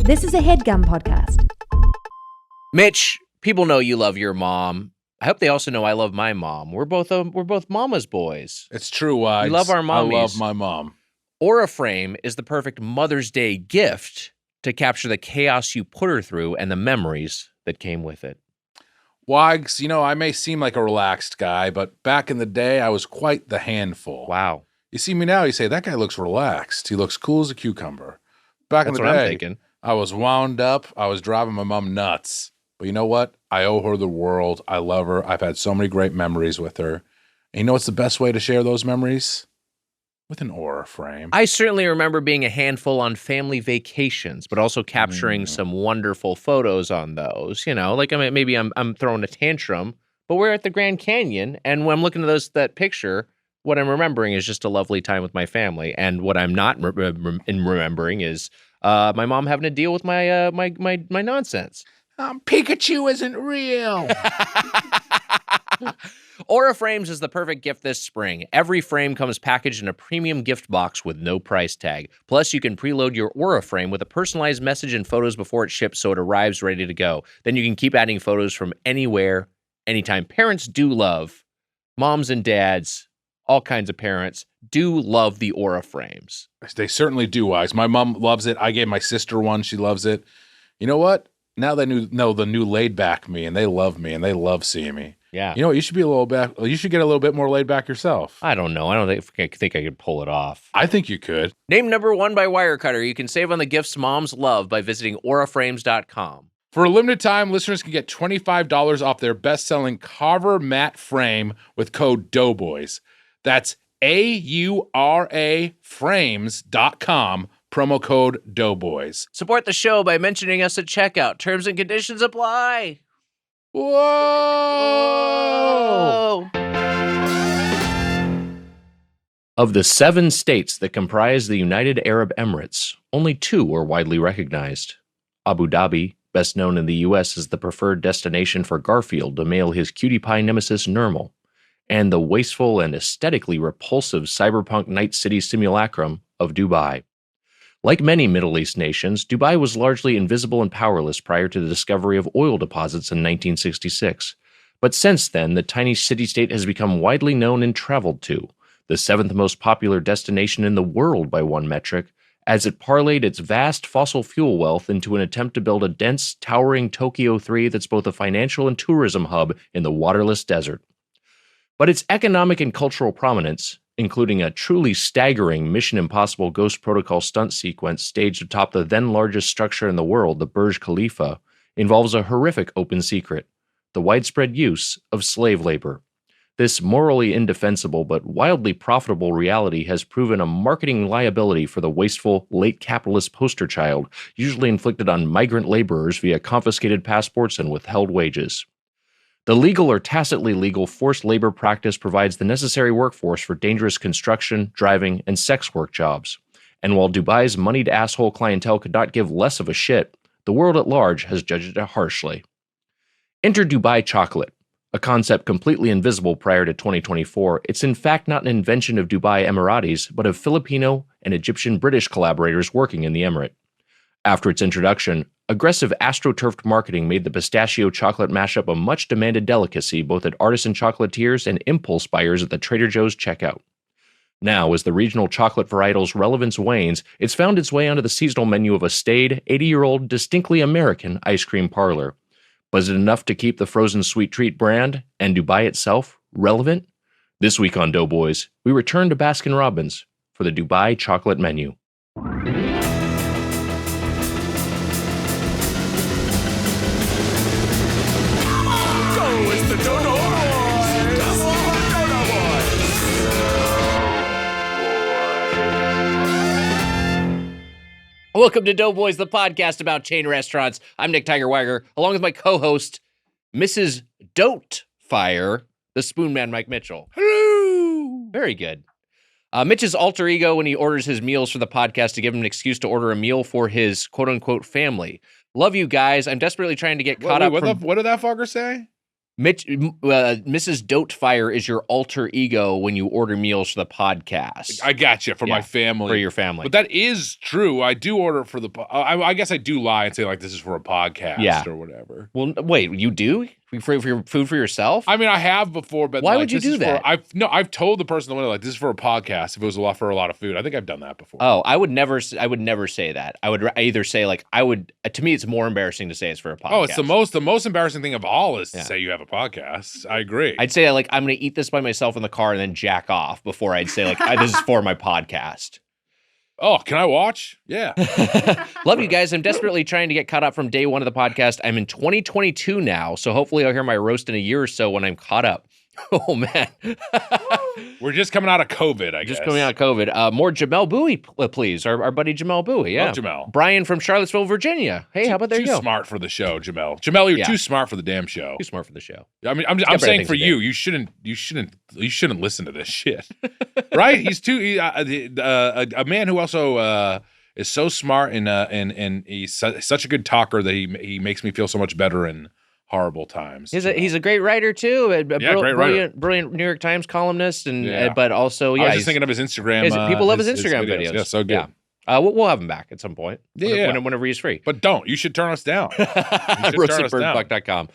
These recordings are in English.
This is a HeadGum podcast. Mitch, people know you love your mom. I hope they also know I love my mom. We're both mama's boys. It's true, Wags. We love our mommies. I love my mom. Aura-Frame is the perfect Mother's Day gift to capture the chaos you put her through and the memories that came with it. Wags, I may seem like a relaxed guy, but back in the day, I was quite the handful. Wow. You see me now, you say, that guy looks relaxed. He looks cool as a cucumber. Back in the day, That's what I'm thinking. I was wound up. I was driving my mom nuts. But you know what? I owe her the world. I love her. I've had so many great memories with her. And you know what's the best way to share those memories? With an Aura-Frame. I certainly remember being a handful on family vacations, but also capturing some wonderful photos on those. Maybe I'm throwing a tantrum, but we're at the Grand Canyon, and when I'm looking at that picture, what I'm remembering is just a lovely time with my family. And what I'm not remembering is my mom having to deal with my my nonsense. Pikachu isn't real. Aura-Frames is the perfect gift this spring. Every frame comes packaged in a premium gift box with no price tag. Plus, you can preload your Aura-Frame with a personalized message and photos before it ships so it arrives ready to go. Then you can keep adding photos from anywhere, anytime. Parents do love, moms and dads, all kinds of parents do love the Aura-Frames. They certainly do, Wags. My mom loves it. I gave my sister one. She loves it. You know what? Now they know the new laid back me, and they love me, and they love seeing me. Yeah. You know what? You should be you should get a little bit more laid back yourself. I don't know. I don't think I could pull it off. I think you could. Named number 1 by Wirecutter, you can save on the gifts moms love by visiting auraframes.com. For a limited time, listeners can get $25 off their best-selling Carver matte frame with code Doughboys. That's AURA frames.com, promo code Doughboys. Support the show by mentioning us at checkout. Terms and conditions apply. Whoa! Of the 7 states that comprise the United Arab Emirates, only 2 are widely recognized. Abu Dhabi, best known in the U.S. as the preferred destination for Garfield to mail his cutie pie nemesis Nermal, and the wasteful and aesthetically repulsive cyberpunk night city simulacrum of Dubai. Like many Middle East nations, Dubai was largely invisible and powerless prior to the discovery of oil deposits in 1966. But since then, the tiny city-state has become widely known and traveled to, the 7th most popular destination in the world by one metric, as it parlayed its vast fossil fuel wealth into an attempt to build a dense, towering Tokyo 3 that's both a financial and tourism hub in the waterless desert. But its economic and cultural prominence, including a truly staggering Mission Impossible Ghost Protocol stunt sequence staged atop the then-largest structure in the world, the Burj Khalifa, involves a horrific open secret, the widespread use of slave labor. This morally indefensible but wildly profitable reality has proven a marketing liability for the wasteful, late capitalist poster child, usually inflicted on migrant laborers via confiscated passports and withheld wages. The legal or tacitly legal forced labor practice provides the necessary workforce for dangerous construction, driving, and sex work jobs. And while Dubai's moneyed asshole clientele could not give less of a shit, the world at large has judged it harshly. Enter Dubai Chocolate. A concept completely invisible prior to 2024, it's in fact not an invention of Dubai Emiratis, but of Filipino and Egyptian-British collaborators working in the emirate. After its introduction, aggressive astroturfed marketing made the pistachio chocolate mashup a much-demanded delicacy both at artisan chocolatiers and impulse buyers at the Trader Joe's checkout. Now, as the regional chocolate varietal's relevance wanes, it's found its way onto the seasonal menu of a staid, 80-year-old, distinctly American ice cream parlor. But is it enough to keep the frozen sweet treat brand, and Dubai itself, relevant? This week on Doughboys, we return to Baskin-Robbins for the Dubai Chocolate Menu. Welcome to Doughboys, the podcast about chain restaurants. I'm Nick Tiger Weiger, along with my co-host, Mrs. Doubtfire, the Spoon Man, Mike Mitchell. Hello! Very good. Mitch's alter ego when he orders his meals for the podcast to give him an excuse to order a meal for his quote-unquote family. Love you guys. I'm desperately trying to get caught up. What did that fucker say? Mrs. Doatfire is your alter ego when you order meals for the podcast. I got you for my family. For your family. But that is true. I do order for the I guess I do lie and say like this is for a podcast or whatever. Well, wait, you do? For your food for yourself? I mean, I have before, but why would you do that? I've told the person the window like this is for a podcast. If it was for a lot of food, I think I've done that before. Oh, I would never say that. I would either say like to me, it's more embarrassing to say it's for a podcast. Oh, it's the most embarrassing thing of all is to say you have a podcast. I agree. I'd say like I'm going to eat this by myself in the car and then jack off before I'd say like this is for my podcast. Oh, can I watch? Yeah. Love you guys. I'm desperately trying to get caught up from day one of the podcast. I'm in 2022 now, so hopefully I'll hear my roast in a year or so when I'm caught up. Oh, man. We're just coming out of COVID, I guess. Just coming out of COVID. More Jamel Bowie, please. Our buddy Jamel Bowie. Yeah. Love Jamel. Brian from Charlottesville, Virginia. Hey, how about there you go? Too smart for the show, Jamel. Jamel, you're too smart for the damn show. Too smart for the show. I mean, I'm saying for you, you shouldn't listen to this shit, right? He's a man who also is so smart and he's such a good talker that he makes me feel so much better in horrible times. He's a great writer too. Brilliant New York Times columnist, but also I was just thinking of his Instagram. People love his Instagram videos. Yeah, so good. Yeah. We'll have him back at some point. Whenever he's free. But don't. You should turn us down. RoastedBirdBuck.com.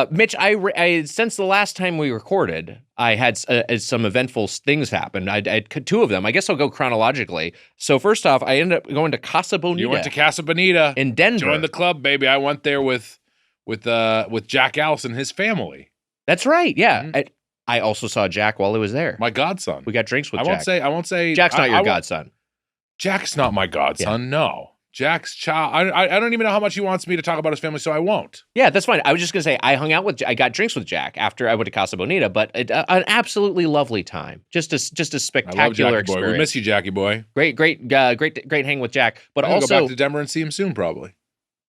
Mitch, I since the last time we recorded, I had some eventful things happen. I had two of them. I guess I'll go chronologically. So first off, I ended up going to Casa Bonita. You went to Casa Bonita in Denver. Join the club, baby. I went there with Jack Allison and his family. That's right. Yeah. Mm-hmm. I also saw Jack while he was there. My godson. We got drinks with Jack. I won't say Jack's not your godson. Jack's not my godson. No. Jack's child. I don't even know how much he wants me to talk about his family, so I won't. Yeah, that's fine. I was just gonna say I got drinks with Jack after I went to Casa Bonita, but an absolutely lovely time. Just a spectacular experience. Boy. We miss you, Jackie boy. Great hang with Jack. But also go back to Denver and see him soon, probably.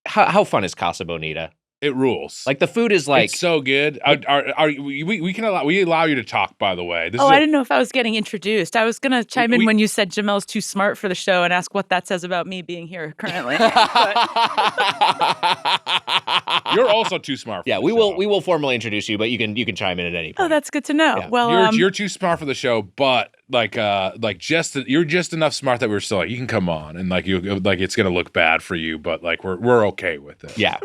How fun is Casa Bonita? It rules. Like the food is like it's so good. We allow you to talk. By the way, I didn't know if I was getting introduced. I was gonna chime in when you said Jamel's too smart for the show and ask what that says about me being here currently. You're also too smart. For we will formally introduce you, but you can chime in at any point. Oh, that's good to know. Yeah. Well, you're too smart for the show, but you're just enough smart that we're still like you can come on and it's gonna look bad for you, but like we're okay with it. Yeah.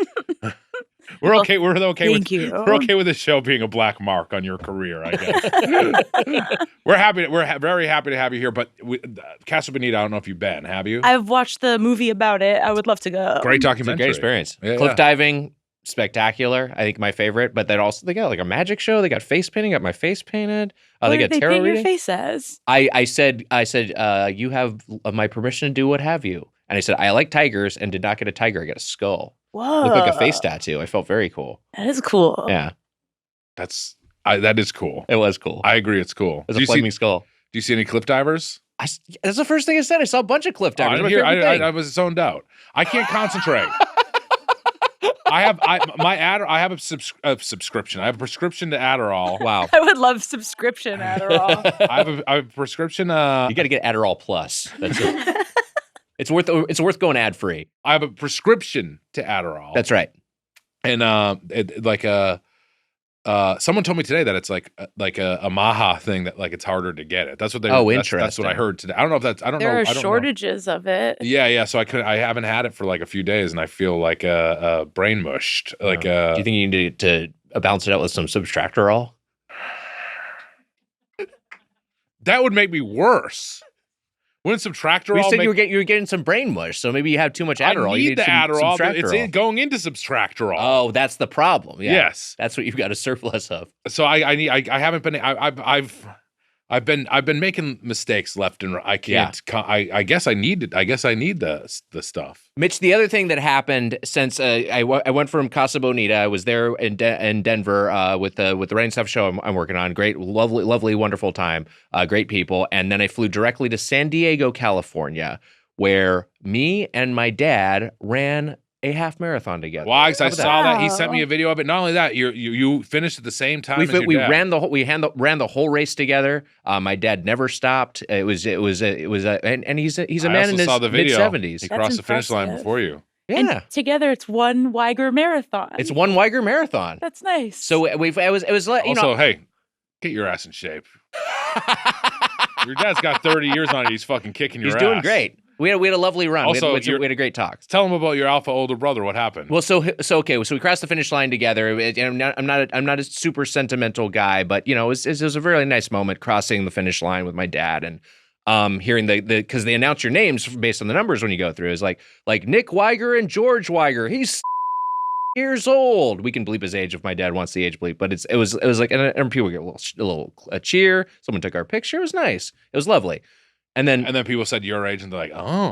We're okay. We're okay with you. We're okay with the show being a black mark on your career, I guess. We're very happy to have you here. But Casa Bonita, I don't know if you've been. Have you? I've watched the movie about it. I would love to go. Great documentary. It's a great experience. Yeah, Cliff diving, spectacular. I think my favorite. But then also they got like a magic show. They got face painting. Got my face painted. What they did got they tarot paint reading. Your face as? I said you have my permission to do what have you. And I said I like tigers and did not get a tiger. I got a skull. Whoa. Looked like a face tattoo. I felt very cool. That is cool. Yeah. That is cool. It was cool. I agree. It's cool. It was a flaming skull. Do you see any cliff divers? That's the first thing I said. I saw a bunch of cliff divers. I was zoned out. I can't concentrate. I have a subscription. I have a prescription to Adderall. Wow. I would love subscription Adderall. I have a prescription. You got to get Adderall Plus. That's it. It's worth going ad free. I have a prescription to Adderall. That's right. And someone told me today that it's like a Maha thing that like it's harder to get it. That's what they. Interesting. That's what I heard today. I don't know if that's. I don't know. There are shortages of it. Yeah. So I haven't had it for like a few days, and I feel like brain mushed. Do you think you need to balance it out with some Subtractorol? That would make me worse. Wouldn't Subtractorol? You said you were getting some brain mush, so maybe you have too much Adderall. I need the Adderall. It's going into Subtractorol. Oh, that's the problem. Yeah. Yes, that's what you've got a surplus of. So I haven't been. I've been making mistakes left and right. I can't. Yeah. I guess I need it. I guess I need the stuff. Mitch, the other thing that happened since I went from Casa Bonita, I was there in Denver with the Rain Stuff show I'm working on. Great, lovely, wonderful time. Great people, and then I flew directly to San Diego, California, where me and my dad ran a half marathon together. Wow, I saw that. He sent me a video of it. Not only that, you finished at the same time as your we dad. ran the whole race together. My dad never stopped. And he's a man in his mid-70s. He crossed the finish line before you. Yeah. And together it's one Weiger marathon. It's one Weiger marathon. That's nice. So it was like, you Also, know. hey, get your ass in shape. Your dad's got 30 years on it. He's fucking kicking your ass. He's doing great. We had a lovely run. Also, we had a great talk. Tell him about your alpha older brother. What happened? Well, so we crossed the finish line together. I'm not a super sentimental guy, but you know, it was a really nice moment crossing the finish line with my dad and hearing because they announce your names based on the numbers when you go through. It's like Nick Weiger and George Weiger. He's years old. We can bleep his age if my dad wants the age bleep, but it was like and people get a cheer. Someone took our picture. It was nice. It was lovely. And then people said your age, and they're like, "Oh,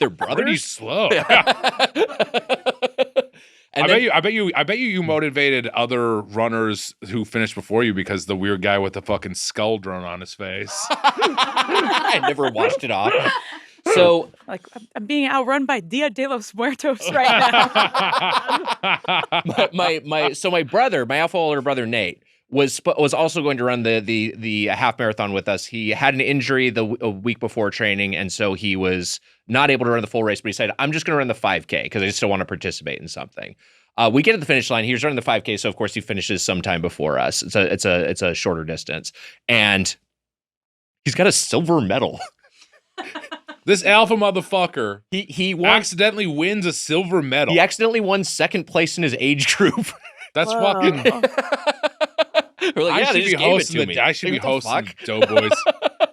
they're brothers." Pretty slow. And I bet you motivated other runners who finished before you because the weird guy with the fucking skull drawn on his face. I never washed it off. So, like, I'm being outrun by Dia de los Muertos right now. my brother, my alpha older brother Nate, was also going to run the half marathon with us. He had an injury a week before training, and so he was not able to run the full race. But he said, "I'm just going to run the 5K because I still want to participate in something." We get to the finish line. He was running the 5K, so of course he finishes sometime before us. It's a shorter distance, and he's got a silver medal. This alpha motherfucker, he accidentally wins a silver medal. He accidentally won second place in his age group. That's fucking. Like, I should be hosting Doughboys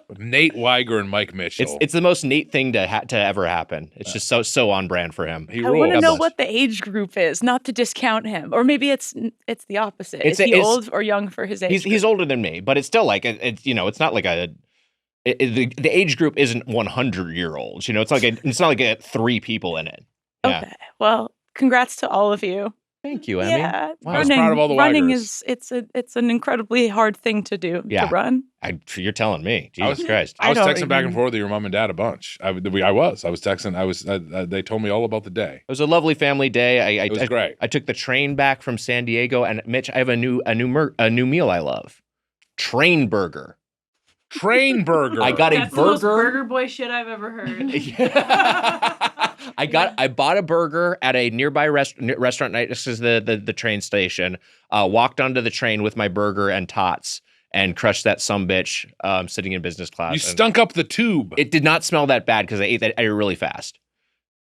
with Nate Weiger and Mike Mitchell. It's the most Nate thing to ever happen. It's just so on brand for him. He I want to know what the age group is, not to discount him, or maybe it's the opposite. Is he old or young for his age? He's older than me, but it's still like it's it's not like the age group isn't 100-year-olds. You know, it's not like 3 people in it. Yeah. Okay, well, congrats to all of you. Thank you, Emmy. Yeah, I was proud of all the running Weigers. it's an incredibly hard thing to do to run. You're telling me, Jesus Christ. I was texting back and forth with your mom and dad a bunch. I was texting. They told me all about the day. It was a lovely family day. It was great. I took the train back from San Diego, and Mitch, I have a new meal I love. Train burger. Train burger. I got That's a burger. The most burger boy shit I've ever heard. I bought a burger at a nearby restaurant next to the train station. Walked onto the train with my burger and tots and crushed that sumbitch sitting in business class. You stunk up the tube. It did not smell that bad because I ate really fast,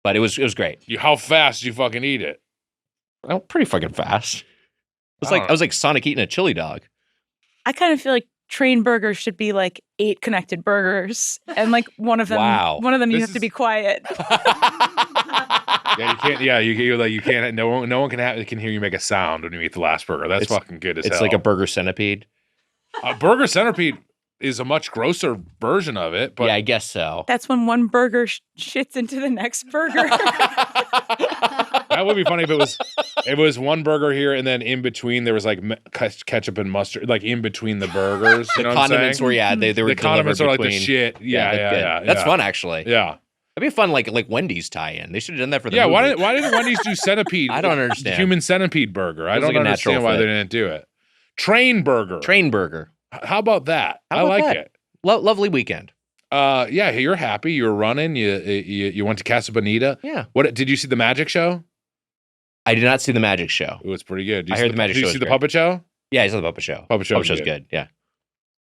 but it was great. How fast did you fucking eat it? Well, pretty fucking fast. I was like Sonic eating a chili dog. I kind of feel like train burgers should be like 8 connected burgers, and like one of them you have to be quiet. Yeah, you can't. Yeah, you can't. No one can hear you make a sound when you eat the last burger. That's fucking good as hell. It's like a burger centipede. A burger centipede is a much grosser version of it. But yeah, I guess so. That's when one burger shits into the next burger. That would be funny if it was one burger here and then in between there was like ketchup and mustard, like in between the burgers. You know condiments were they were the condiments are like between. the shit. Yeah. That's fun actually. Yeah. That'd be fun, like Wendy's tie-in. They should have done that for the movie. Why didn't Wendy's do centipede? I don't understand. Human centipede burger. I don't understand why they didn't do it. Train burger. How about that? I like it. Lovely weekend. Yeah, you're happy. You're running. You went to Casa Bonita. Yeah. What did you see the magic show? I did not see the magic show. It was pretty good. I heard the magic show. Did you see the puppet show? Yeah, I saw the puppet show. Puppet show's good. Yeah.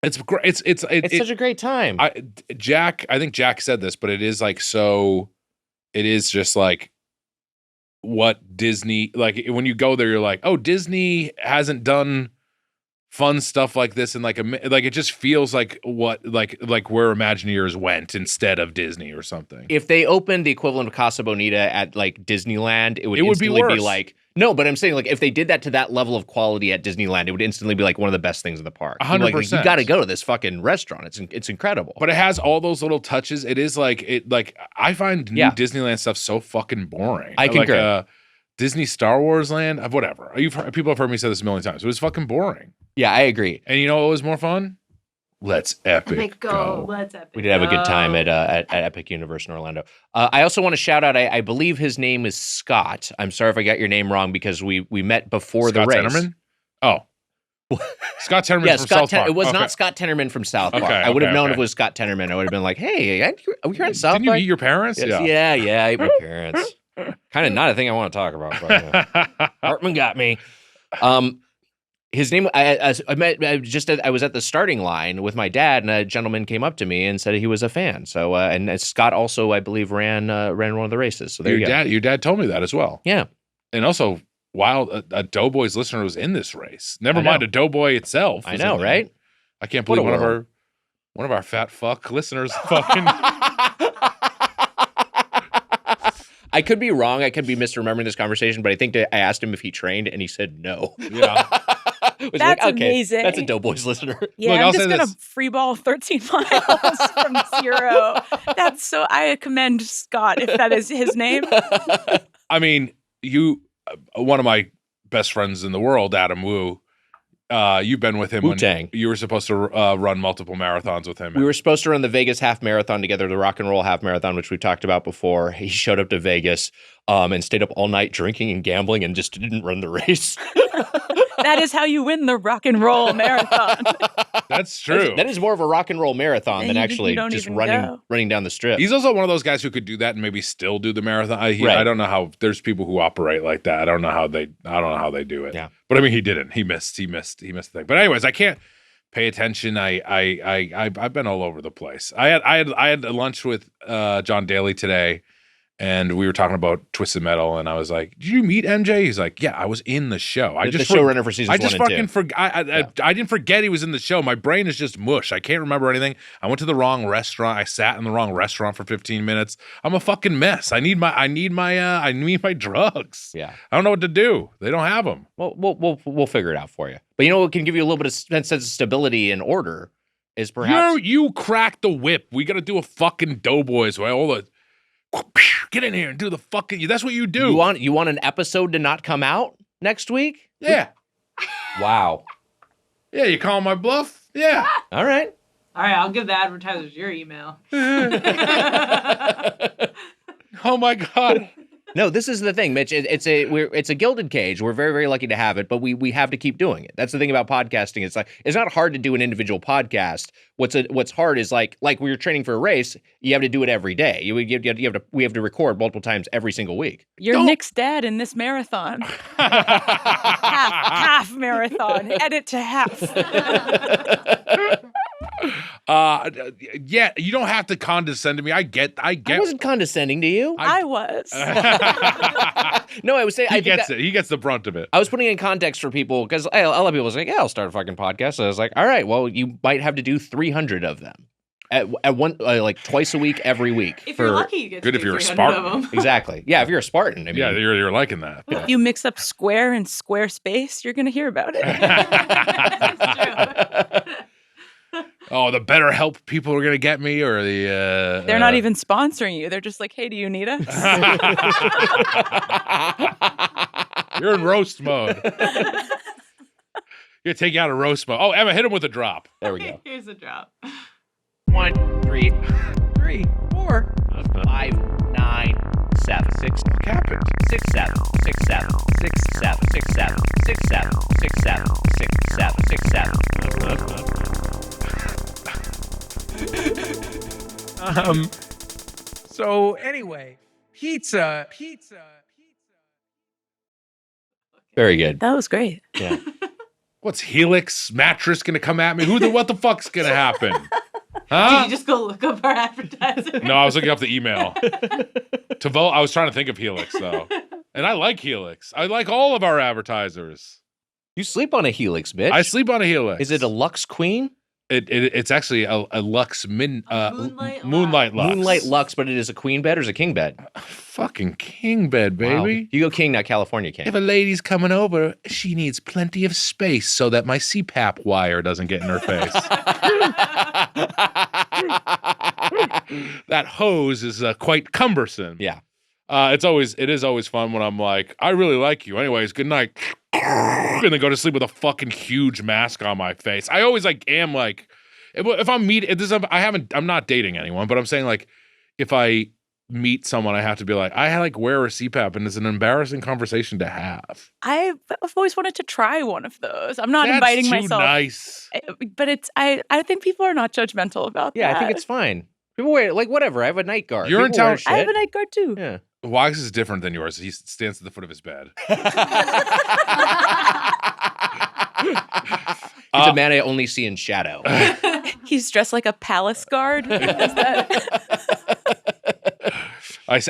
It's great. It's such a great time. I think Jack said this, but it is like so. It is just like what Disney, like when you go there, you're like, oh, Disney hasn't done fun stuff like this, and like it just feels like what like where Imagineers went instead of Disney or something. If they opened the equivalent of Casa Bonita at like Disneyland, it would instantly be be like. No, but I'm saying like if they did that to that level of quality at Disneyland, it would instantly be like one of the best things in the park. 100%. Like, you got to go to this fucking restaurant. It's incredible. But it has all those little touches. It is like I find new Disneyland stuff so fucking boring. I concur. Like, Disney Star Wars Land, whatever. People have heard me say this a million times. It was fucking boring. Yeah, I agree. And you know what was more fun? Let's Epic go. Let's Epic. We did have a good time at Epic Universe in Orlando. I also want to shout out. I believe his name is Scott. I'm sorry if I got your name wrong because we met before Scott the race. Zennerman? Oh, Scott Tenorman from South Park. It was not Scott Tenorman from South Park. Okay, I would have known okay. if it was Scott Tenorman. I would have been like, hey, are you on South Park? Didn't you eat your parents? Yes, yeah, I ate my parents. Kind of not a thing I want to talk about. But, Hartman got me. His name, I was at the starting line with my dad, and a gentleman came up to me and said he was a fan. So, and Scott also, I believe, ran one of the races. So there you go. Your dad told me that as well. Yeah. And also, a Doughboys listener was in this race. Never mind a Doughboy itself. I know, right? I can't believe one of our fat fuck listeners fucking. I could be wrong. I could be misremembering this conversation, but I think I asked him if he trained, and he said no. Yeah. That's amazing. That's a Doughboys listener. Yeah, Look, I'm just going to free ball 13 miles from 0. That's so, I commend Scott if that is his name. I mean, one of my best friends in the world, Adam Wu, you've been with him Wu-Tang. when you were supposed to run multiple marathons with him. We were supposed to run the Vegas half marathon together, the rock and roll half marathon, which we talked about before. He showed up to Vegas and stayed up all night drinking and gambling and just didn't run the race. That is how you win the rock and roll marathon. That's true. That is more of a rock and roll marathon than actually just running down the strip. He's also one of those guys who could do that and maybe still do the marathon. I don't know how. There's people who operate like that. I don't know how they do it. Yeah. But I mean, he didn't. He missed the thing. But anyways, I can't pay attention. I've been all over the place. I had lunch with John Daly today, and we were talking about Twisted Metal, and I was like, "Did you meet MJ?" He's like, "Yeah, I was in the show. The showrunner for season 1 and 2. I just fucking forgot. I didn't forget he was in the show. My brain is just mush. I can't remember anything. I went to the wrong restaurant. I sat in the wrong restaurant for 15 minutes. I'm a fucking mess. I need my drugs. Yeah, I don't know what to do. They don't have them. Well, we'll figure it out for you. But you know what can give you a little bit of sense of stability and order is perhaps you crack the whip. We got to do a fucking Doughboys way. All the get in here and do the fucking. That's what you do. You want an episode to not come out next week? Yeah. Wow. Yeah, you calling my bluff? Yeah. All right. I'll give the advertisers your email. Oh my God. No, this is the thing, Mitch. It's a gilded cage. We're very, very lucky to have it, but we have to keep doing it. That's the thing about podcasting. It's not hard to do an individual podcast. What's hard is like when you're training for a race, you have to do it every day. We have to record multiple times every single week. You're Nick's dad in this marathon. half marathon. Edit to half. Yeah, you don't have to condescend to me. I get. I wasn't condescending to you. I was. No, I was saying he gets it. He gets the brunt of it. I was putting in context for people because a lot of people was like, "Yeah, I'll start a fucking podcast." So I was like, "All right, well, you might have to do 300 of them at one, like twice a week, every week." If you're lucky, you get good to if do you're a 300 Spartan. of them. Exactly. Yeah, if you're a Spartan. I mean, yeah, you're liking that. If you mix up square and square space, you're going to hear about it. That's true. Oh, the BetterHelp people are gonna get me, or the they're not even sponsoring you. They're just like, "Hey, do you need us?" You're in roast mode. You're taking out a roast mode. Oh, Emma, hit him with a drop. There we go. Here's a drop. 1, 3, 4, 5, 9, 7, 6. What happened? 6, 7, 6, 7, 6, 7, 6, 7, 6, 7, 6, 7, 6, 7, 6, 7. So anyway, pizza. Very good. That was great. Yeah. What's Helix mattress gonna come at me? What the fuck's gonna happen? Huh? Did you just go look up our advertiser? No, I was looking up the email. To vote, I was trying to think of Helix though. And I like Helix. I like all of our advertisers. You sleep on a Helix, bitch. I sleep on a Helix. Is it a Lux Queen? It's actually a Lux Moonlight Moonlight Lux. Moonlight Lux, but it is a queen bed or is it a king bed? Fucking king bed, baby. Wow. You go king, not California king. If a lady's coming over, she needs plenty of space so that my CPAP wire doesn't get in her face. That hose is quite cumbersome. Yeah. It is always fun when I'm like, I really like you. Anyways, good night. And then go to sleep with a fucking huge mask on my face. I always am like, if I'm I'm not dating anyone, but I'm saying like, if I meet someone, I have to be like, I like wear a CPAP, and it's an embarrassing conversation to have. I've always wanted to try one of those. I'm not That's inviting too myself. nice. But I think people are not judgmental about that. Yeah, I think it's fine. People wear like whatever. I have a night guard. You're in People wear town- shit. I have a night guard too. Yeah. Wags is different than yours. He stands at the foot of his bed. He's a man I only see in shadow. He's dressed like a palace guard. Is that-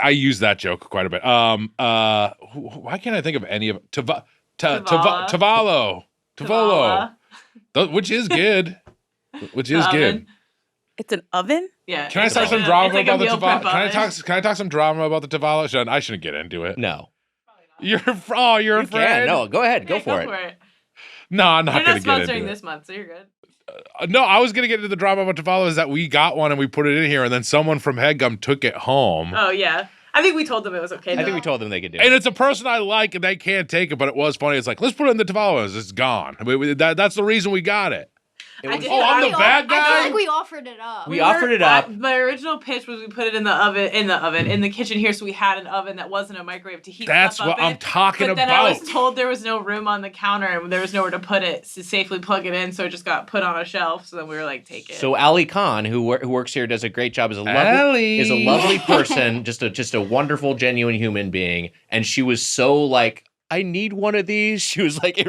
I use that joke quite a bit. Why can't I think of any of Tavallo, which is good. Which is good. It's an oven? Yeah. Can I talk some drama about the Tavallo? Can I talk some drama about the Tavallo? I shouldn't get into it. No. You're You afraid? can. No, go ahead. Go Yeah, for it. No, I'm not You're going not to get sponsoring into this month, so you're good. it. No, I was going to get into the drama about Tavallo is that we got one and we put it in here, and then someone from Headgum took it home. Oh, yeah. I think we told them it was okay. I think we told them they could do And it. it's a person I like, and they can't take it, but it was funny. It's like, let's put it in the Tavallo. It's gone. I mean, that's the reason we got it. I did- Oh, I'm the bad I guy? feel like we offered it up. We offered it up. My original pitch was we put it in the oven, in the kitchen here, so we had an oven that wasn't a microwave to heat That's stuff what up in. I'm talking But then I about. was told there was no room on the counter and there was nowhere to put it to safely plug it in, so it just got put on a shelf. So then we were like, take it. So Ali Khan, who works here, does a great job. Is a lovely person, just a wonderful, genuine human being. And she was so like, I need one of these. She was like, I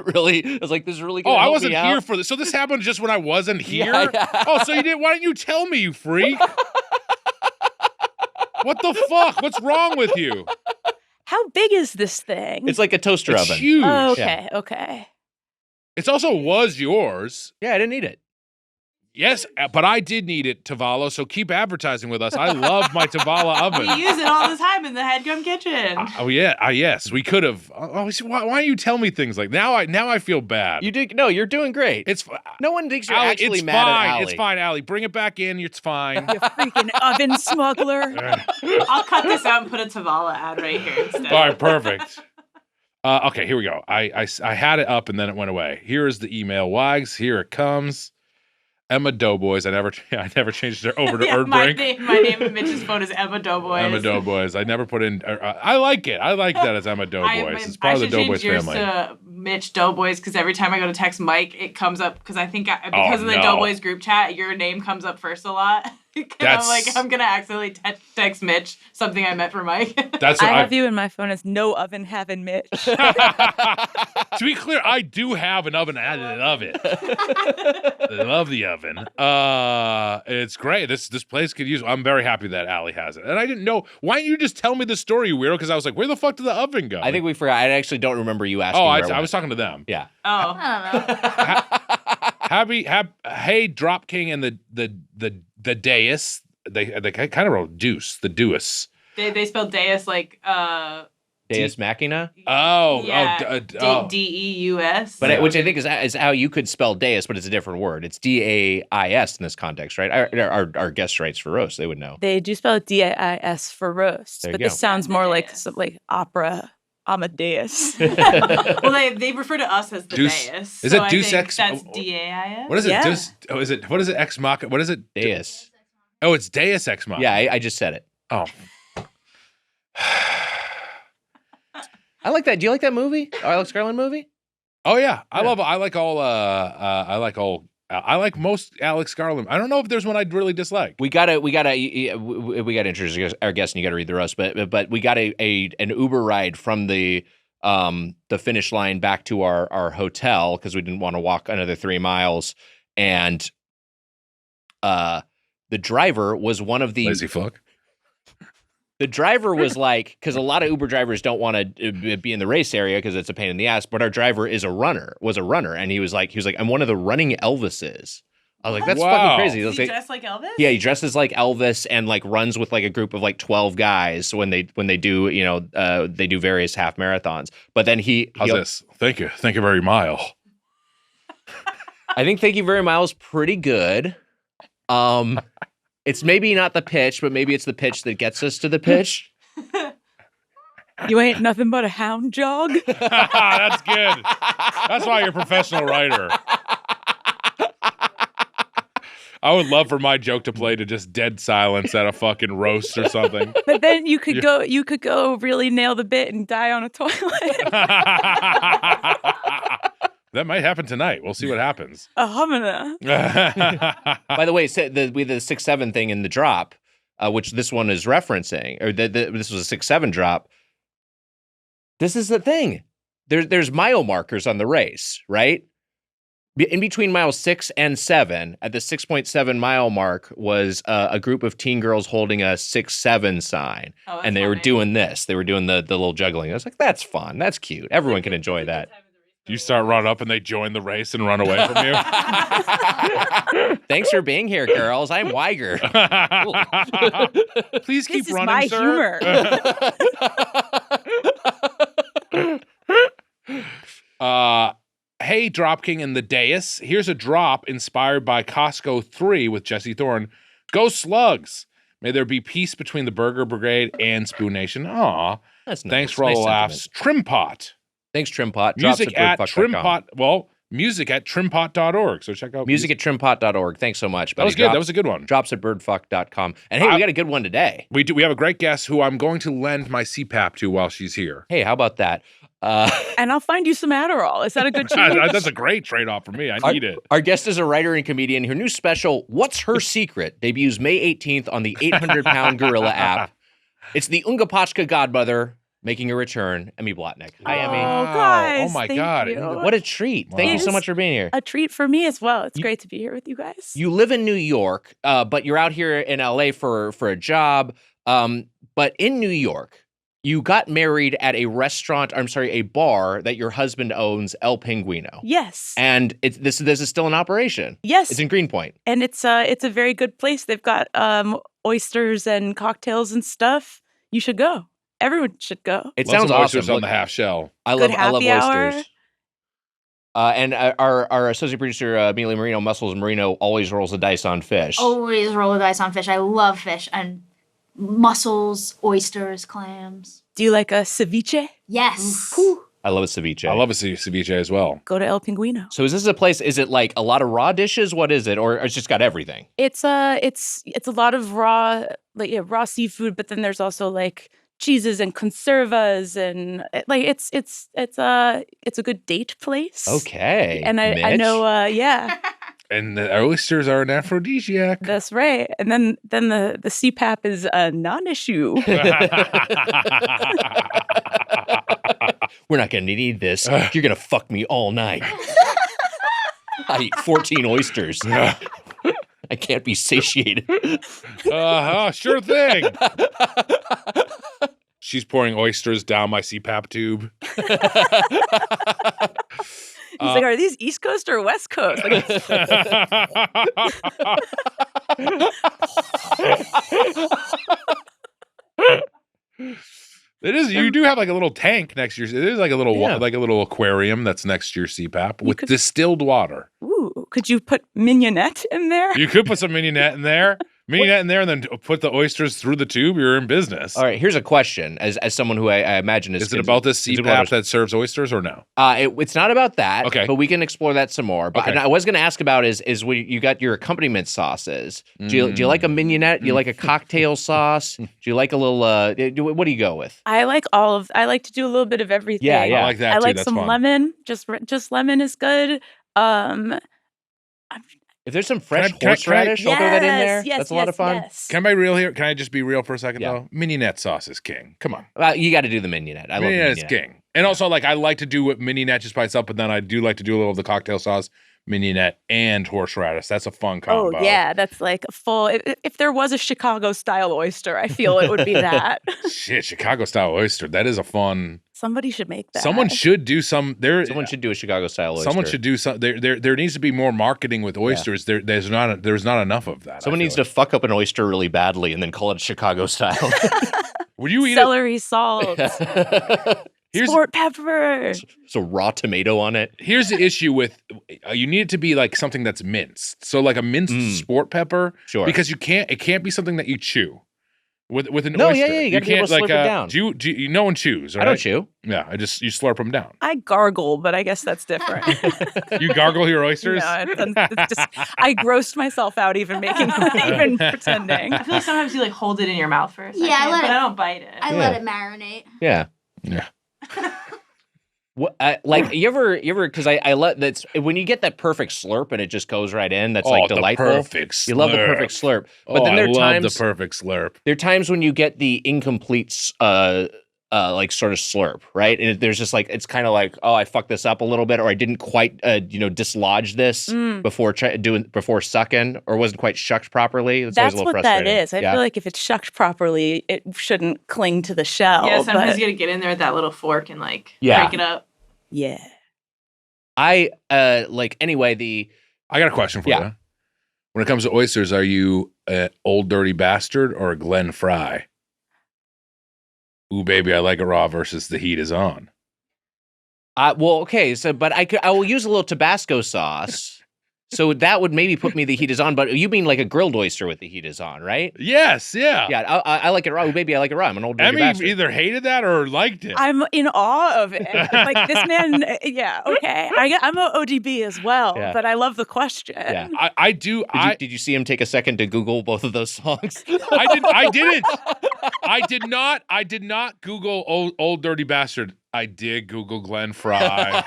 was like, this is really good. Oh, I wasn't here for this. So this happened just when I wasn't here? Yeah. Oh, so you didn't? Why didn't you tell me, you freak? What the fuck? What's wrong with you? How big is this thing? It's like a toaster It's oven. huge. Oh, okay. It also was yours. Yeah, I didn't need it. Yes, but I did need it, Tavallo, so keep advertising with us. I love my Tavallo oven. We use it all the time in the Headgum kitchen. Yes, we could have. See, why don't you tell me things like now? I feel bad. You did. No, you're doing great. It's No one thinks you're Allie, actually it's mad fine. at Ali. It's fine, Allie. Bring it back in. It's fine. You freaking oven smuggler. I'll cut this out and put a Tavala ad right here instead. All right, perfect. Okay, here we go. I had it up and then it went away. Here is the email. Wags, here it comes. Emma Doughboys. I never changed it over to Yeah, my Erdbrink. name in Mitch's phone is Emma Doughboys. Emma Doughboys. I never put in. I like it. I like that as Emma Doughboys. It's part of the Doughboys yours family. to Mitch Doughboys because every time I go to text Mike, it comes up because I think because of the no. Doughboys group chat, your name comes up first a lot. I'm like, I'm gonna accidentally text Mitch something I meant for Mike. That's I what have you in my phone as no oven having Mitch. To be clear, I do have an oven. I love it. I love the oven. It's great. This place could use. I'm very happy that Allie has it, and I didn't know. Why didn't you just tell me the story, you weirdo? Because I was like, where the fuck did the oven go? I think we forgot. I actually don't remember you asking. Oh, where it I went. was talking to them. Yeah. Oh, I don't know. Hey, Drop King and the Deus. They kind of wrote Deuce, the Deuce. they spelled Deus like Deus Machina. Deus. But which I think is how you could spell Deus, but it's a different word. It's DAIS in this context, right? Our guest writes for roast, they would know. They do spell it DAIS for roast, There you but go. this sounds more like Deus. some, like opera Amadeus. Well, they refer to us as the Deus. Deus. Is so it I Deus think Ex- That's DAIS. What is it? Yeah. Deus, is it? What is it? Ex Mach? What is it? Deus. Oh, it's Deus Ex Mach. Yeah, I just said it. Oh. I like that. Do you like that movie? Alex Garland movie? Oh yeah, I Yeah. like most Alex Garland. I don't know if there's one I'd really dislike. We gotta introduce our guest, and you gotta read the roast. But we got an Uber ride from the finish line back to our hotel because we didn't want to walk another 3 miles, and the driver was one of the Lazy fuck. The driver was like, because a lot of Uber drivers don't want to be in the race area because it's a pain in the ass. But our driver was a runner, and he was like, I'm one of the running Elvises. I was like, that's Wow. fucking crazy. Is he Like, dressed like Elvis? yeah, he dresses like Elvis and like runs with like a group of like 12 guys when they do they do various half marathons. But then How's this? Thank you very mile. I think Thank You Very Much is pretty good. It's maybe not the pitch, but maybe it's the pitch that gets us to the pitch. You ain't nothing but a hound jog. That's good. That's why you're a professional writer. I would love for my joke to play to just dead silence at a fucking roast or something. But then you could go really nail the bit and die on a toilet. That might happen tonight. We'll see what happens. A homina. By the way, we had the 6-7 thing in the drop, which this one is referencing, or this was a 6-7 drop. This is the thing. There's mile markers on the race, right? In between miles 6 and 7, at the 6.7 mile mark, was a group of teen girls holding a 6-7 sign, and they were doing this. They were doing the little juggling. I was like, that's fun. That's cute. Everyone can enjoy that. You start running up and they join the race and run away from you. Thanks for being here, girls. I'm Weiger. Please keep This is running, my sir. humor. Hey, Drop King and the Dais. Here's a drop inspired by Costco 3 with Jesse Thorne. Go Slugs. May there be peace between the Burger Brigade and Spoon Nation. Aw. That's nice. Thanks for all the laughs. Trimpot. Thanks, Trimpot. Music at Trimpot. Well, music at trimpot.org. So check out music at trimpot.org. Thanks so much, buddy. That was good. That was a good one. Drops at birdfuck.com. And hey, we got a good one today. We do. We have a great guest who I'm going to lend my CPAP to while she's here. Hey, how about that? And I'll find you some Adderall. Is that a good change? That's a great trade-off for me. I need it. Our guest is a writer and comedian. Her new special, What's Her Secret, debuts May 18th on the 800-pound gorilla app. It's the Ungapachka godmother making a return, Emmy Blotnick. Hi, Emmy. Oh, guys. Oh, my thank God. you. What a treat. Wow. Thank you It so is much for being here. A treat for me as well. It's great to be here with you guys. You live in New York, but you're out here in LA for a job. But in New York, you got married at a bar that your husband owns, El Pinguino. Yes. And this is still in operation. Yes. It's in Greenpoint. And it's a very good place. They've got oysters and cocktails and stuff. You should go. Everyone should go. It Love sounds some awesome. oysters on the half shell. I Good love happy hour. oysters. And our associate producer, Amelia Marino, Muscles Marino, always rolls the dice on fish. Always roll the dice on fish. I love fish and mussels, oysters, clams. Do you like a ceviche? Yes. Whew. I love a ceviche. I love a ceviche as well. Go to El Pinguino. So is this a place, is it like a lot of raw dishes? What is it? Or it's just got everything? It's a lot of raw seafood, but then there's also like cheeses and conservas and like it's a good date place. Okay. And I know yeah. And the oysters are an aphrodisiac. That's right. And then the CPAP is a non-issue. We're not going to need this. You're going to fuck me all night. I eat 14 oysters. I can't be satiated. Sure thing. She's pouring oysters down my CPAP tube. He's like, are these East Coast or West Coast? Like, It is. You do have like a little tank next to your. It is like a little aquarium that's next to your CPAP with distilled water. Ooh, could you put mignonette in there? You could put some mignonette in there. And then put the oysters through the tube. You're in business. All right, here's a question. As someone who I imagine is it about this CPAP that serves oysters or no? It's not about that. Okay, but we can explore that some more. But I was going to ask about is when you got your accompaniment sauces. Do you like a mignonette? Do you like a cocktail sauce? Do you like a little? What do you go with? I like I like to do a little bit of everything. Yeah. I like that. I too. like That's some fun. lemon. Just lemon is good. If there's some fresh horseradish, I'll throw that in there. Yes, That's a lot of fun. Yes. Can I be real here? Can I just be real for a second though? Mignonette sauce is king. Come on. You got to do the mignonette. I love Mignonette is mignonette. king. And also, like, I like to do mignonette just by itself, but then I do like to do a little of the cocktail sauce, mignonette, and horseradish. That's a fun combo. Oh yeah, that's like a full. If there was a Chicago style oyster, I feel it would be that. Shit, Chicago style oyster. That is a fun. Somebody should make that. Someone should do some. Someone should do a Chicago style oyster. Someone should do some. There needs to be more marketing with oysters. Yeah. There's not enough of that. Someone needs to fuck up an oyster really badly and then call it Chicago style. Would you eat celery salt? Sport pepper. So raw tomato on it. Here's the issue with you need it to be like something that's minced. So like a minced sport pepper. Sure. Because it can't be something that you chew. With an No, oyster. yeah, you gotta be able to slurp it down. Do you, no one chews, right? I don't chew. Yeah, you slurp them down. I gargle, but I guess that's different. You gargle your oysters? No, it's just I grossed myself out even pretending. I feel like sometimes you like hold it in your mouth for a second, I don't bite it. I let it marinate. Yeah. Yeah. What, like you ever because I let that's when you get that perfect slurp and it just goes right in. That's like delightful. The perfect slurp. You love the perfect slurp, but then there are times the perfect slurp. There are times when you get the incomplete like sort of slurp, right? And there's just like it's kind of like, oh, I fucked this up a little bit, or I didn't quite dislodge this before sucking, or wasn't quite shucked properly. That's always a little what frustrating. that is. I feel like if it's shucked properly, it shouldn't cling to the shell. Yeah, sometimes you gotta get in there with that little fork and like Yeah. break it up. Yeah. I got a question for you. When it comes to oysters, are you an old dirty bastard or a Glenn Fry? Ooh, baby, I like it raw versus the heat is on. Okay, so but I will use a little Tabasco sauce. So that would maybe put me the heat is on, but you mean like a grilled oyster with the heat is on, right? Yes, yeah. Yeah, I like it raw. Ooh, baby, I like it raw. I'm an old dirty Emmy bastard. either hated that or liked it. I'm in awe of it. Like this man, yeah, okay. I'm a ODB as well, but I love the question. Yeah. I do. Did you see him take a second to Google both of those songs? I didn't. I did not Google old dirty bastard. I did Google Glenn Fry.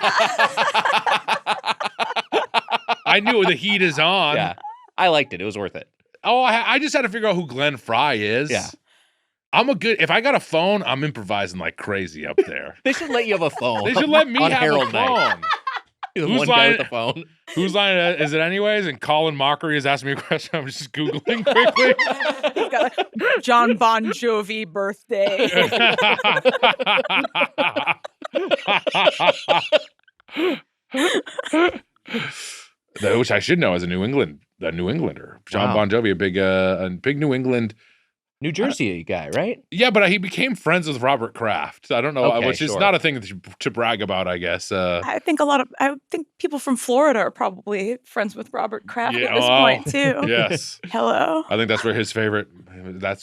I knew the heat is on. Yeah, I liked it. It was worth it. Oh, I just had to figure out who Glenn Fry is. Yeah. If I got a phone, I'm improvising like crazy up there. They should let you have a phone. They should let me on have Harold a phone. Night. Who's one guy with the phone. Whose line is it anyways? And Colin Mockery is asking me a question. I'm just Googling quickly. He's got a John Bon Jovi birthday. Which I should know as a New Englander. John Bon Jovi, a big New England, New Jersey guy, right? Yeah, but he became friends with Robert Kraft. I don't know, Okay, which is not a thing to brag about, I guess. I think people from Florida are probably friends with Robert Kraft at this point too. Yes. Hello. I think that's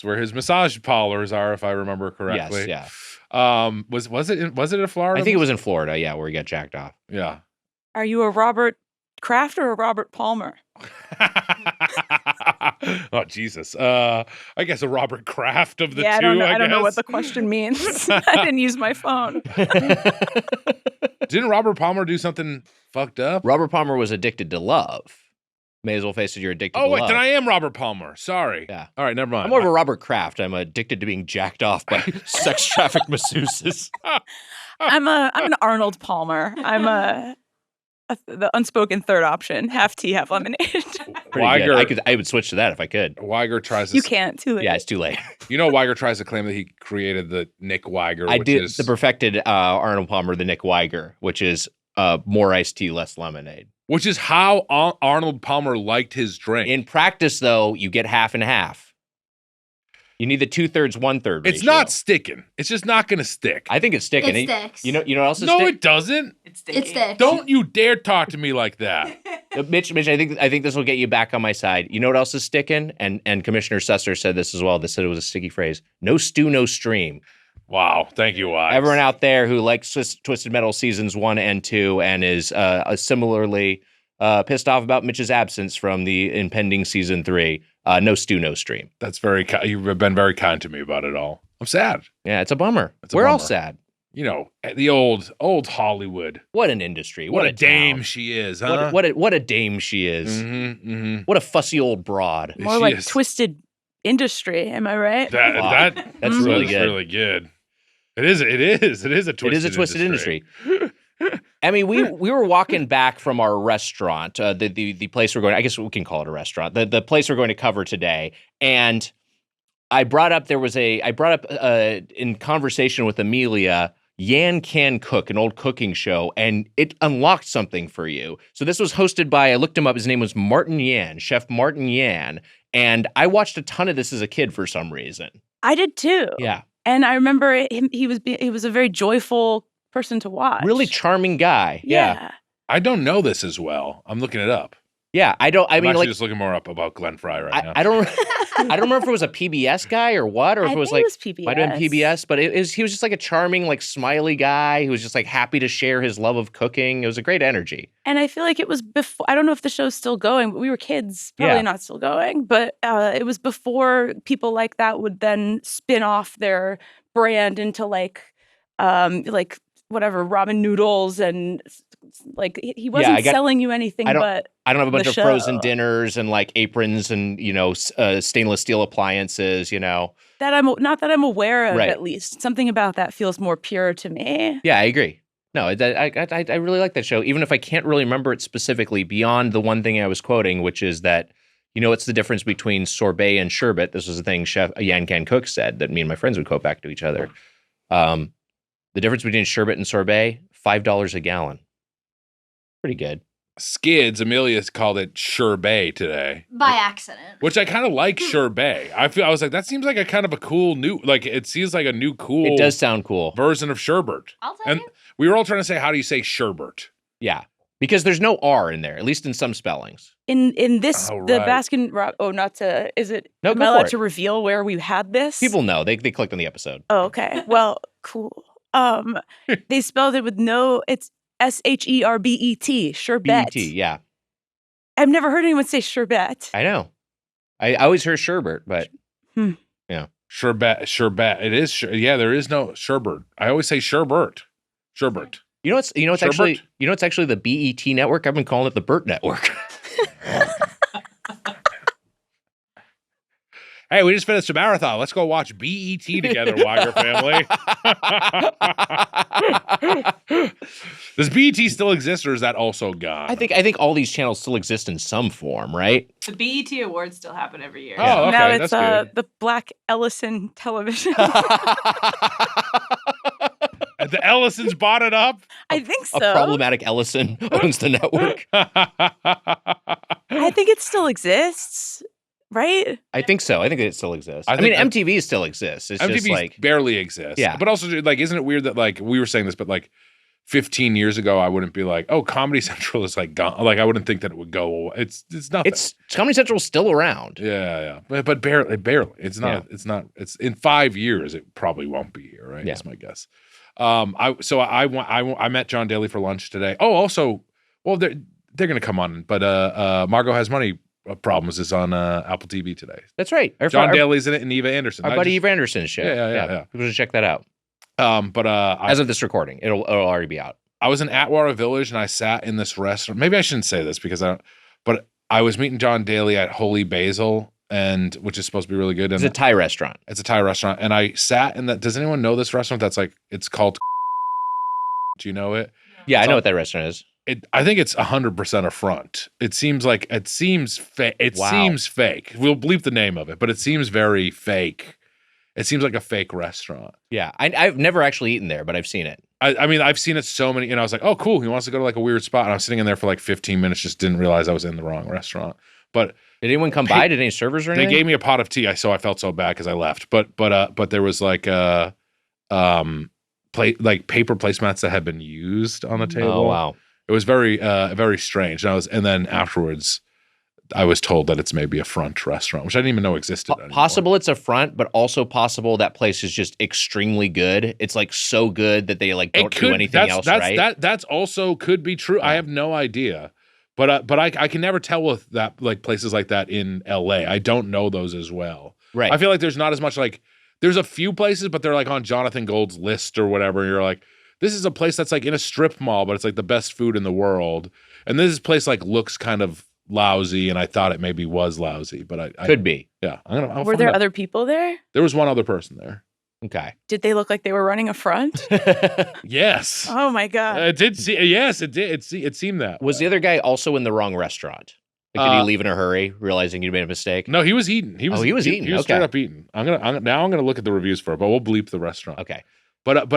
where his massage parlors are, if I remember correctly. Yes, yeah. Was it in Florida? I think it was in Florida, yeah, where he got jacked off. Yeah. Are you a Robert Kraft or a Robert Palmer? Oh, Jesus. I guess a Robert Kraft of the two, I don't know what the question means. I didn't use my phone. Didn't Robert Palmer do something fucked up? Robert Palmer was addicted to love. May as well face it, you're addicted to love. Oh, wait, then I am Robert Palmer. Sorry. Yeah. All right, never mind. I'm more of a Robert Kraft. I'm addicted to being jacked off by sex trafficked masseuses. I'm an Arnold Palmer. I'm the unspoken third option, half tea, half lemonade. I would switch to that if I could. Weiger tries to... You can't, too late. Yeah, it's too late. You know, Weiger tries to claim that he created the Nick Weiger, the perfected Arnold Palmer, the Nick Weiger, which is more iced tea, less lemonade. Which is how Arnold Palmer liked his drink. In practice, though, you get half and half. You need the 2/3, 1/3 ratio. It's not sticking. It's just not going to stick. I think it's sticking. It sticks. You know what else is No, sticking? it doesn't. It's sticky. It sticks. Don't you dare talk to me like that. Mitch, I think this will get you back on my side. You know what else is sticking? And Commissioner Susser said this as well. They said it was a sticky phrase. No stew, no stream. Wow. Thank you, Wise. Everyone out there who likes Twisted Metal seasons 1 and 2 and is similarly pissed off about Mitch's absence from the impending season 3, no stew, no stream. That's very kind. You've been very kind to me about it all. I'm sad. Yeah, it's a bummer. We're all sad. You know, the old Hollywood. What an industry. What a dame town. she is, huh? What a dame she is. Mm-hmm, mm-hmm. What a fussy old broad. More She like is. twisted industry, am I right? That's really good. Really good. It is a twisted industry. Emmy, we were walking back from our restaurant, the place we're going. I guess we can call it a restaurant. The place we're going to cover today, and I brought up in conversation with Amelia, Yan Can Cook, an old cooking show, and it unlocked something for you. So this was hosted by, I looked him up. His name was Martin Yan, Chef Martin Yan, and I watched a ton of this as a kid for some reason. I did too. Yeah, and I remember he was a very joyful person to watch. really charming guy. Yeah. I don't know this as well. I'm looking it up. Yeah, I I'm mean, actually like, just looking more up about Glenn Fry right now. I don't remember if it was a PBS guy or what, or if I it was think like, it was PBS. might have been PBS, but he was just like a charming, like smiley guy who was just like happy to share his love of cooking. It was a great energy. And I feel like it was before, I don't know if the show's still going, but we were kids, probably Yeah. not still going. But it was before people like that would then spin off their brand into like whatever, ramen noodles. And like he wasn't selling you anything but I don't have a bunch the of frozen show. dinners and like aprons and, stainless steel appliances, That not that I'm aware of, Right. at least. Something about that feels more pure to me. Yeah, I agree. No, I really like that show, even if I can't really remember it specifically beyond the one thing I was quoting, which is that, what's the difference between sorbet and sherbet? This was a thing Chef Yan Can Cook said that me and my friends would quote back to each other. The difference between sherbet and sorbet, $5 a gallon. Pretty good. Skids, Amelia called it sherbet today. By accident. Which I kind of like sherbet. I was like, that seems like a kind of a cool new, like it seems like a new cool. It does sound cool. Version of sherbet. I'll take And it. we were all trying to say, how do you say sherbet? Yeah, because there's no R in there, at least in some spellings. In this, Oh, the right. Baskin, not to, is it, No, am go I for allowed it. to reveal where we had this? People know. They clicked on the episode. Oh, okay. Well, cool. They spelled it with no, it's SHERBET, sherbet. BET, yeah. I've never heard anyone say sherbet. I know. I always heard sherbet, but Sherbet. It is. Yeah, there is no sherbet. I always say sherbet. Sherbet. it's Sherbet? actually the BET network. I've been calling it the Burt network. Hey, we just finished a marathon. Let's go watch BET together, Weiger family. Does BET still exist, or is that also gone? I think all these channels still exist in some form, right? The BET Awards still happen every year. Oh, okay, Now it's that's good. the Black Ellison television. The Ellisons bought it up. I think so. A problematic Ellison owns the network. I think it still exists, right? I think so. I think it still exists. I I mean, think MTV still exists. It's MTV just like barely exists. Yeah. But also, like, isn't it weird that, like, we were saying this, but like 15 years ago, I wouldn't be like, oh, Comedy Central is like gone. Like, I wouldn't think that it would go away. It's nothing. it's Comedy Central's still around. Yeah. But barely. It's not. Yeah. It's in 5 years. It probably won't be here, right? Yeah. That's my guess. I met John Daly for lunch today. Oh, also, well, they're gonna come on, but Margot Has Money Problems is on Apple TV today. That's right. John Daly's in it and Eva Anderson. Our buddy Eva Anderson's show. Yeah. People should check that out. As As of this recording, it'll already be out. I was in Atwater Village and I sat in this restaurant. Maybe I shouldn't say this because but I was meeting John Daly at Holy Basil, which is supposed to be really good. It's And a Thai restaurant. it's a Thai restaurant, and I sat in that. Does anyone know this restaurant? That's like, it's called. Do you know it? Yeah, I know what that restaurant is. I think it's 100% a front. It seems fake. It Wow. seems fake. We'll bleep the name of it, but it seems very fake. It seems like a fake restaurant. Yeah, I've never actually eaten there, but I've seen it. I mean, I've seen it so many, and I was like, oh, cool. He wants to go to like a weird spot. And I was sitting in there for like 15 minutes, just didn't realize I was in the wrong restaurant. But Did anyone come by? Did any servers or they anything? gave me a pot of tea. So I felt so bad because I left. But there was like paper placemats that had been used on the table. Oh, wow. It was very very strange. And then afterwards, I was told that it's maybe a front restaurant, which I didn't even know existed anymore. Possible it's a front, but also possible that place is just extremely good. It's like so good that they like don't do anything else right. That's also could be true. I have no idea. But I can never tell with that, like places like that in LA. I don't know those as well. Right. I feel like there's not as much, like there's a few places, but they're like on Jonathan Gold's list or whatever. And you're like, this is a place that's like in a strip mall, but it's like the best food in the world. And this place like looks kind of lousy, and I thought it maybe was lousy, but I Could be. Yeah. I'll Were find there out. other people there? There was one other person there. Okay. Did they look like they were running a front? Yes. Oh my God. It did see. Yes, it did. It seemed that. Was way. the other guy also in the wrong restaurant? Like, did he leave in a hurry, realizing you'd made a mistake? No, he was eating. He was eating. He was Okay. straight up eating. I'm gonna look at the reviews for it, but we'll bleep the restaurant. Okay. But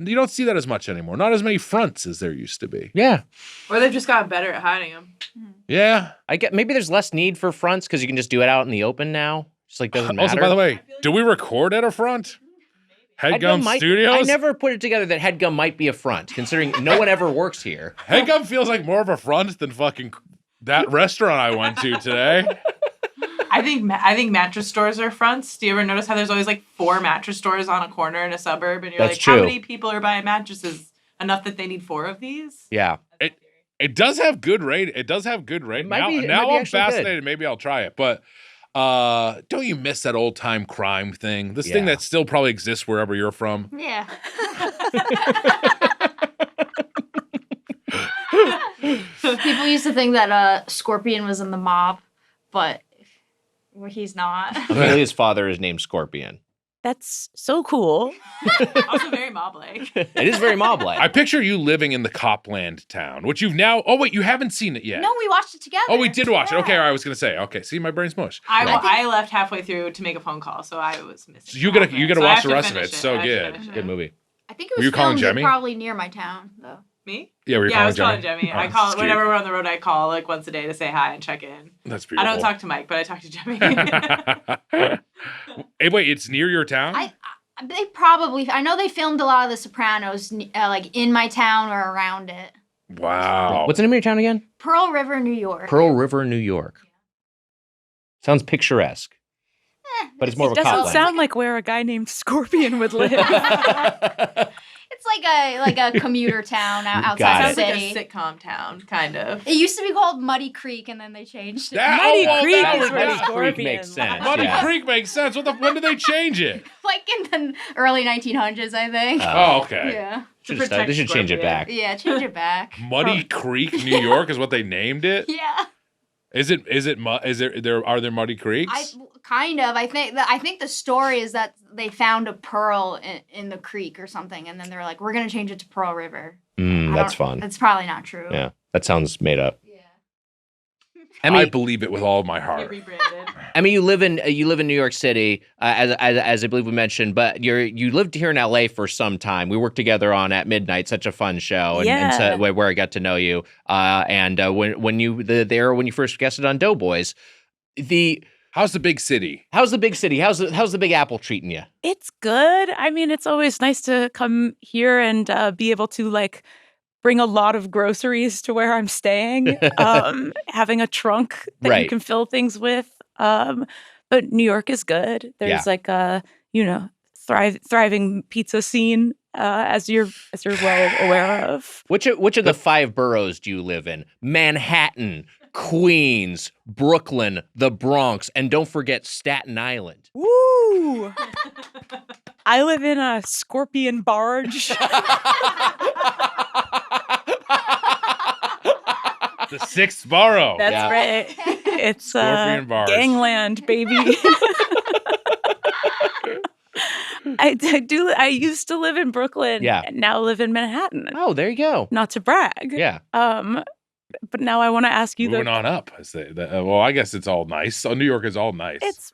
you don't see that as much anymore. Not as many fronts as there used to be. Yeah. Or they've just gotten better at hiding them. Yeah. I get maybe there's less need for fronts because you can just do it out in the open now. Just like doesn't matter. Also, by the way, do we record at a front? Headgum Studios? I never put it together that Headgum might be a front, considering no one ever works here. Headgum feels like more of a front than fucking That restaurant I went to today. I think mattress stores are fronts. Do you ever notice how there's always like 4 mattress stores on a corner in a suburb, and you're That's like, true. how many people are buying mattresses? Enough that they need 4 of these? Yeah. It does have good rate. It does have good rate. Now I'm fascinated. Maybe I'll try it. But don't you miss that old time crime thing? This thing that still probably exists wherever you're from. Yeah. People used to think that Scorpion was in the mob, but he's not. Amelia's father is named Scorpion. That's so cool. Also very mob-like. It is very mob-like. I picture you living in the Copland town, which you've now. Oh wait, you haven't seen it yet. No, we watched it together. Oh, we did watch it. Yeah. Okay, I was gonna say. Okay, see, my brain's mush. I left halfway through to make a phone call, so I was missing. So you gotta So I watch have the to rest of finish it. It's so I have to good. finish it. Good movie. I think it Were you was calling filmed Jemmy? probably near my town, though. Me? Yeah, were you I calling was Jemmy? calling Jemmy. I Oh, call that's cute. whenever we're on the road. I call like once a day to say hi and check in. That's I beautiful. don't talk to Mike, but I talk to Jemmy. Hey, wait, it's near your town? They probably. I know they filmed a lot of The Sopranos, like in my town or around it. Wow. What's the name of your town again? Pearl River, New York. Pearl River, New York. Sounds picturesque. But it's more of a Doesn't Copland. sound like where a guy named Scorpion would live. It's like a commuter town outside Got the it. Sounds city. like a sitcom town, kind of. It used to be called Muddy Creek, and then they changed it. Muddy Creek that is was where not- Scorpion Creek makes sense. Muddy Yeah. Creek makes sense. When did they change it? Like in the early 1900s, I think. Oh, okay. Yeah. They should change it back. Yeah, change it back. Muddy Creek, New York, is what they named it. Yeah. Are there muddy creeks? I think the story is that they found a pearl in the creek or something, and then they're like, we're gonna change it to Pearl River. That's fun. That's probably not true. Yeah, that sounds made up. Yeah. Emmy, I believe it with all of my Get heart. rebranded. Emmy, you live in New York City, as I believe we mentioned, but you lived here in LA for some time. We worked together on At Midnight, such a fun show, and so, where I got to know you. When you first guested on Doughboys, How's the big city? How's the big city? How's the Big Apple treating you? It's good. I mean, it's always nice to come here and be able to like bring a lot of groceries to where I'm staying. Having a trunk that you can fill things with. But New York is good. There's like a thriving pizza scene, as you're well aware of. Which of the 5 boroughs do you live in? Manhattan, Queens, Brooklyn, the Bronx, and don't forget Staten Island. Woo! I live in a Scorpion barge. The 6th borough. That's right. It's Scorpion barge. gangland, baby. I used to live in Brooklyn. Yeah. And now live in Manhattan. Oh, there you go. Not to brag. Yeah. But now I want to ask you Moving on up. Well, I guess it's all nice. So New York is all nice. It's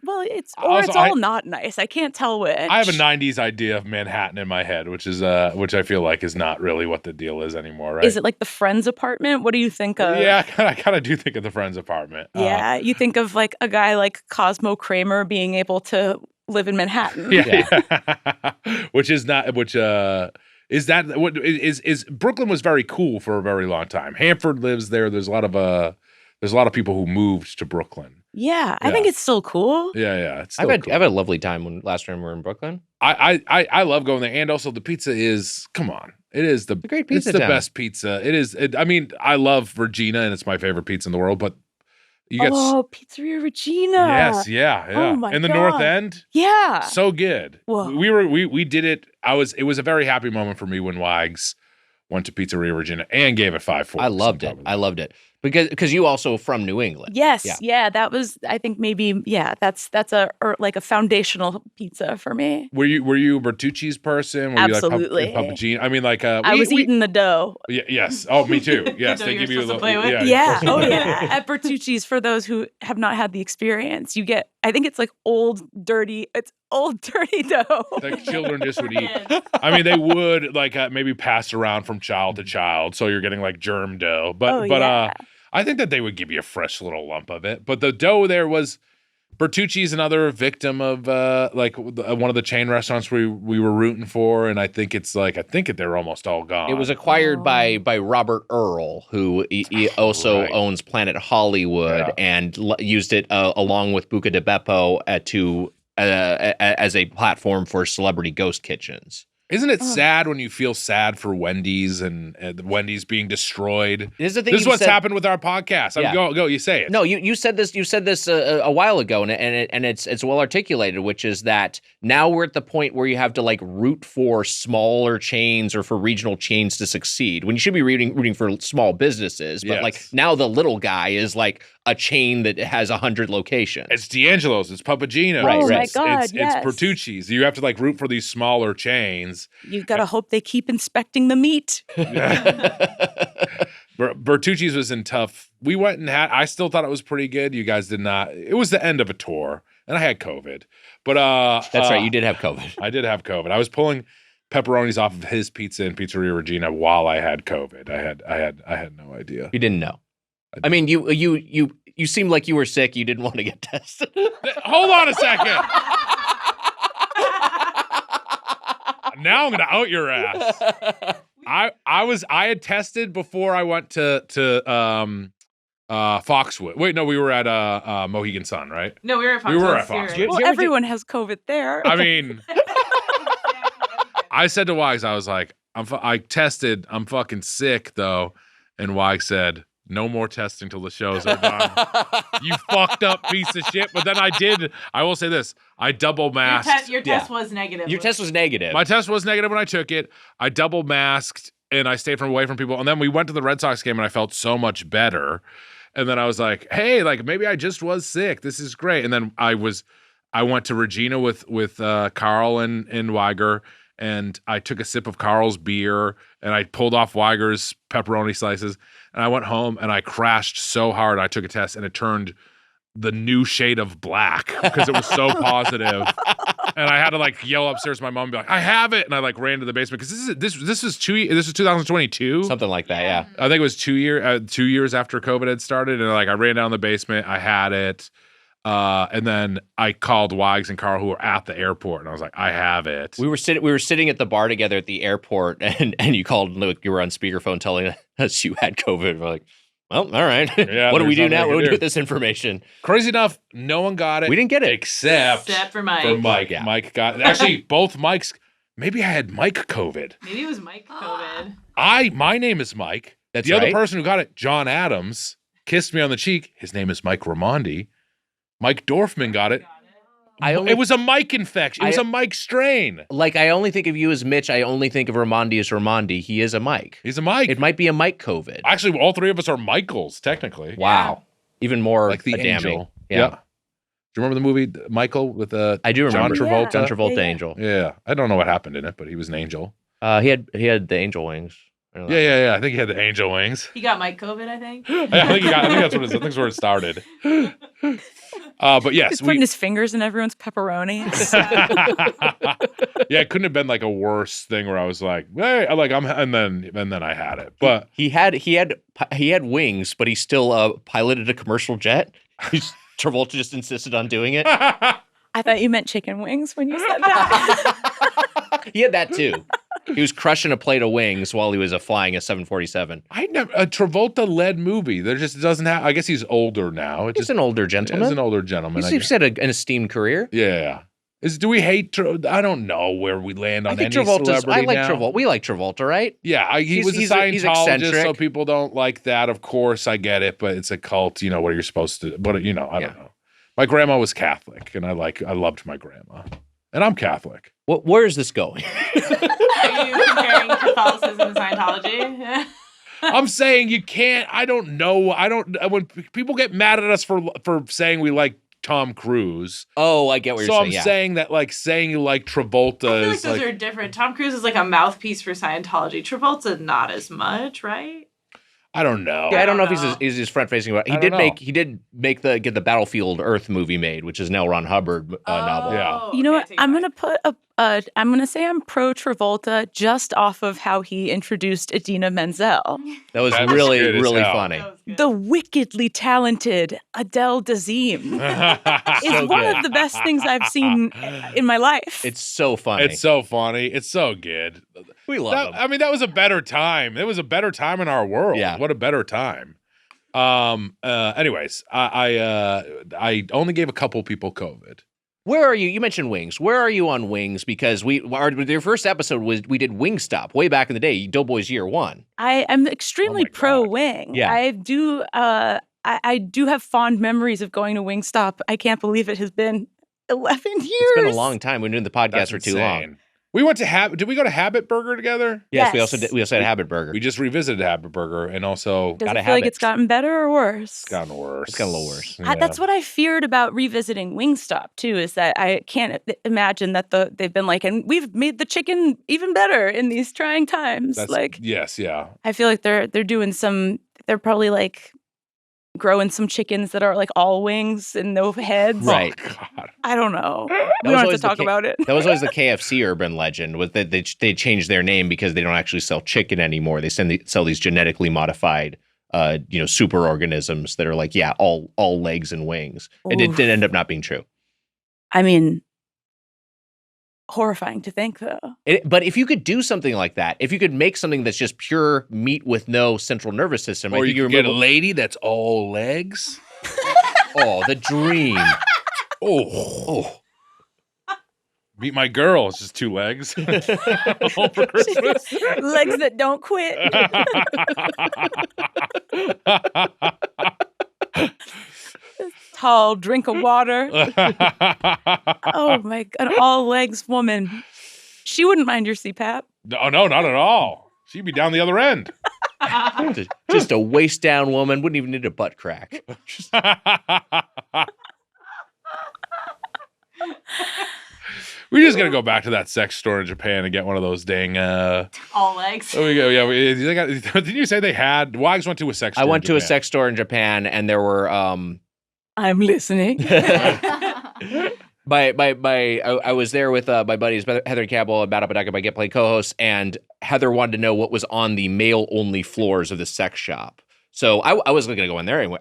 Also, all not nice. I can't tell which. I have a 90s idea of Manhattan in my head, which I feel like is not really what the deal is anymore, right? Is it like the Friends apartment? What do you think of? Yeah, I kind of do think of the Friends apartment. Yeah, you think of like a guy like Cosmo Kramer being able to live in Manhattan. Yeah. Is Brooklyn was very cool for a very long time. Hanford lives there. There's a lot of people who moved to Brooklyn. Yeah, I think it's still cool. Yeah. It's still I've cool. had a lovely time last time we were in Brooklyn. I love going there, and also the pizza is, come on, it is the great pizza It's the town. best pizza. I mean, I love Regina, and it's my favorite pizza in the world. But you get Pizzeria Regina. yes, yeah. Oh my in the God. North End. Yeah. So good. Whoa. We did it. It was a very happy moment for me when Wags went to Pizzeria Regina and gave it 5.4. I loved it because you also from New England. Yes. Yeah. That was, I think maybe, that's a foundational pizza for me. Were you a Bertucci's person? Were Absolutely. You like Puppuccino? I mean, like I was eating the dough. Yes. Oh, me too. Yes, dough they you're give you a supposed little. to play with? Yeah. Oh, yeah. At Bertucci's, for those who have not had the experience, you get, I think it's like old, dirty dough. Like children just would eat. I mean, they would like maybe pass around from child to child, so you're getting like germ dough. But yeah. I think that they would give you a fresh little lump of it. But the dough there was Bertucci's another victim of one of the chain restaurants we were rooting for, and I think they're almost all gone. It was acquired by Robert Earl, who he also owns Planet Hollywood, and used it along with Buca di Beppo as a platform for celebrity ghost kitchens. Isn't it sad when you feel sad for Wendy's and Wendy's being destroyed? This is what's happened with our podcast. Go, you say it. No, you said this. You said this a while ago, and it's well articulated, which is that now we're at the point where you have to like root for smaller chains or for regional chains to succeed when you should be rooting for small businesses. But like now the little guy is like a chain that has 100 locations. It's D'Angelo's. It's Papagino's. Right. Oh my God, It's Bertucci's. You have to like root for these smaller chains. You've got to hope they keep inspecting the meat. Bertucci's was in tough. We went and I still thought it was pretty good. You guys did not. It was the end of a tour, and I had COVID. But that's right. You did have COVID. I did have COVID. I was pulling pepperonis off of his pizza in Pizzeria Regina while I had COVID. I had no idea. You didn't know. I mean, you seemed like you were sick. You didn't want to get tested. Hold on a second. Now I'm gonna out your ass. I had tested before I went to Foxwood. Wait, no, we were at Mohegan Sun, right? No, we were at Foxwood. Well, everyone has COVID there. I mean, I said to Wags, I was like, I tested. I'm fucking sick though, and Wags said, no more testing till the shows are done. You fucked up piece of shit. But then I will say this. I double masked. Your test was negative. Your test was negative. My test was negative when I took it. I double masked and I stayed away from people. And then we went to the Red Sox game and I felt so much better. And then I was like, hey, like maybe I just was sick. This is great. And then I went to Regina with Carl and Weiger. And I took a sip of Carl's beer and I pulled off Weiger's pepperoni slices. And I went home and I crashed so hard. I took a test and it turned the new shade of black because it was so positive. And I had to like yell upstairs to my mom and be like, I have it. And I like ran to the basement because this was 2022. Something like that, yeah. I think it was 2 years after COVID had started. And like I ran down the basement. I had it. And then I called Wags and Carl who were at the airport, and I was like, "I have it." We were sitting at the bar together at the airport, and you called. Look, you were on speakerphone telling us you had COVID. We're like, "Well, all right. Yeah, what do we do now? What do we do with this information?" Crazy enough, no one got it. We didn't get it except for Mike. Yeah. Mike got it. Actually, both Mikes. Maybe I had Mike COVID. Maybe it was Mike COVID. My name is Mike. That's the right. other person who got it, John Adams, kissed me on the cheek. His name is Mike Ramondi. Mike Dorfman got it. It was a Mike infection. It was a Mike strain. Like, I only think of you as Mitch. I only think of Ramondi as Ramondi. He is a Mike. He's a Mike. It might be a Mike COVID. Actually, all three of us are Michaels, technically. Wow. Even more like the damning. Angel. Yeah. Do you remember the movie Michael with I do remember. John Travolta? John Travolta Angel. Yeah. I don't know what happened in it, but he was an angel. He had the angel wings. Yeah. I think he had the angel wings. He got Mike COVID, I think. I think that's where it started. But yes, he's putting his fingers in everyone's pepperonis. Yeah, it couldn't have been like a worse thing where I was like, hey, and then I had it. But he had wings, but he still piloted a commercial jet. Travolta just insisted on doing it. I thought you meant chicken wings when you said that. He had that too. He was crushing a plate of wings while he was flying a 747. A Travolta-led movie. There just doesn't have. I guess he's older now. He's an older gentleman. He's an older gentleman. He's had an esteemed career. Yeah. Do we hate? I don't know where we land on any celebrity I like now. Travolta. We like Travolta, right? Yeah, he was a Scientologist, so people don't like that. Of course, I get it, but it's a cult. You know what you're supposed to. But I don't know. My grandma was Catholic, and I loved my grandma, and I'm Catholic. Where is this going? Are you comparing Catholicism and Scientology? I'm saying you can't. I don't know. When people get mad at us for saying we like Tom Cruise. Oh, I get what you're saying. So I'm saying that saying you like Travolta I feel like those are different. Tom Cruise is like a mouthpiece for Scientology. Travolta not as much, right? I don't know. Yeah, I don't know if he's his front facing. He did get the Battlefield Earth movie made, which is an L. Ron Hubbard novel. Yeah. You know what? I'm gonna put I'm gonna say I'm pro Travolta just off of how he introduced Idina Menzel. That was That's really good as really hell. funny. The wickedly talented Adele Dazeem is one of the best things I've seen in my life. It's so funny. It's so funny. It's so good. We love him. I mean, that was a better time. It was a better time in our world. Yeah. What a better time. Anyways, I only gave a couple people COVID. Where are you? You mentioned wings. Where are you on wings? Because your first episode we did Wingstop way back in the day, Doughboys Year 1. I am extremely Oh my pro God. wing. Yeah. I do. I do have fond memories of going to Wingstop. I can't believe it has been 11 years. It's been a long time. We've been doing the podcast That's for too long. insane. We went to Did we go to Habit Burger together? Yes, Yes. we also had Habit Burger. We just revisited Habit Burger, and also Does gotta it feel like have it's gotten better or worse? it's gotten worse. It's gotten a little worse. That's what I feared about revisiting Wingstop too. Is that I can't imagine that they've been like, and we've made the chicken even better in these trying times. Yes, yeah. I feel like they're doing some. They're probably like growing some chickens that are like all wings and no heads. Right. Oh, God. I don't know. We was don't have to always the talk ca- about it. That was always the KFC urban legend, was that they changed their name because they don't actually sell chicken anymore. They sell these genetically modified superorganisms that are like, all legs and wings. It Oof. did end up not being true. I mean, horrifying to think though. But if you could do something like that, if you could make something that's just pure meat with no central nervous system, Or I you think could get a lady that's all legs. oh, the dream. Oh. Meet my girl. It's just 2 legs. All for Christmas. Legs that don't quit. Tall drink of water. Oh my God, an all legs woman. She wouldn't mind your CPAP. No, not at all. She'd be down the other end. Just a waist down woman, wouldn't even need a butt crack. We just gotta go back to that sex store in Japan and get one of those dang. All legs. Oh, we go. Yeah, didn't you say they had? Wags went to a sex store. I went in to a Japan. sex store in Japan, and there were I'm listening. I was there with my buddies Heather Cabell and Badabadaka, my Get Play co-hosts, and Heather wanted to know what was on the male-only floors of the sex shop. So I was going to go in there anyway.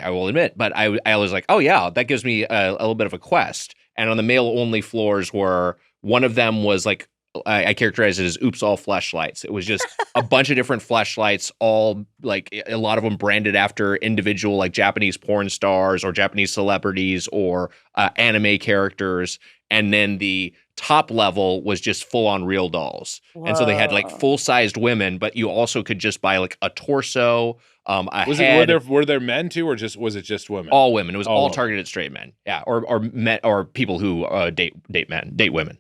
I will admit, but I was like, oh yeah, that gives me a little bit of a quest. And on the male-only floors were, one of them was like, I characterized it as oops, all fleshlights. It was just a bunch of different fleshlights, all like a lot of them branded after individual like Japanese porn stars or Japanese celebrities or anime characters. And then the top level was just full on real dolls. And so they had like full-sized women, but you also could just buy like a torso, Were there men too, or was it just women? all women. It was all women. targeted straight men. Yeah. Or men, or people who date women.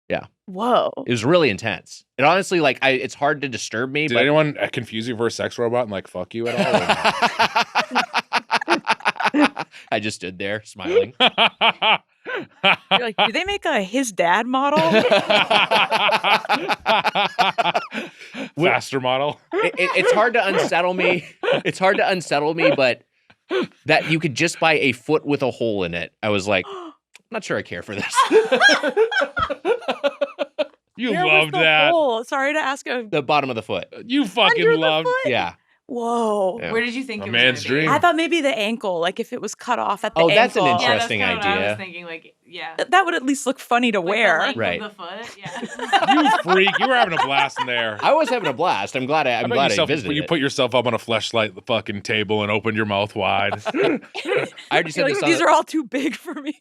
Yeah. Whoa. It was really intense. It honestly, like, it's hard to disturb me. Did but anyone confuse you for a sex robot and like fuck you at all? I just stood there smiling. You're like, do they make a his dad model? Faster model. It's hard to unsettle me. It's hard to unsettle me, but that you could just buy a foot with a hole in it. I was like, I'm not sure I care for this. You Where was loved the that. hole? Sorry to ask a. The bottom of the foot. You fucking Under the loved. foot? Yeah. Whoa. Yeah. Where did you think A it was man's gonna be? dream. I thought maybe the ankle, like if it was cut off at the Oh, ankle. that's an Yeah, that's interesting kinda what I idea. was thinking, like, yeah. That would at least look funny to Like the wear. length Right. of the foot, yeah. You freak. You were having a blast in there. I was having a blast. I'm glad I visited You it. put yourself up on a fleshlight the fucking table and opened your mouth wide. I already said You're this like, on these are all too big for me.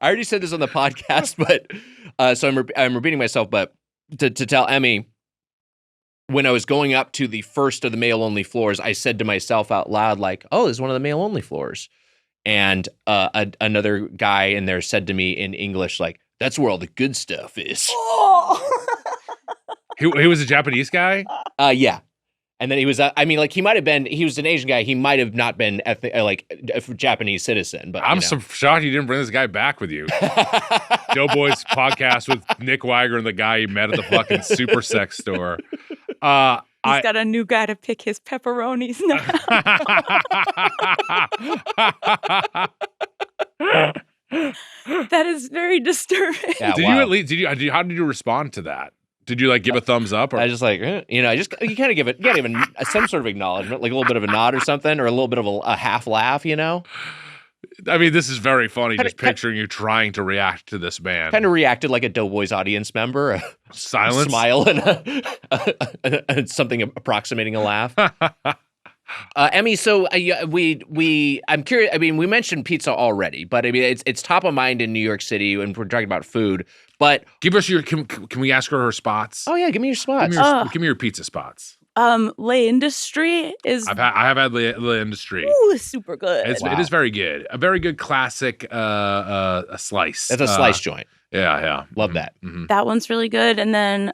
I already said this on the podcast, but so I'm repeating myself. But to tell Emmy, when I was going up to the first of the male-only floors, I said to myself out loud, like, "Oh, this is one of the male-only floors." And another guy in there said to me in English, like, "That's where all the good stuff is." He was a Japanese guy? Yeah. And then he was, he might have been, he was an Asian guy. He might have not been a Japanese citizen, but I'm so shocked you didn't bring this guy back with you. Doughboys podcast with Nick Weiger and the guy he met at the fucking super sex store. He's got a new guy to pick his pepperonis now. That is very disturbing. Yeah, Did wow. you at least? How did you respond to that? Did you like give a thumbs up? Or? I just like, you kind of give it, even some sort of acknowledgement, like a little bit of a nod or something, or a little bit of a half laugh, I mean, this is very funny. Just picturing you trying to react to this man. Kind of reacted like a Doughboys audience member, a Silence, smile, and something approximating a laugh. Emmy, so I'm curious. I mean, we mentioned pizza already, but I mean, it's top of mind in New York City, and we're talking about food. But give us your. Can we ask her spots? Oh yeah, give me your spots. Give me your pizza spots. Le Industrie is. I have had Le Industrie. Ooh, super good. It is very good. A very good classic a slice. It's a slice joint. Yeah. Love that. Mm-hmm. That one's really good. And then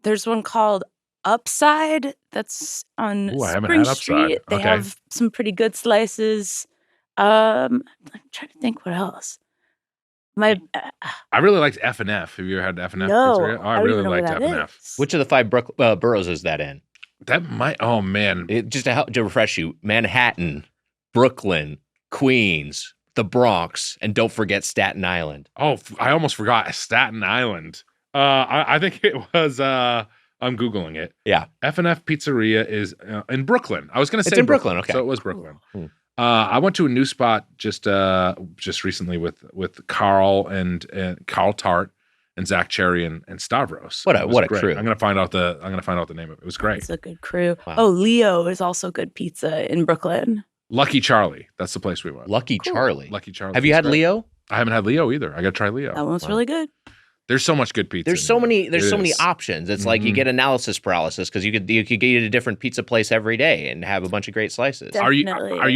there's one called Upside that's on Spring Street. They have some pretty good slices. I'm trying to think what else. I really liked F&F. Have you ever had F&F? No, pizzeria? I really liked F&F. Which of the 5 boroughs is that in? That might. Oh man, just to refresh you: Manhattan, Brooklyn, Queens, the Bronx, and don't forget Staten Island. Oh, I almost forgot Staten Island. I think it was. I'm Googling it. Yeah, F&F Pizzeria is in Brooklyn. I was going to say it's in Brooklyn. Okay, so it was Brooklyn. Cool. I went to a new spot just recently with Carl and Carl Tart and Zach Cherry and Stavros. What a crew! I'm gonna find out the name of it. It was great. It's a good crew. Wow. Oh, Leo is also good pizza in Brooklyn. Lucky Charlie. That's the place we went. Lucky Charlie. Lucky Charlie. Have you had Leo? I haven't had Leo either. I got to try Leo. That one's really good. There's so much good pizza. There's so many options. It's like you get analysis paralysis because you could get a different pizza place every day and have a bunch of great slices. Definitely. Are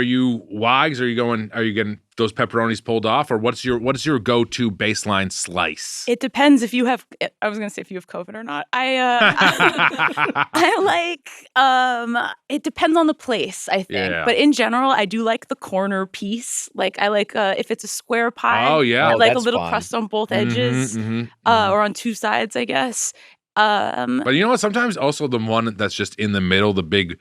you wags? Are you getting those pepperonis pulled off, or what's your go-to baseline slice? It depends if you have. I was gonna say if you have COVID or not. I like. It depends on the place, I think. Yeah. But in general, I do like the corner piece. Like I like if it's a square pie. Oh yeah, I like a that's little fun. crust on both edges, or on two sides, I guess. But you know what? Sometimes also the one that's just in the middle, the big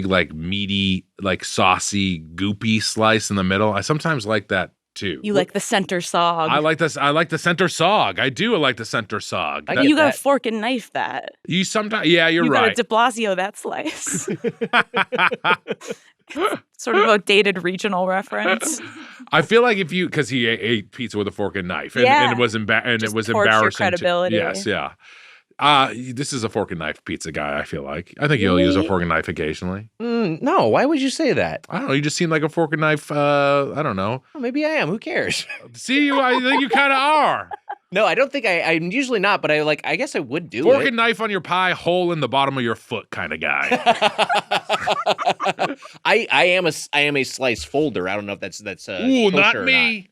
like meaty, like saucy, goopy slice in the middle. I sometimes like that too. You like the center sog. I like this. I like the center sog. I do like the center sog. You got to fork and knife that. You sometimes, yeah, you're right. You got to de Blasio that slice. Sort of a dated regional reference. I feel like because he ate pizza with a fork and knife, and it was embarrassing. Your credibility. Yes, yeah. This is a fork and knife pizza guy, I feel like. I think he'll use a fork and knife occasionally. No, why would you say that? I don't know. You just seem like a fork and knife, I don't know. Well, maybe I am. Who cares? See, I think you kind of are. No, I don't think I'm usually not, but I guess I would do fork it. and knife on your pie, hole in the bottom of your foot kind of guy. I am a slice folder. I don't know if that's Ooh, not or me.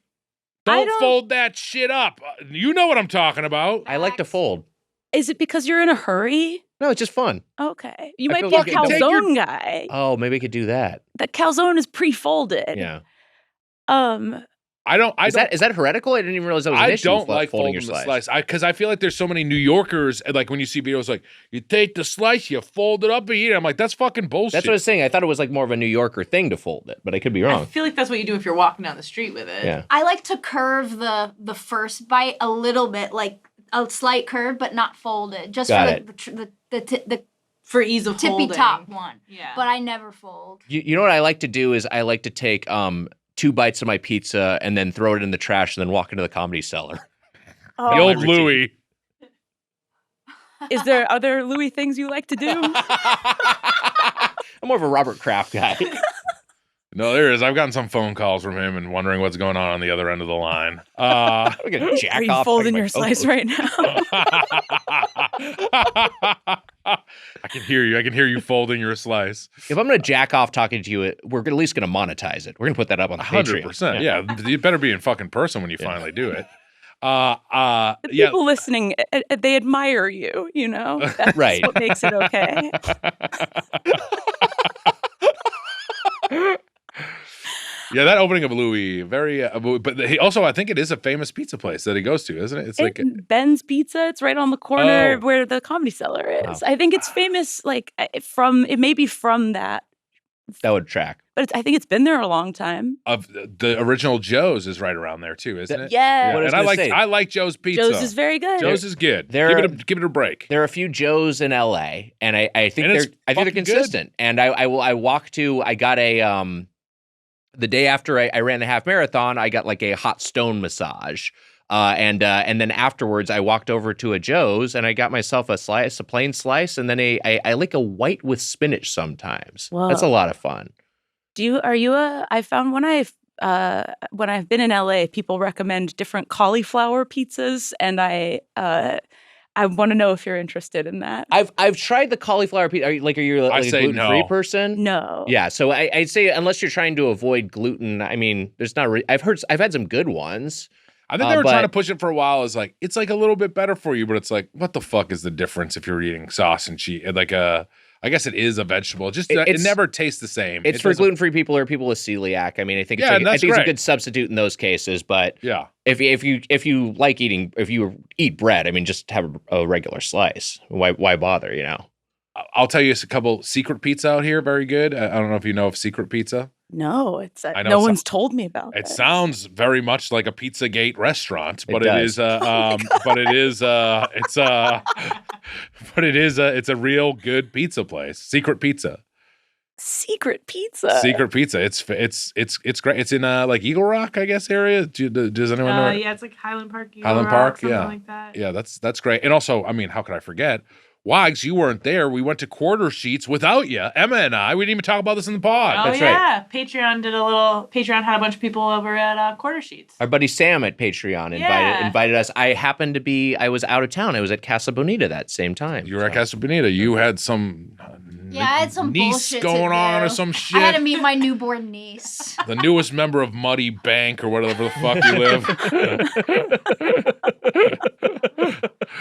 Not. Don't fold that shit up. You know what I'm talking about. I like to fold. Is it because you're in a hurry? No, it's just fun. Okay. You I might feel be a like calzone guy. Oh, maybe I could do that. That calzone is pre-folded. Yeah. Is that heretical? I didn't even realize that was an issue. I don't like folding folding your the slice. slice because I feel like there's so many New Yorkers, like when you see videos like you take the slice, you fold it up and eat it. I'm like, that's fucking bullshit. That's what I was saying. I thought it was like more of a New Yorker thing to fold it, but I could be wrong. I feel like that's what you do if you're walking down the street with it. Yeah. I like to curve the first bite a little bit, like a slight curve, but not folded, just for ease of tippy holding. top one. Yeah. But I never fold. You know what I like to do is I like to take 2 bites of my pizza and then throw it in the trash and then walk into the Comedy Cellar. Oh. The old Louis. Are there Louis things you like to do? I'm more of a Robert Kraft guy. No, there is. I've gotten some phone calls from him and wondering what's going on the other end of the line. I'm gonna jack Are you off folding my your slice right now? I can hear you. I can hear you folding your slice. If I'm going to jack off talking to you, we're at least going to monetize it. We're going to put that up on the Patreon. 100%. Yeah. You better be in fucking person when you finally do it. The people listening, they admire you, you know? That's Right. what makes it okay. Yeah, that opening of Louis, very. But he also, I think it is a famous pizza place that he goes to, isn't it? It's like Ben's Pizza. It's right on the corner Oh. where the Comedy Cellar is. Wow. I think it's famous, like it may be from that, That would track. but I think it's been there a long time. of the original Joe's is right around there too, isn't it? Yeah. What I was and gonna say. I like Joe's Pizza. Joe's is very good. Joe's is good. There- Give it a break. There are a few Joes in LA, and I think And it's they're fucking consistent. And I got a the day after I ran the half marathon, I got like a hot stone massage. And then afterwards, I walked over to a Joe's and I got myself a plain slice, and then I like a white with spinach sometimes. Whoa. That's a lot of fun. I found when I've been in LA, people recommend different cauliflower pizzas, and I want to know if you're interested in that. I've tried the cauliflower pizza. Are you like a say gluten-free no. person? No. Yeah, so I'd say unless you're trying to avoid gluten, I mean, there's not. I've had some good ones. I think they were trying to but- push it for a while. It's like a little bit better for you, but it's like, what the fuck is the difference if you're eating sauce and cheese? I guess it is a vegetable. Just it never tastes the same. It's for gluten-free people or people with celiac. I mean, I think Yeah, and that's it's a great. good substitute in those cases. But Yeah. if you eat bread, I mean, just have a regular slice. Why bother? You know. I'll tell you a couple secret pizza out here. Very good. I don't know if you know of secret pizza. No, I know no it one's told me about It this. sounds very much like a Pizzagate restaurant, but It it does. is it's a real good pizza place. Secret pizza. Secret pizza. Secret pizza. It's great. It's in like Eagle Rock, I guess, area. Does anyone know? Yeah, it's like Highland Park. Eagle Highland Rock, Park, something yeah. like that. Yeah, that's great. And also, I mean, how could I forget? Wags, you weren't there. We went to Quarter Sheets without you. Emma and I. We didn't even talk about this in the pod. Oh That's right. yeah, Patreon had a bunch of people over at Quarter Sheets. Our buddy Sam at Patreon Yeah. invited us. I was out of town. I was at Casa Bonita that same time. You were at Casa Bonita. You had some Yeah, I had some niece bullshit to going on do. or some I had to shit. meet my newborn niece. The newest member of Muddy Bank or whatever the fuck you live.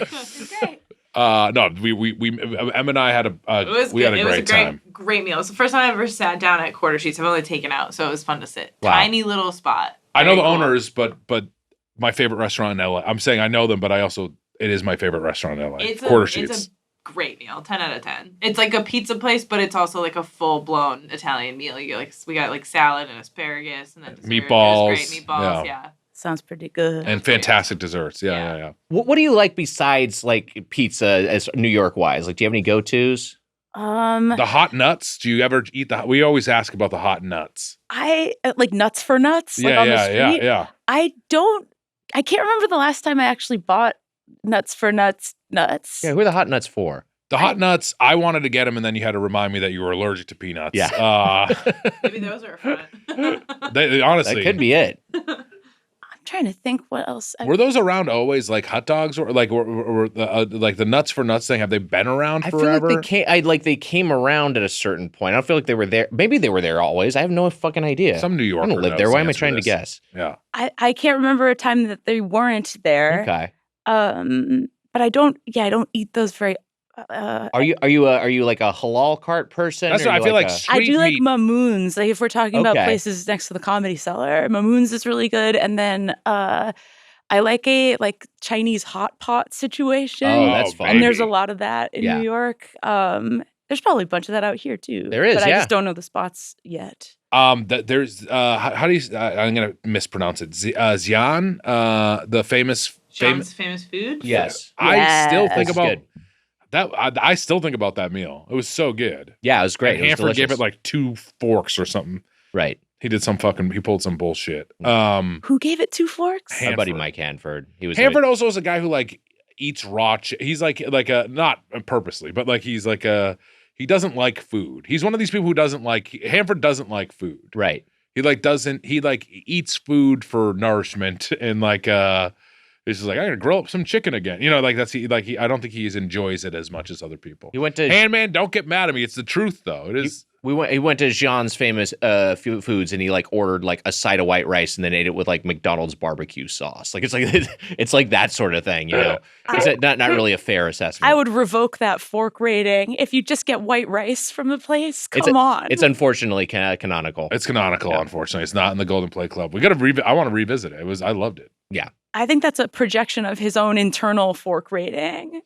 It's great. No, we Em and I had It was we good. had a It was great time. Great meal. It was the first time I ever sat down at Quarter Sheets. I've only taken out, so it was fun to sit. Wow. Tiny little spot. I know Very the cool. owners, but my favorite restaurant in LA. I'm saying I know them, but it is my favorite restaurant in LA. Quarter Sheets. It's a great meal. 10 out of 10. It's like a pizza place, but it's also like a full blown Italian meal. We got like salad and asparagus and then dessert. Meatballs, It was great meatballs. Yeah. Sounds pretty good. And fantastic desserts. Yeah. What do you like besides like pizza as New York wise? Like, do you have any go-tos? The hot nuts. Do you ever eat we always ask about the hot nuts. I like nuts for nuts. Like on the street. Yeah. I can't remember the last time I actually bought nuts for nuts. Yeah, who are the hot nuts for? The hot nuts, I wanted to get them, and then you had to remind me that you were allergic to peanuts. Yeah. Maybe those are fun. They honestly, That could be it. I'm trying to think what else. Were those around always, like hot dogs, or like like the nuts for nuts thing? Have they been around I forever? feel like they came around at a certain point. I don't feel like they were there. Maybe they were there always. I have no fucking idea. Some New I Yorker don't live knows there. the Why am I answer trying to this. guess? Yeah. I can't remember a time that they weren't there. Okay. But I don't eat those very. Are you like a halal cart person? That's or what I you feel like. a- I Sweet do like meat. Mamoons. Like if we're talking about Okay. places next to the Comedy Cellar, Mamoons is really good. And then I like a Chinese hot pot situation. Oh, that's fun. And there's a baby. lot of that in Yeah. New York. There's probably a bunch of that out here too. There is, but I yeah. just don't know the spots yet. There's how do you? I'm gonna mispronounce it. Xi'an, the famous. John's famous food? Yes. I still think That's about good. that. I still think about that meal. It was so good. Yeah, it was great. And It was Hanford gave delicious. it like 2 forks or something. Right. He pulled some bullshit. Who gave it 2 forks? My buddy Hanford. Mike Hanford. He was Hanford also is a guy who like eats raw. He's like a not purposely, but like he's like he doesn't like food. He's one of these people who doesn't like. Hanford doesn't like food. right. He eats food for nourishment and like he's just like, I'm gonna grill up some chicken again. You know, like I don't think he enjoys it as much as other people. He went to And man, don't get mad at me. It's the truth though. It is. He went to Jean's famous foods, and he like ordered like a side of white rice, and then ate it with like McDonald's barbecue sauce. Like it's like that sort of thing, you know. It's not really a fair assessment. I would revoke that fork rating if you just get white rice from the place. Come on, it's unfortunately canonical. It's canonical, unfortunately. It's not in the Golden Plate Club. We got to I want to revisit it. I loved it. Yeah. I think that's a projection of his own internal fork rating.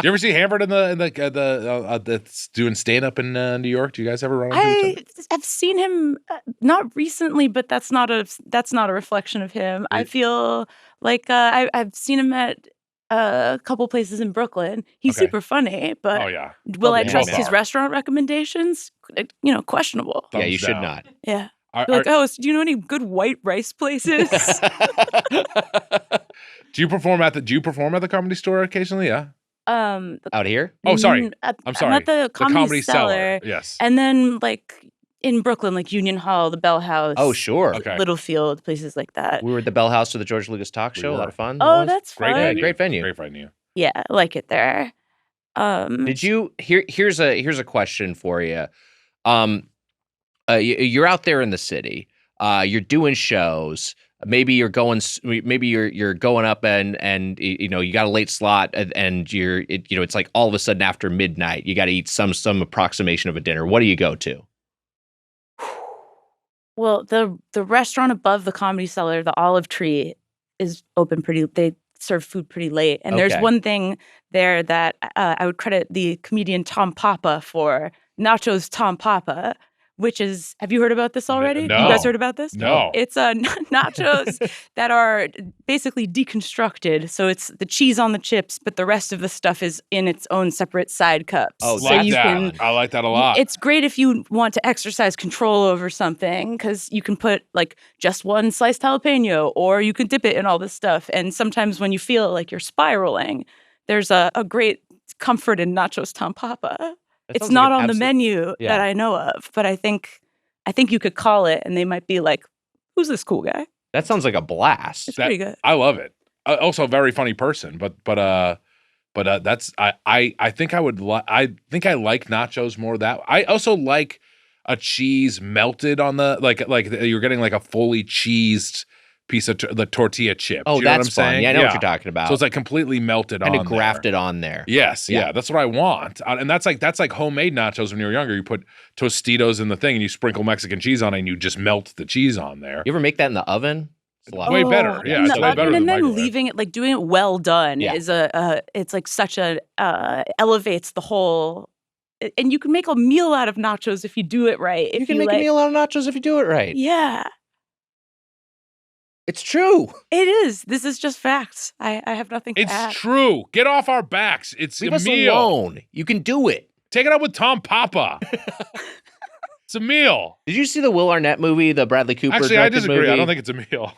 Do you ever see Hamford in that's doing stand up in New York? Do you guys ever run into each other? I've seen him not recently, but that's not a reflection of him. I feel like I've seen him at a couple places in Brooklyn. He's super funny, but will I trust his restaurant recommendations? Questionable. Yeah, you should not. Yeah. Do you know any good white rice places? Do you perform at the Comedy Store occasionally? Yeah. Out here? Oh, sorry. I'm sorry. At the Comedy Cellar. Yes. And then like in Brooklyn, like Union Hall, the Bell House. Oh, sure. Okay. Littlefield, places like that. We were at the Bell House for the George Lucas talk show. A lot of fun. Oh, that's fun. Great venue. Great venue. Yeah, I like it there. Did you here's a question for you. You're out there in the city. You're doing shows. Maybe you're going up and you got a late slot and it's like all of a sudden after midnight you got to eat some approximation of a dinner. What do you go to? Well, the restaurant above the Comedy Cellar, the Olive Tree, is open they serve food pretty late. And there's one thing there that I would credit the comedian Tom Papa for, Nachos Tom Papa, which is, have you heard about this already? No. You guys heard about this? No. It's nachos that are basically deconstructed. So it's the cheese on the chips, but the rest of the stuff is in its own separate side cups. Oh, so I like that a lot. It's great if you want to exercise control over something because you can put like just one sliced jalapeno or you can dip it in all this stuff. And sometimes when you feel like you're spiraling, there's a great comfort in Nachos Tom Papa. It's not on the menu that I know of, but I think you could call it and they might be like, who's this cool guy? That sounds like a blast. It's pretty good. I love it. Also a very funny person, but that's I think I would I think I like nachos more that. I also like a cheese melted on the like you're getting like a fully cheesed piece of the tortilla chip. Oh, you know that's what I'm saying? fun. Yeah, I know what you're talking about. So it's like completely melted on, kind of grafted on there. Yes, yeah, that's what I want. And that's like homemade nachos when you were younger. You put Tostitos in the thing and you sprinkle Mexican cheese on it and you just melt the cheese on there. You ever make that in the oven? It's a lot way better. Yeah, it's way better than and then microwave. leaving it, like doing it well done is it's like such a elevates the whole. And you can make a meal out of nachos if you do it right. You can make a meal out of nachos if you do it right. Yeah. It's true. It is. This is just facts. I have nothing to add. It's true. Get off our backs. It's Leave a us meal. alone. You can do it. Take it up with Tom Papa. It's a meal. Did you see the Will Arnett movie, the Bradley Cooper Actually, I directed disagree. movie? I don't think it's a meal.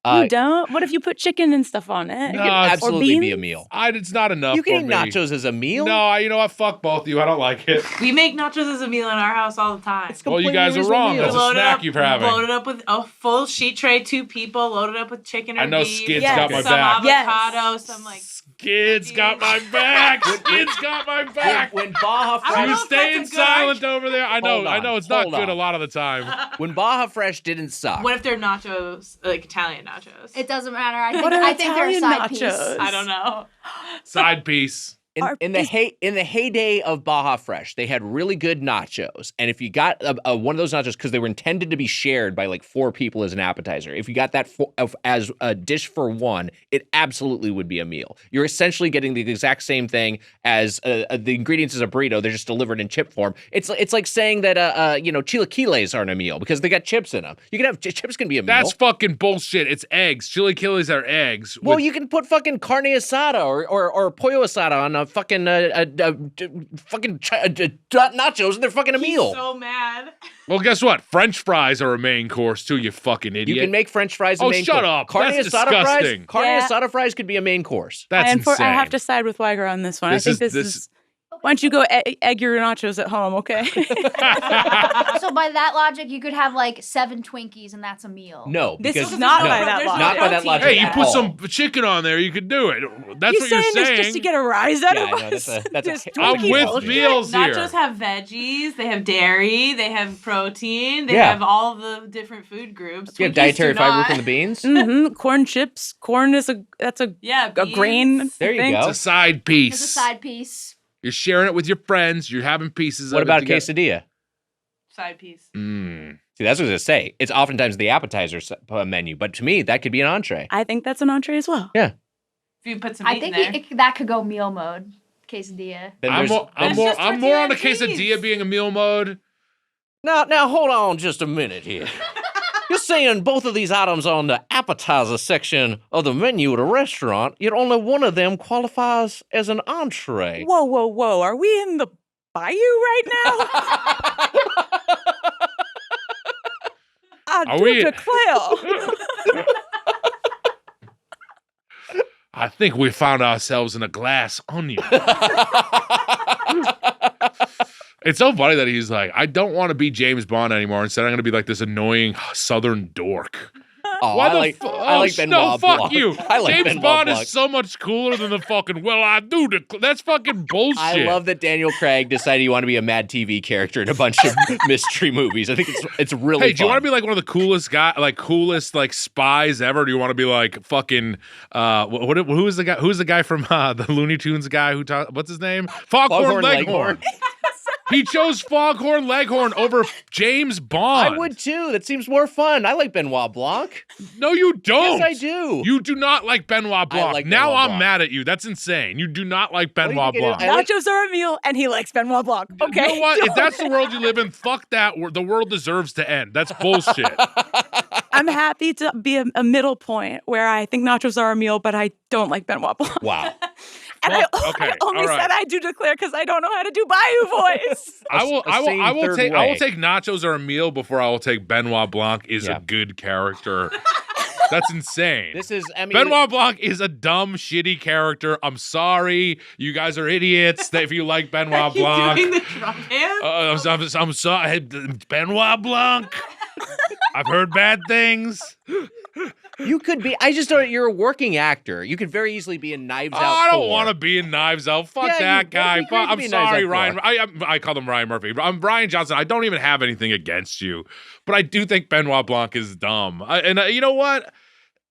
You don't? What if you put chicken and stuff on it? It can absolutely be a meal. It's not enough. You can for eat me. nachos as a meal? No, you know what? Fuck both of you. I don't like it. We make nachos as a meal in our house all the time. Well, you guys are wrong. That's a snack you're having. Load it up with a full sheet tray, 2 people, load it up with chicken or I know beef. Skid's got my some back. avocado, some like... Skid's got my back. Skid's got my back. When Baja I don't know You Fresh, if staying that's a good silent over there. I know. Hold on, It's not hold good on. a lot of the time. when Baja Fresh didn't suck. What if they're nachos, like Italian nachos? It doesn't matter. What are I think they're a Italian side nachos? piece. I don't know. Side piece. In the heyday of Baja Fresh, they had really good nachos, and if you got one of those nachos, because they were intended to be shared by like 4 people as an appetizer, if you got that as a dish for one, it absolutely would be a meal. You're essentially getting the exact same thing as the ingredients as a burrito. They're just delivered in chip form. It's like saying that chilaquiles aren't a meal because they got chips in them. You can have chips can be a meal. That's fucking bullshit. It's eggs. Chilaquiles are eggs. Well, you can put fucking carne asada or pollo asada on a fucking nachos, and they're fucking a meal. He's so mad. Well, guess what? French fries are a main course too. You fucking idiot. You can make French fries a main course. shut up. Carne That's asada disgusting. Carne asada fries could be a main course. That's insane. I have to side with Weiger on this one. I think this is Why don't you go egg your nachos at home, okay? So by that logic, you could have like 7 Twinkies and that's a meal. No, This because is not by that there's logic. not by that logic. Hey, you at put all. some chicken on there, you could do it. That's You what you're saying this saying. just to get a rise out Yeah, of I know, us? that's a This I'm Twinkie with bullshit. meals here. Nachos have veggies, they have dairy, they have protein, they Yeah. have all the different food groups. You have Twinkies dietary do fiber not. from the beans. Mm-hmm. Corn chips. Corn is a Yeah, a grain. beans. There I you think. go. It's a side It's piece. a side piece. You're sharing it with your friends. You're having pieces What of about it a together. quesadilla? Side piece. Mm. See, that's what I was gonna say. It's oftentimes the appetizer menu, but to me, that could be an entree. I think that's an entree as well. If you put some I meat think in there. that could go meal mode. Quesadilla. Then I'm there's- more, I'm That's more, just I'm more on the tortilla and quesadilla cheese. being a meal mode. Now, hold on just a minute here. You're saying both of these items are on the appetizer section of the menu at a restaurant, yet only one of them qualifies as an entree. Whoa, whoa, whoa. Are we in the bayou right now? I Are do we- declare. I think we found ourselves in a glass onion. It's so funny that he's like, I don't want to be James Bond anymore. Instead, I'm going to be like this annoying Southern dork. Oh, Why I the like, fu- I like oh, Benoit no, fuck Blanc. you. I like James Benoit Bond Blanc. is so much cooler than the fucking, well, I do. That's fucking bullshit. I love that Daniel Craig decided he wanted to be a Mad TV character in a bunch of mystery movies. I think it's really Hey, do you fun. want to be like one of the coolest spies ever? Do you want to be like fucking who's the guy from the Looney Tunes guy what's his name? Foghorn Leghorn. He chose Foghorn Leghorn over James Bond. I would too. That seems more fun. I like Benoit Blanc. No, you don't. Yes, I do. You do not like Benoit Blanc. like Now Benoit I'm Blanc. mad at you. That's insane. You do not like do you Benoit think it is? Blanc. I like- Nachos are a meal, and he likes Benoit Blanc. Okay. You know what? If that's the world you live in, fuck that. The world deserves to end. That's bullshit. I'm happy to be a middle point where I think nachos are a meal, but I don't like Benoit Blanc. Wow. And Okay, I only all right. said I do declare because I don't know how to do Bayou voice. I will third take way. nachos or a meal before I will take Benoit Blanc is Yeah. a good character. That's insane. This is Emmy. Benoit Blanc is a dumb, shitty character. I'm sorry, you guys are idiots. If you like Benoit You Blanc, doing the drum hand? I'm sorry, Benoit Blanc. I've heard bad things. You could be. I just don't. You're a working actor. You could very easily be in Knives Oh, Out. I don't 4. want to be in Knives Out. Fuck Yeah, that you- guy. that'd be great to I'm be in Knives sorry, Out Ryan. I call him Ryan Murphy. I'm Brian Johnson. I don't even have anything against you, but I do think Benoit Blanc is dumb. You know what?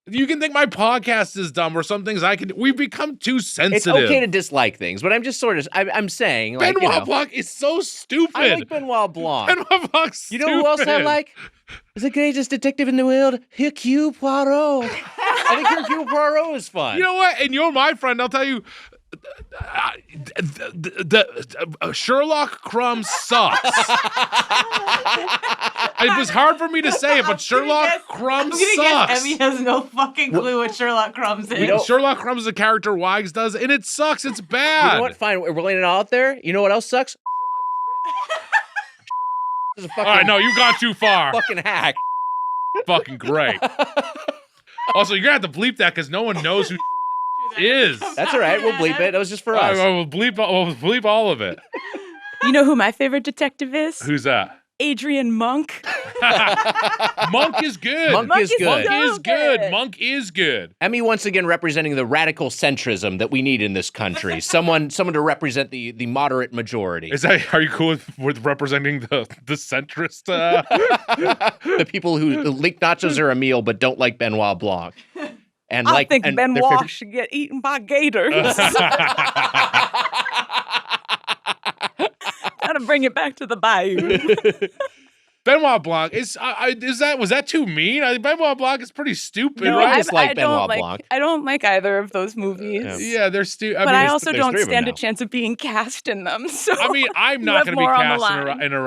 You can think my podcast is dumb or some things we've become too sensitive. It's okay to dislike things, but I'm just sort of. I'm saying, like, Benoit Blanc is so stupid. I like Benoit Blanc. Benoit Blanc's You know who else I stupid. like? The greatest detective in the world, Hercule Poirot. I think Hercule Poirot is fun. You know what? And you're my friend. I'll tell you, Sherlock Crumb sucks. It was hard for me to say it, but Sherlock Crumb I'm gonna guess sucks. Emmy has no fucking clue what Sherlock Crumbs is. Sherlock Crumb is a character Wags does, and it sucks. It's bad. You know what? Fine. We're laying it all out there. You know what else sucks? This is a fucking, All right, no, you got too far. fucking hack. Fucking great. Also, you're gonna have to bleep that because no one knows who is. That's all right. We'll bleep it. That was just for us. I will bleep all of it. You know who my favorite detective is? Who's that? Adrian Monk. Monk is good. Monk is good. Monk is So good. good. Monk is good. Emmy once again representing the radical centrism that we need in this country. Someone to represent the moderate majority. Are you cool with representing the centrist? The people who like nachos are a meal but don't like Benoit Blanc. And I think and their Benoit favorite- should get eaten by gators. Gotta bring it back to the bayou. Benoit Blanc was that too mean? Benoit Blanc is pretty stupid, No, right? I dislike don't Benoit Blanc. I don't like either of those movies. Yeah, they're stupid. But I also there's don't three of them stand a now. chance of being cast in them. So I mean, I'm you not have going to be more on the cast line. in a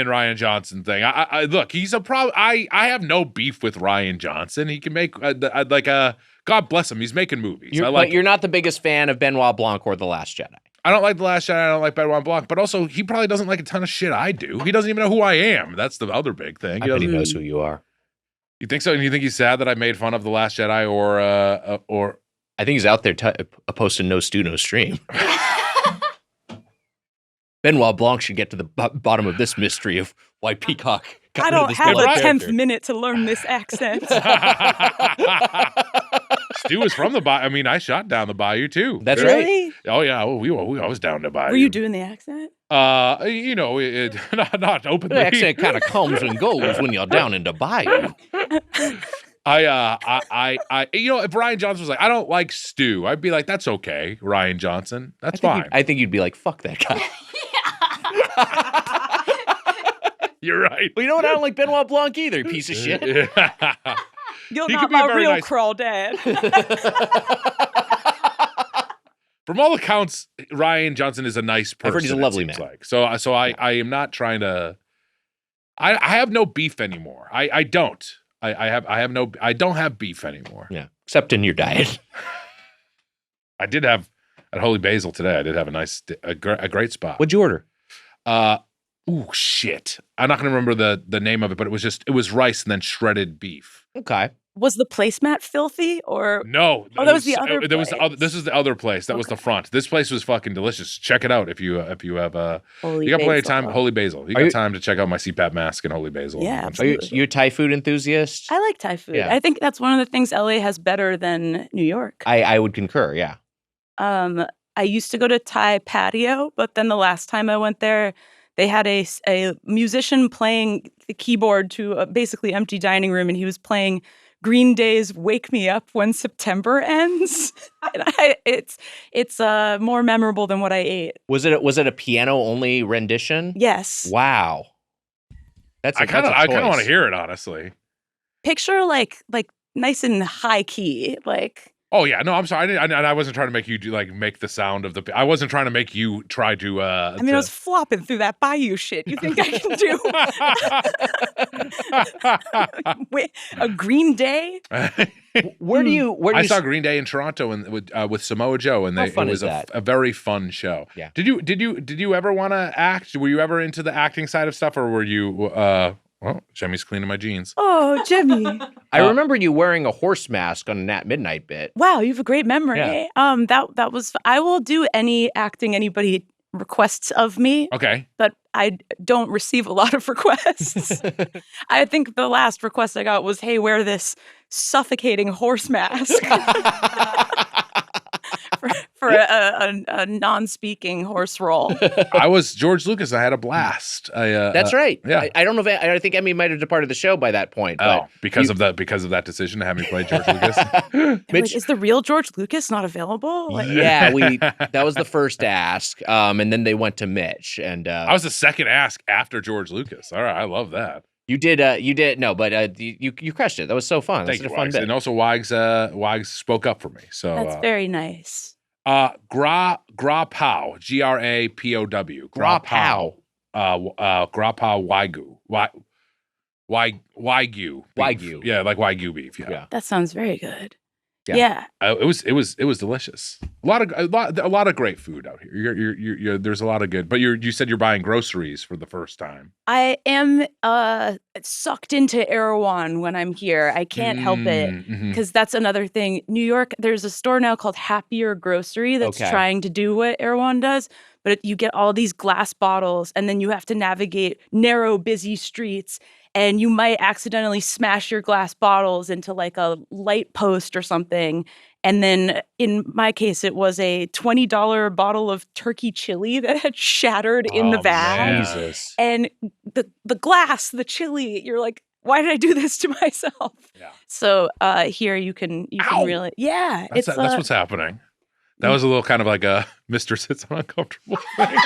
Ryan Johnson thing. I look, he's a problem. I have no beef with Ryan Johnson. He can make God bless him. He's making movies. But you're not the biggest fan of Benoit Blanc or The Last Jedi. I don't like The Last Jedi. I don't like Benoit Blanc. But also, he probably doesn't like a ton of shit I do. He doesn't even know who I am. That's the other big thing. I bet he knows who you are. You think so? And you think he's sad that I made fun of The Last Jedi or I think he's out there posting no stew, no stream. Benoit Blanc should get to the bottom of this mystery of why Peacock got I rid of don't this have beloved a 10th character. minute to learn this accent. Stu was from the bayou. I mean, I shot down the bayou too. That's right. Really? Oh yeah, I was down the bayou. Were you doing the accent? Not openly. The accent kind of comes and goes when you're down in the bayou. If Ryan Johnson was like, I don't like Stu, I'd be like, that's okay, Ryan Johnson. That's fine. I think you'd be like, fuck that guy. You're right. Well, you know what? I don't like Benoit Blanc either, you piece of shit. You're He not could be a my very real nice- crawdad. From all accounts, Ryan Johnson is a nice person. I've heard he's a it lovely seems man. Like. So I am not trying to. I have no beef anymore. I don't. I don't have beef anymore. Yeah, except in your diet. I did have at Holy Basil today. I did have a great spot. What'd you order? Shit. I'm not gonna remember the name of it, but it was rice and then shredded beef. Okay. Was the placemat filthy or? No. Oh, that was the other There was the place. other. This is the other place. That was the front. This place was fucking delicious. Check it out if you have Holy you got plenty of Basil. time. Holy Basil. You Are got you- time to check out my CPAP mask and Holy Basil. Yeah, Are you absolutely. a Thai food enthusiast? I like Thai food. Yeah. I think that's one of the things LA has better than New York. I would concur, yeah. I used to go to Thai patio, but then the last time I went there, they had a musician playing the keyboard to a basically empty dining room, and he was playing Green Day's "Wake Me Up When September Ends." And it's more memorable than what I ate. Was it a piano only rendition? Yes. Wow. I kind of want to hear it, honestly. Picture like nice and high key, like. Oh yeah, no, I'm sorry. I wasn't trying to make you make the sound of the. I wasn't trying to make you try to. I mean, I was flopping through that bayou shit. You think I can do Wait, a Green Day? Where do you I saw Green Day in Toronto with Samoa Joe, and How it fun was is that? a very fun show. Yeah. Did you ever want to act? Were you ever into the acting side of stuff, or were you? Well, Jemmy's cleaning my jeans. Oh, Jimmy. I remember you wearing a horse mask on a Nat Midnight bit. Wow, you have a great memory. Yeah. That was I will do any acting anybody requests of me, Okay. but I don't receive a lot of requests. I think the last request I got was, "Hey, wear this suffocating horse mask." for a non-speaking horse role. I was George Lucas. I had a blast. That's right. yeah. I don't know if I think Emmy might have departed the show by that point. But because of that decision to have me play George Lucas. Like, Mitch- is the real George Lucas not available? Like, yeah, that was the first ask, and then they went to Mitch, and I was the second ask after George Lucas. All right, I love that. you did you crushed it. That was so fun. Thank That's you, a fun Wags. bit. And also Wags spoke up for me. So that's very nice. Gra Pow, GRAPOW. Gra Pow. Gra Pow Wagyu. Wagyu. beef. Wagyu. Yeah, like Wagyu beef. Yeah. That sounds very good. Yeah. Yeah. It was delicious. A lot of great food out here. You're there's a lot of good. But you said you're buying groceries for the first time. I am sucked into Erewhon when I'm here. I can't help it Mhm. because that's another thing. New York, there's a store now called Happier Grocery that's Okay. trying to do what Erewhon does, but you get all these glass bottles and then you have to navigate narrow, busy streets. And you might accidentally smash your glass bottles into like a light post or something. And then in my case, it was a $20 bottle of turkey chili that had shattered in the Oh, van. man. Jesus. And the glass, the chili, you're like, why did I do this to myself? Yeah. So here you can Ow! really, yeah. That's what's happening. That was a little kind of like a Mr. Sits on Uncomfortable Things.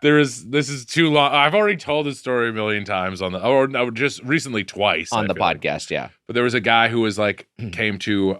This is too long. I've already told this story a million times or just recently twice On I the feel like. podcast, yeah. But there was a guy who was like came to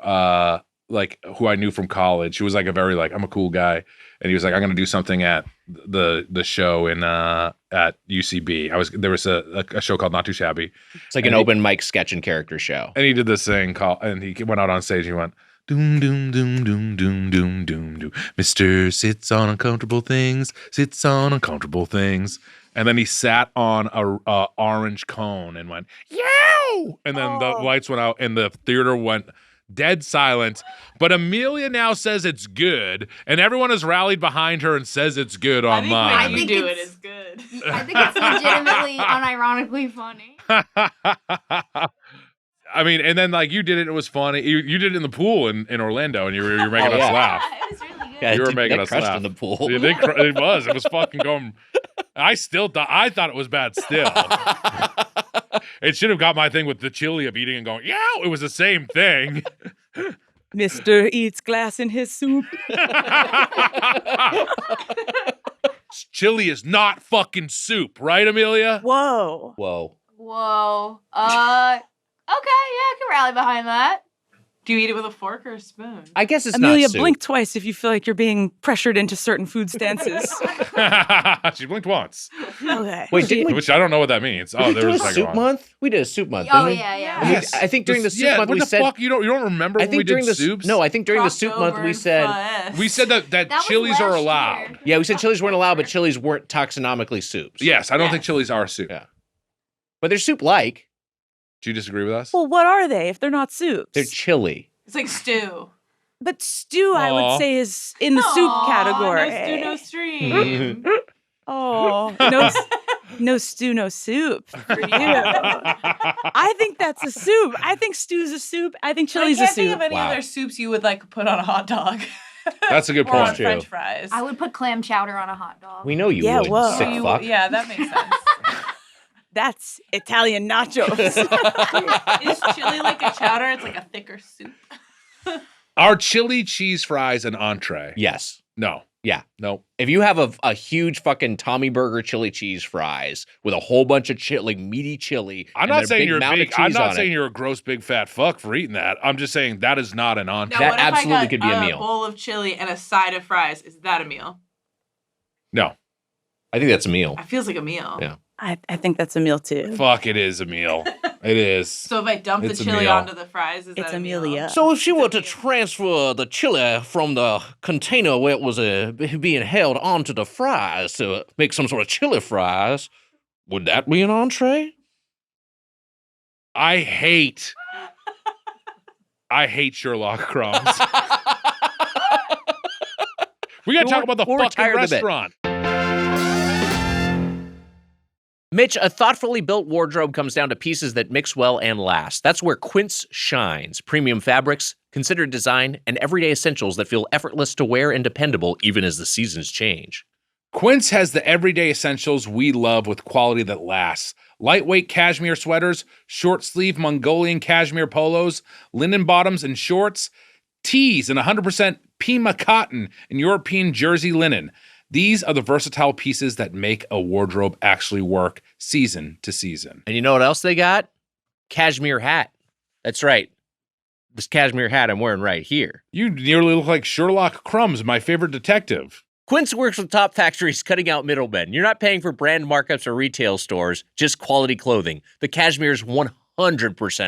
like who I knew from college. Who was like a very like I'm a cool guy, and he was like I'm going to do something at the show in at UCB. There was a show called Not Too Shabby, It's like an open mic sketch and character show. and he did this thing called, and he went out on stage and he went, doom, doom, doom, doom, doom, doom, doom, doom. Mr. Sits on Uncomfortable Things, sits on uncomfortable things. And then he sat on a orange cone and went, yow! And then the lights went out and the theater went dead silent. But Amelia now says it's good, and everyone has rallied behind her and says it's good online. I think think you do it it's- is good. I think it's legitimately, unironically funny. I mean, and then like you did it was funny. You did it in the pool in Orlando, and you're making us yeah. laugh. It was really good. Yeah, You were dude, making that us crushed laugh. in the pool. Yeah, it was. It was fucking going. I thought it was bad still. It should have got my thing with the chili of eating and going, yeah, it was the same thing. Mr. eats glass in his soup. Chili is not fucking soup, right, Amelia? Whoa. Whoa. Whoa. Okay, yeah, I can rally behind that. Do you eat it with a fork or a spoon? I guess it's Amelia, not soup. blink twice if you feel like you're being pressured into certain food stances. She blinked once, Okay. Wait, didn't we which I don't know what that means. Oh, there do was a a second soup one. month? We did a soup month, Oh, didn't we? yeah, yeah. And we- Yes. I think during the soup month what we the said. fuck? You don't remember I when think we during did the soups? No, I think during the soup month we said. We said that That was chilies are last allowed. year. Yeah, we said chilies weren't allowed, but chilies weren't taxonomically soups. Yes, I don't Yes. think chilies are soup. Yeah. But they're soup-like. Do you disagree with us? Well, what are they if they're not soups? They're chili. It's like stew. But stew, I Aw. would say, is in the soup Aw, category. No stew, no stream. Oh, no stew, no soup. For you. I think that's a soup. I think stew's a soup. I think I chili's a can't think soup. of any Wow. other soups you would like put on a hot dog. That's a good or on point. True. French fries. I would put clam chowder on a hot dog. We know you Yeah, would, whoa. sick You- fuck. Yeah, that makes sense. That's Italian nachos. Is chili like a chowder? It's like a thicker soup. Are chili cheese fries an entree? Yes. No. Yeah. No. If you have a huge fucking Tommy Burger chili cheese fries with a whole bunch of like meaty chili, I'm and not then a saying big you're mound of big. I'm cheese not on saying it. you're a gross big fat fuck for eating that. I'm just saying that is not an entree. Now, That what if I absolutely got could be a meal. bowl of chili and a side of fries? Is that a meal? No. I think that's a meal. It feels like a meal. Yeah. I think that's a meal too. Fuck, it is a meal. It is. So if I dump It's the a chili meal. onto the fries, is It's that a meal, yeah. So if she It's a were to meal. transfer the chili from the container where it was being held onto the fries to make some sort of chili fries, would that be an entree? I hate Sherlock crumbs. We got to talk about the We'll fucking retire the bit. restaurant. Mitch, a thoughtfully built wardrobe comes down to pieces that mix well and last. That's where Quince shines. Premium fabrics, considered design, and everyday essentials that feel effortless to wear and dependable even as the seasons change. Quince has the everyday essentials we love with quality that lasts. Lightweight cashmere sweaters, short sleeve Mongolian cashmere polos, linen bottoms and shorts, tees and 100% Pima cotton and European jersey linen. These are the versatile pieces that make a wardrobe actually work season to season. And you know what else they got? Cashmere hat. That's right. This cashmere hat I'm wearing right here. You nearly look like Sherlock Crumbs, my favorite detective. Quince works with top factories cutting out middlemen. You're not paying for brand markups or retail stores, just quality clothing. The cashmere is 100%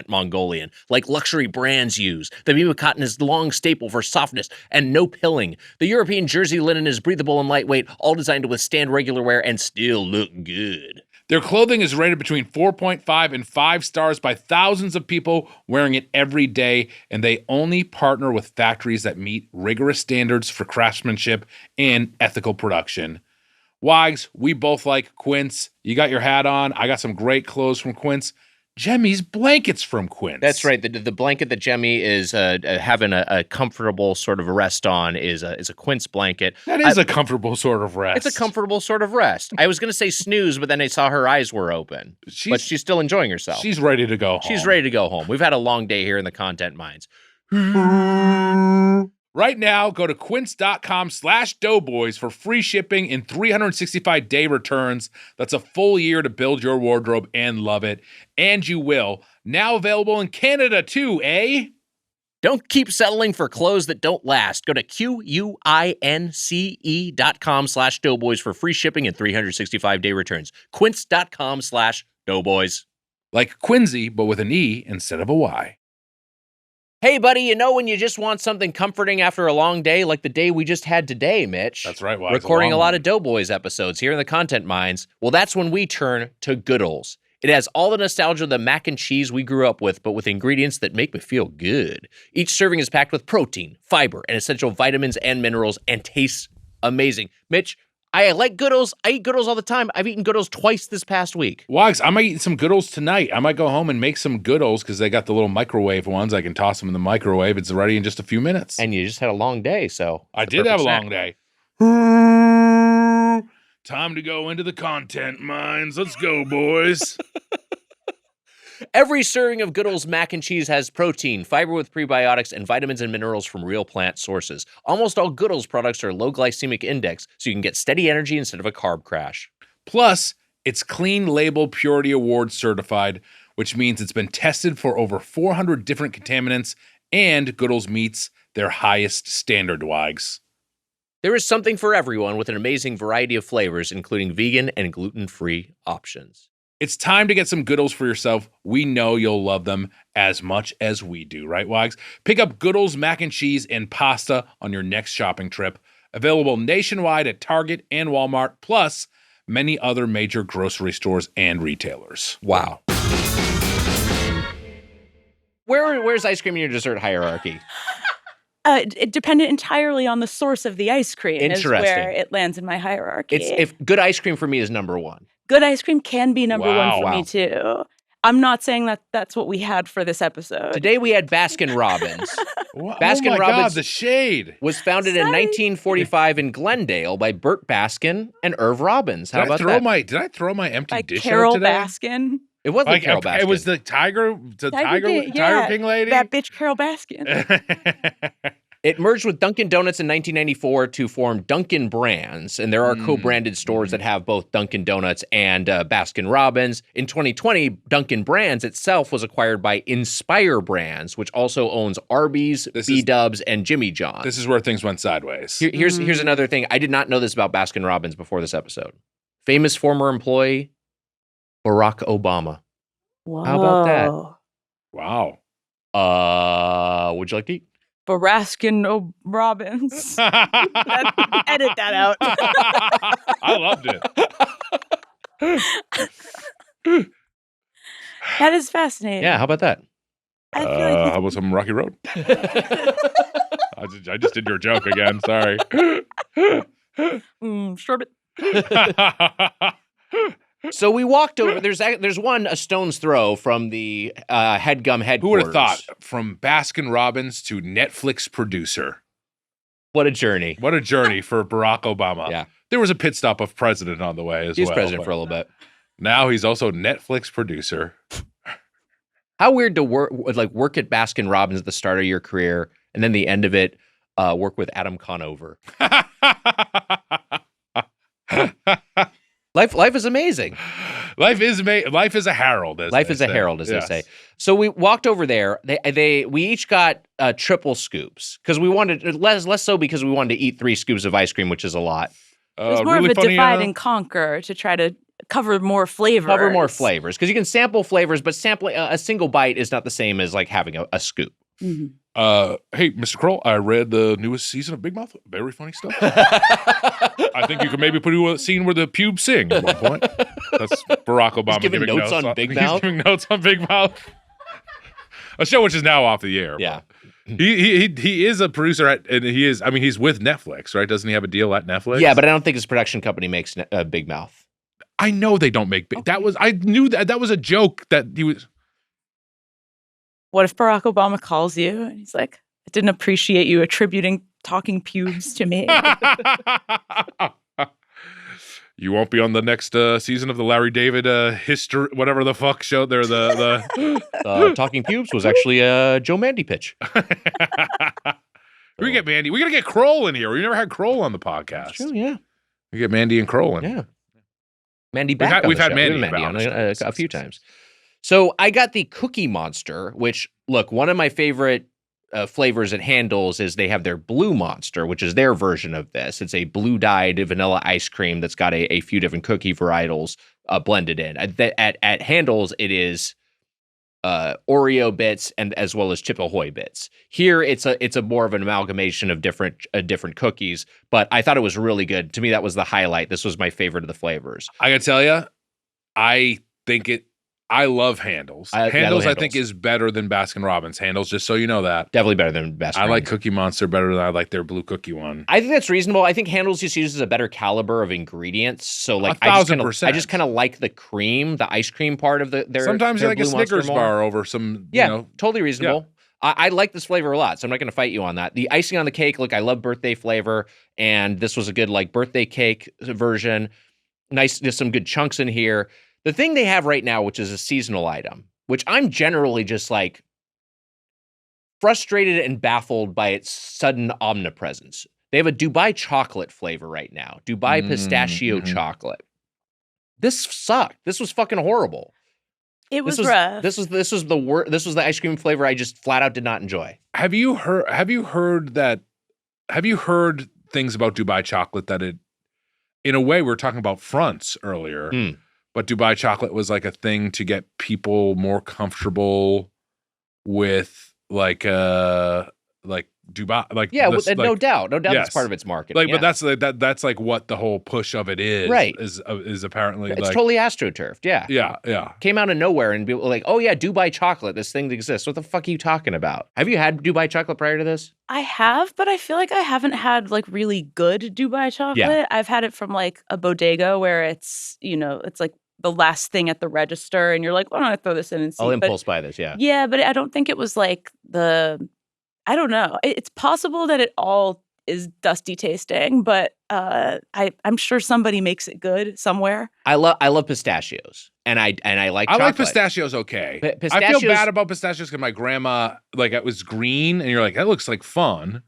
Mongolian, like luxury brands use. The Pima cotton is long staple for softness and no pilling. The European jersey linen is breathable and lightweight, all designed to withstand regular wear and still look good. Their clothing is rated between 4.5 and 5 stars by thousands of people wearing it every day, and they only partner with factories that meet rigorous standards for craftsmanship and ethical production. Wags, we both like Quince. You got your hat on. I got some great clothes from Quince. Jemmy's blankets from Quince. That's right. The blanket that Jemmy is having a comfortable sort of rest on is a Quince blanket. That is a comfortable sort of rest. It's a comfortable sort of rest. I was going to say snooze, but then I saw her eyes were open. But she's still enjoying herself. She's ready to go home. She's ready to go home. We've had a long day here in the content mines. Right now, go to quince.com/doughboys for free shipping and 365-day returns. That's a full year to build your wardrobe and love it. And you will. Now available in Canada too, eh? Don't keep settling for clothes that don't last. Go to quince.com/doughboys for free shipping and 365-day returns. Quince.com/doughboys. Like Quincy, but with an E instead of a Y. Hey, buddy, you know when you just want something comforting after a long day, like the day we just had today, Mitch? That's right, Wags. Recording a long lot one. of Doughboys episodes here in the content mines. Well, that's when we turn to Goodles. It has all the nostalgia of the mac and cheese we grew up with, but with ingredients that make me feel good. Each serving is packed with protein, fiber, and essential vitamins and minerals, and tastes amazing. Mitch, I like Goodles. I eat Goodles all the time. I've eaten Goodles twice this past week. Wags, I might eat some Goodles tonight. I might go home and make some Goodles because they got the little microwave ones. I can toss them in the microwave. It's ready in just a few minutes. And you just had a long day, so I did have a long day. Time to go into the content mines. Let's go, boys. Every serving of Goodles mac and cheese has protein, fiber with prebiotics, and vitamins and minerals from real plant sources. Almost all Goodles products are low glycemic index, so you can get steady energy instead of a carb crash. Plus, it's Clean Label Purity Award certified, which means it's been tested for over 400 different contaminants, and Goodles meets their highest standard, Wags. There is something for everyone with an amazing variety of flavors, including vegan and gluten-free options. It's time to get some Goodles for yourself. We know you'll love them as much as we do, right, Wags? Pick up Goodles mac and cheese and pasta on your next shopping trip. Available nationwide at Target and Walmart, plus many other major grocery stores and retailers. Wow. Where's ice cream in your dessert hierarchy? It depended entirely on the source of the ice cream. Is Interesting. where it lands in my hierarchy. If good ice cream for me is number one. Good ice cream can be number one for Wow. me too. I'm not saying that that's what we had for this episode. Today we had Baskin-Robbins. Oh my Baskin-Robbins God, the shade. was founded in 1945 in Glendale by Burt Baskin and Irv Robbins. How about that? Did I throw my empty By dish Carol out today? Baskin. It wasn't Like, Carol Baskin. It was the Tiger Yeah, King lady. That bitch Carol Baskin. It merged with Dunkin' Donuts in 1994 to form Dunkin' Brands, and there are co-branded stores that have both Dunkin' Donuts and Baskin-Robbins. In 2020, Dunkin' Brands itself was acquired by Inspire Brands, which also owns Arby's, B-Dubs, and Jimmy John's. This is where things went sideways. Here's another thing. I did not know this about Baskin-Robbins before this episode. Famous former employee, Barack Obama. Whoa. How about that? Wow. Would you like to eat? Baskin-Robbins. Edit that out. I loved it. That is fascinating. Yeah, how about that? I feel like How about some Rocky Road? I just did your joke again. Sorry. sherbet. So we walked over. There's one a stone's throw from the HeadGum headquarters. Who would have thought? From Baskin-Robbins to Netflix producer. What a journey. What a journey for Barack Obama. Yeah. There was a pit stop of president on the way as He was well. president for a little bit. Now he's also Netflix producer. How weird to work at Baskin-Robbins at the start of your career, and then the end of it, work with Adam Conover. Life is amazing. Life is a herald. As Life is they a say. herald, as Yes. they say. So we walked over there. We each got triple scoops because we wanted less so because we wanted to eat 3 scoops of ice cream, which is a lot. It was more really of a funny, divide and conquer to try to cover more flavors. Cover more flavors because you can sample flavors, but sampling a single bite is not the same as like having a scoop. Mm-hmm. Hey, Mr. Kroll, I read the newest season of Big Mouth. Very funny stuff. I think you could maybe put a scene where the pubes sing at one point. That's Barack Obama giving notes on Big Mouth? He's giving notes on Big Mouth. A show which is now off the air. Yeah. He is a producer and he's with Netflix, right? Doesn't he have a deal at Netflix? Yeah, but I don't think his production company makes Big Mouth. I know they don't make big. I knew that was a joke that he was. What if Barack Obama calls you and he's like, I didn't appreciate you attributing talking pubes to me. You won't be on the next season of the Larry David history, whatever the fuck show there. The Talking Pubes was actually a Joe Mandy pitch. We get Mandy. We gotta get Kroll in here. We never had Kroll on the podcast. True, yeah. We get Mandy and Kroll in. Yeah. Mandy back. We've had Mandy on about a few times. So I got the Cookie Monster, which, look, one of my favorite flavors at Handles is they have their Blue Monster, which is their version of this. It's a blue-dyed vanilla ice cream that's got a few different cookie varietals blended in. At Handles, it is Oreo bits and as well as Chip Ahoy bits. Here, it's a more of an amalgamation of different cookies, but I thought it was really good. To me, that was the highlight. This was my favorite of the flavors. I gotta tell you, I think I love Handles. I love Handles, I Handles. think, is better than Baskin-Robbins. Handles, just so you know that. Definitely better than Baskin. I like Cookie Monster better than I like their blue cookie one. I think that's reasonable. I think Handles just uses a better caliber of ingredients. So like, 1,000%. I just kind of like the cream, the ice cream part of their. Sometimes their you like a Blue Monster Snickers more. bar over some. Yeah, You know, totally reasonable. I like this flavor a lot, so I'm not going to fight you on that. The icing on the cake, look, I love birthday flavor, and this was a good like birthday cake version. Nice, there's some good chunks in here. The thing they have right now, which is a seasonal item, which I'm generally just like frustrated and baffled by its sudden omnipresence. They have a Dubai chocolate flavor right now, Dubai pistachio chocolate. This sucked. This was fucking horrible. It was rough. This was the worst. This was the ice cream flavor I just flat out did not enjoy. Have you heard things about Dubai chocolate that it, in a way, we were talking about fronts earlier, but Dubai chocolate was like a thing to get people more comfortable with like Dubai, like no doubt, yes. that's part of its marketing. But that's like what the whole push of it is, right? Is apparently it's like, totally astroturfed, yeah. Came out of nowhere and people were like, oh yeah, Dubai chocolate, this thing exists. What the fuck are you talking about? Have you had Dubai chocolate prior to this? I have, but I feel like I haven't had like really good Dubai chocolate. Yeah. I've had it from like a bodega where it's, it's like the last thing at the register and you're like, why don't I throw this in and see? I'll impulse buy this, yeah. Yeah, but I don't think it was like I don't know. It's possible that it all is dusty tasting, but I'm sure somebody makes it good somewhere. I love pistachios, and I like chocolate. I like pistachios. Okay, I feel bad about pistachios because my grandma, like, it was green, and you're like, that looks like fun,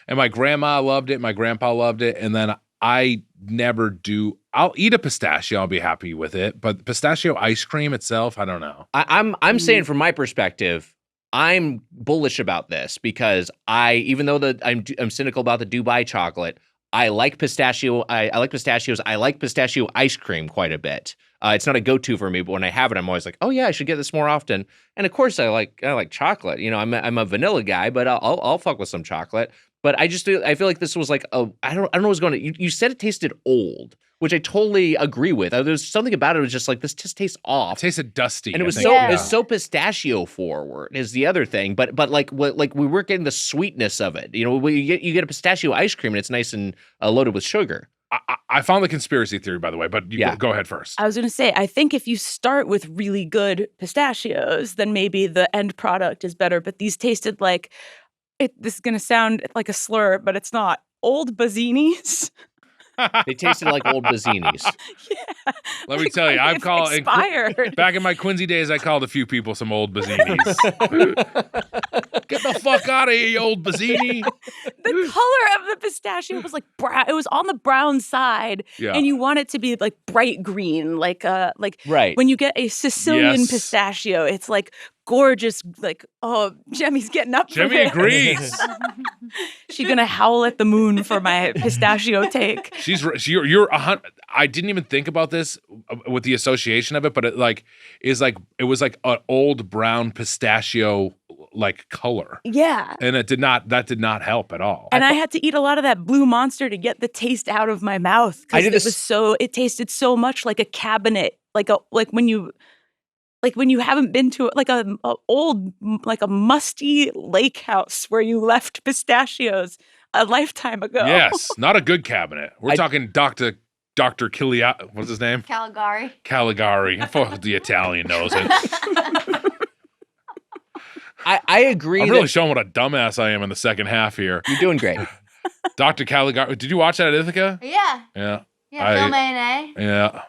and my grandma loved it, my grandpa loved it, and then I never do. I'll eat a pistachio, I'll be happy with it, but pistachio ice cream itself, I don't know. I'm saying from my perspective, I'm bullish about this because even though I'm cynical about the Dubai chocolate, I like pistachio. I like pistachios. I like pistachio ice cream quite a bit. It's not a go-to for me, but when I have it, I'm always like, oh yeah, I should get this more often. And of course, I like chocolate. I'm a vanilla guy, but I'll fuck with some chocolate. But I feel like this was like I don't know what's going on. You said it tasted old, which I totally agree with. There's something about it was just like, this just tastes off. It tasted dusty. And it was so pistachio forward is the other thing. But like we weren't getting the sweetness of it. You get a pistachio ice cream and it's nice and loaded with sugar. I found the conspiracy theory, by the way, but go ahead first. I was going to say, I think if you start with really good pistachios, then maybe the end product is better. But these tasted like, this is going to sound like a slur, but it's not. Old Bazzinis. They tasted like old Bazzinis. Yeah. Let me tell you, I've called expired. Back in my Quincy days, I called a few people some old Bazzinis. Get the fuck out of here, you old Bazzini. The color of the pistachio was like brown. It was on the brown side, and you want it to be like bright green, like right. When you get a Sicilian pistachio, it's like gorgeous, like, oh, Jemmy's getting up. Jemmy agrees. She's gonna howl at the moon for my pistachio take. You're I didn't even think about this with the association of it, but it was like an old brown pistachio like color. Yeah. And that did not help at all. And I had to eat a lot of that Blue Monster to get the taste out of my mouth because it tasted so much like a cabinet, like when you haven't been to like a old, like a musty lake house where you left pistachios a lifetime ago. Yes, not a good cabinet. We're talking Dr. What's his name? Caligari. Fuck, the Italian knows it. I agree. I'm really showing what a dumbass I am in the second half here. You're doing great. Dr. Caligari. Did you watch that at Ithaca? Yeah. Yeah. Yeah, Phil Mayonnaise. Yeah.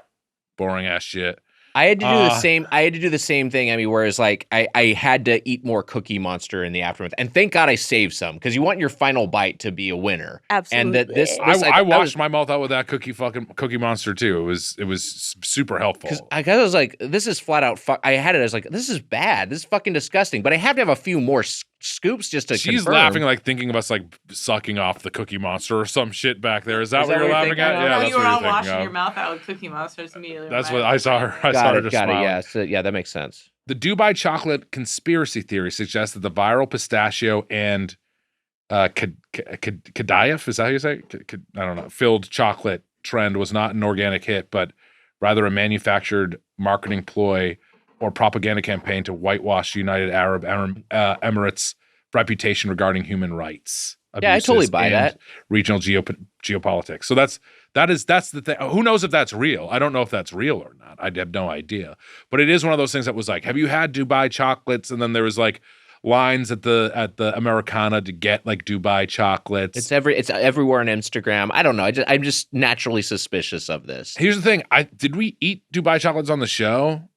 Boring ass shit. I had to do the same. I had to do the same thing. I mean, whereas like I had to eat more Cookie Monster in the aftermath, and thank God I saved some because you want your final bite to be a winner. Absolutely. And this I washed my mouth out with that Cookie Monster too. It was super helpful. Because I was like, this is flat out. I had it. I was like, this is bad. This is fucking disgusting. But I have to have a few more scoops just to. She's confirm. laughing, like thinking of us like sucking off the Cookie Monster or some shit back there. Is that what you're laughing at? Yeah, that's you were what all you're washing thinking your of. mouth out with Cookie Monsters immediately. That's what I saw her. I saw her just got smiling. it. Yeah, so, yeah, that makes sense. The Dubai chocolate conspiracy theory suggests that the viral pistachio and Kadayaf, is that how you say it? I don't know, filled chocolate trend was not an organic hit, but rather a manufactured marketing ploy or propaganda campaign to whitewash the United Arab Emirates' reputation regarding human rights. Yeah, I totally abuses, buy and that. Regional geopolitics. So that's the thing. Who knows if that's real? I don't know if that's real or not. I have no idea. But it is one of those things that was like, have you had Dubai chocolates? And then there was like lines at the Americana to get like Dubai chocolates. It's everywhere on Instagram. I don't know. I'm just naturally suspicious of this. Here's the thing. Did we eat Dubai chocolates on the show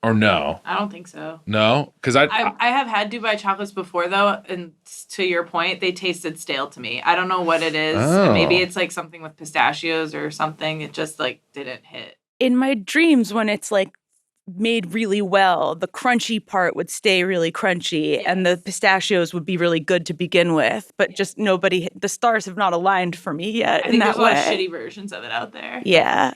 or no? I don't think so. No, because I have had Dubai chocolates before though, and to your point, they tasted stale to me. I don't know what it is. Oh. Maybe it's like something with pistachios or something. It just like didn't hit. In my dreams, when it's like made really well, the crunchy part would stay really crunchy and the pistachios would be really good to begin with. But just the stars have not aligned for me yet I in think that there's a lot of way. shitty versions of it out there. Yeah.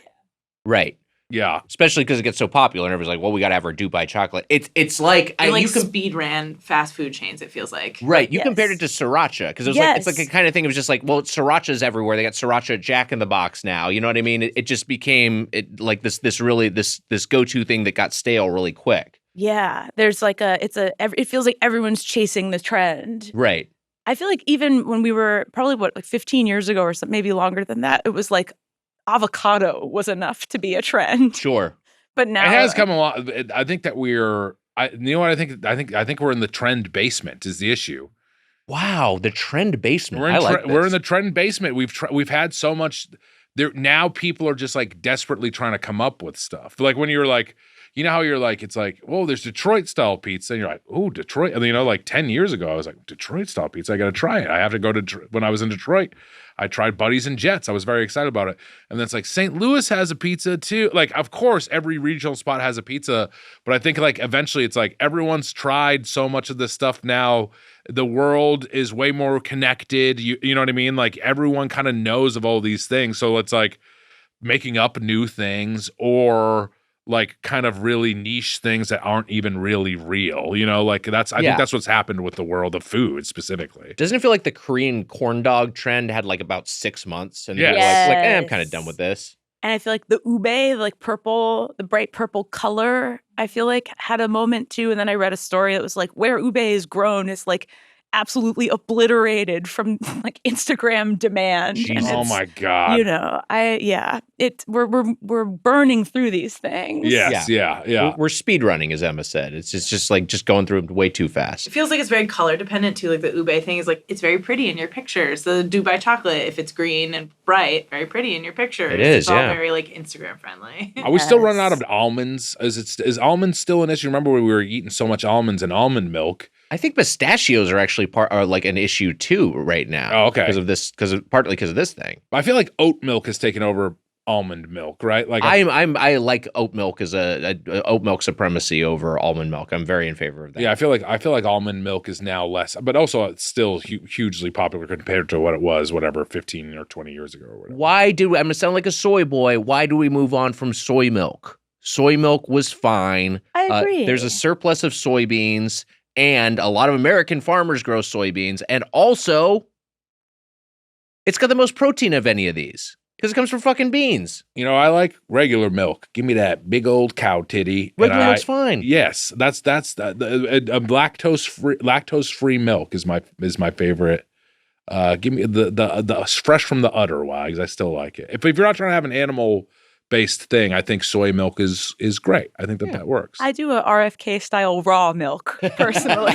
Right. yeah. Especially because it gets so popular and everybody's like, well, we got to have our Dubai chocolate. It's like... You speed ran fast food chains, it feels like. Right. You Yes. compared it to siracha because it was Yes. it's like a kind of thing. It was just like, well, sriracha's everywhere. They got sriracha at Jack in the Box now. You know what I mean? It just became like this go-to thing that got stale really quick. Yeah. There's like it feels like everyone's chasing the trend. Right. I feel like even when we were probably 15 years ago or something, maybe longer than that, it was like avocado was enough to be a trend. Sure. But now It has come a lot. I think that you know what I think? I think we're in the trend basement is the issue. Wow. The trend basement. We're in the trend basement. We've had so much there. Now people are just like desperately trying to come up with stuff. Like when you're like, you know how you're like, it's like, oh, there's Detroit style pizza. And you're like, oh, Detroit. And you know, like 10 years ago, I was like, Detroit style pizza. I got to try it. I have to go to, when I was in Detroit, I tried Buddies and Jets. I was very excited about it. And then it's like, St. Louis has a pizza too. Like, of course, every regional spot has a pizza. But I think like eventually it's like everyone's tried so much of this stuff now. The world is way more connected. You know what I mean? Like everyone kind of knows of all these things. So it's like making up new things or like kind of really niche things that aren't even really real, you know, like I think that's what's happened with the world of food specifically. Doesn't it feel like the Korean corn dog trend had like about 6 months? And Yes. people were like, I'm kind of done with this. And I feel like the ube, like purple, the bright purple color, I feel like had a moment too. And then I read a story that was like where ube is grown is like absolutely obliterated from like Instagram demand. And Oh it's, my God. You know, we're burning through these things. Yes, yeah. We're speed running, as Emma said. It's just going through way too fast. It feels like it's very color dependent too. Like the ube thing is like, it's very pretty in your pictures. The Dubai chocolate, if it's green and bright, very pretty in your pictures. It is, it's all yeah. very like Instagram friendly. Are we still running out of almonds? Is almonds still an issue? Remember when we were eating so much almonds and almond milk? I think pistachios are actually are like an issue too right now. Oh, okay. Partly because of this thing. I feel like oat milk has taken over almond milk, right? Like I like oat milk as a oat milk supremacy over almond milk. I'm very in favor of that. Yeah, I feel like almond milk is now less, but also it's still hugely popular compared to what it was, 15 or 20 years ago or whatever. I'm gonna sound like a soy boy. Why do we move on from soy milk? Soy milk was fine. I agree. There's a surplus of soybeans. And a lot of American farmers grow soybeans. And also, it's got the most protein of any of these because it comes from fucking beans. You know, I like regular milk. Give me that big old cow titty. Regular milk's fine. Yes, that's lactose free milk is my favorite. Give me the fresh from the udder, wags. I still like it. If you're not trying to have an animal based thing, I think soy milk is great. I think that works. I do a RFK style raw milk personally.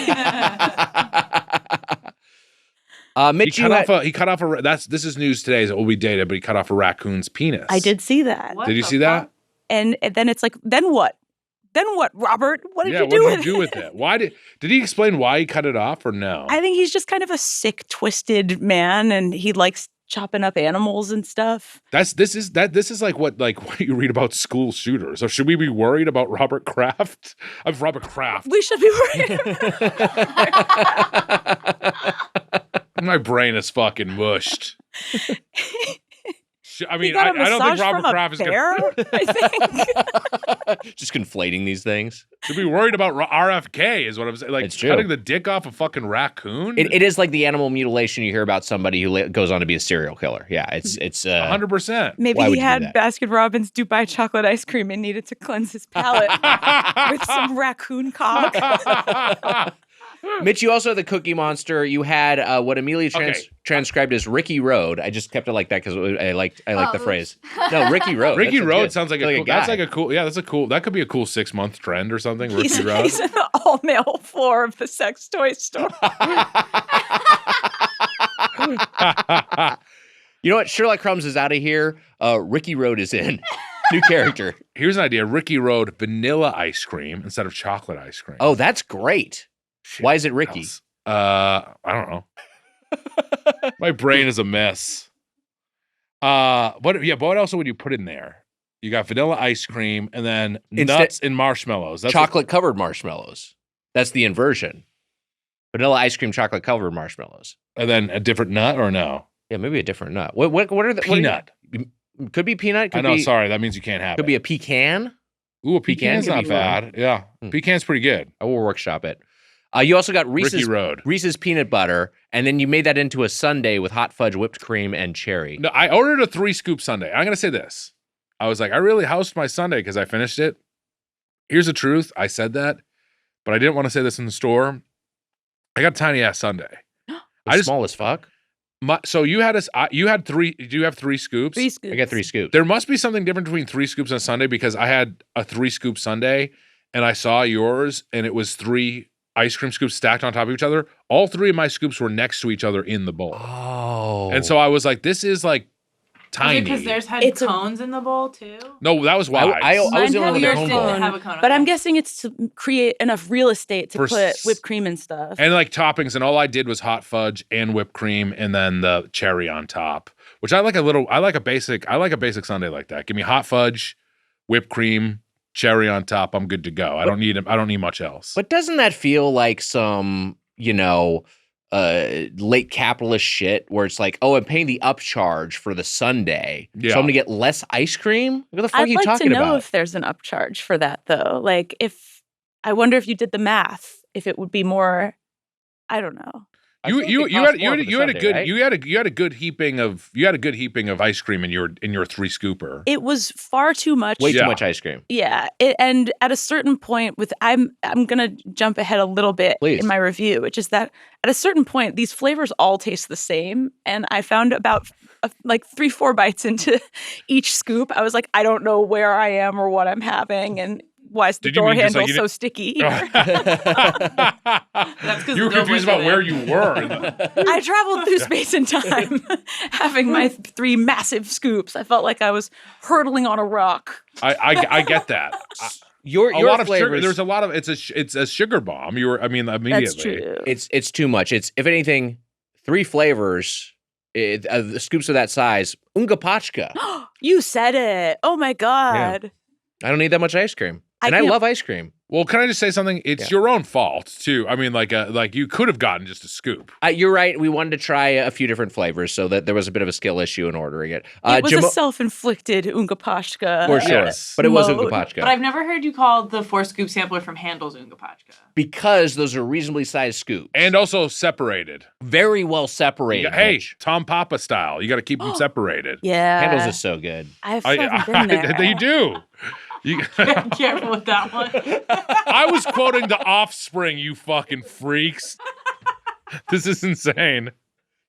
Mitch, he cut off a. This is news today. So it will be dated, but he cut off a raccoon's penis. I did see that. What Did you the see that? And then it's like, then what? Then what, Robert? What did you What do did with you do with it? Why did he explain why he cut it off or no? I think he's just kind of a sick, twisted man, and he likes chopping up animals and stuff. This is like what you read about school shooters. So should we be worried about Robert Kraft? I'm Robert Kraft. We should be worried. My brain is fucking mushed. I mean, got a I don't think massage Robert from a Kraft is going bear, I think. Just conflating these things. to be worried about RFK is what I'm saying. Like It's true. cutting the dick off a fucking raccoon. It is like the animal mutilation you hear about somebody who goes on to be a serial killer. Yeah, it's 100%. Maybe Why would he you do had that? Baskin-Robbins Dubai chocolate ice cream and needed to cleanse his palate with some raccoon cock. Mitch, you also had the Cookie Monster. You had what Amelia transcribed as Ricky Road. I just kept it like that because I like the phrase. No, Ricky Road. Ricky That's Road good. sounds like Sounds a cool. guy. That's like a cool. Yeah, that's a cool. That could be a cool 6-month trend or something. Ricky Road. He's in the all-male floor of the sex toy store. You know what? Sherlock Holmes is out of here. Ricky Road is in. New character. Here's an idea: Ricky Road vanilla ice cream instead of chocolate ice cream. Oh, that's great. Shit, Why is it Ricky? I don't know. My brain is a mess. What else would you put in there? You got vanilla ice cream and then nuts and marshmallows. That's Chocolate covered marshmallows. That's the inversion. Vanilla ice cream, chocolate covered marshmallows. and then a different nut or no? Yeah, maybe a different nut. What are the Peanut. Could be peanut. Could I know. be, Sorry, that means you can't have Could it. be a pecan. Ooh, a pecan pecan's could not be fun. bad. Yeah, pecan's pretty good. I will workshop it. You also got Ricky Road. Reese's peanut butter, and then you made that into a sundae with hot fudge, whipped cream, and cherry. No, I ordered a 3-scoop sundae. I'm gonna say this. I was like, I really housed my sundae because I finished it. Here's the truth. I said that, but I didn't want to say this in the store. I got a tiny ass sundae. Small as fuck. So you had you had 3. Do you have 3 scoops? 3 scoops. I got 3 scoops. There must be something different between 3 scoops and a sundae because I had a 3-scoop sundae and I saw yours and it was 3 ice cream scoops stacked on top of each other. All 3 of my scoops were next to each other in the bowl. Oh. And so I was like, this is like tiny. Because theirs had It's a- cones in the bowl too. No, that was why. I was Mine the had only one with yours the cone didn't bowl. have a cone. But I'm okay. guessing it's to create enough real estate to For put s- whipped cream and stuff. And like toppings, and all I did was hot fudge and whipped cream, and then the cherry on top. Which I like a basic sundae like that. Give me hot fudge, whipped cream, cherry on top. I'm good to go. I don't need much else. But doesn't that feel like some, late capitalist shit where it's like, oh, I'm paying the upcharge for the sundae, so Yeah. I'm gonna get less ice cream? What the fuck are I'd you like to talking know about? if there's an upcharge for that though. Like I wonder if you did the math, if it would be more, I don't know. I feel like it costs more for the sundae, right? you had a good heaping of ice cream in your 3-scooper. It was far too much. Way Yeah. too much ice cream. Yeah, and at a certain point, I'm gonna jump ahead a little bit Please. in my review, which is that at a certain point, these flavors all taste the same, and I found about like 3-4 bites into each scoop, I was like, I don't know where I am or what I'm having, and why is the Did you door mean just handle like you so didn't- sticky? That's 'cause you were the confused Doughboys are about where there. you were. I traveled through space and time, having my 3 massive scoops. I felt like I was hurtling on a rock. I get that. Your A lot of sugar. flavors, There's a lot of it's a sugar bomb. Immediately. That's true. it's too much. It's, if anything, 3 flavors, the scoops of that size, unga pachka. You said it. Oh my God. I don't need that much ice cream. And I can't- love ice cream. Well, can I just say something? It's your own fault too. I mean, like you could have gotten just a scoop. You're right. We wanted to try a few different flavors, so that there was a bit of a skill issue in ordering it. It was a Jamo- self-inflicted Unga Pashka. for sure, Yes. but it was Mode. unga pachka. But I've never heard you call the 4-scoop sampler from Handel's Unga Pachka. Because those are reasonably sized scoops. And also separated. very well separated. Hey, Mitch. Tom Papa style. You got to keep them separated. Yeah. Handles is so good. I haven't been there. You do. Careful with that one. I was quoting The Offspring, you fucking freaks. This is insane.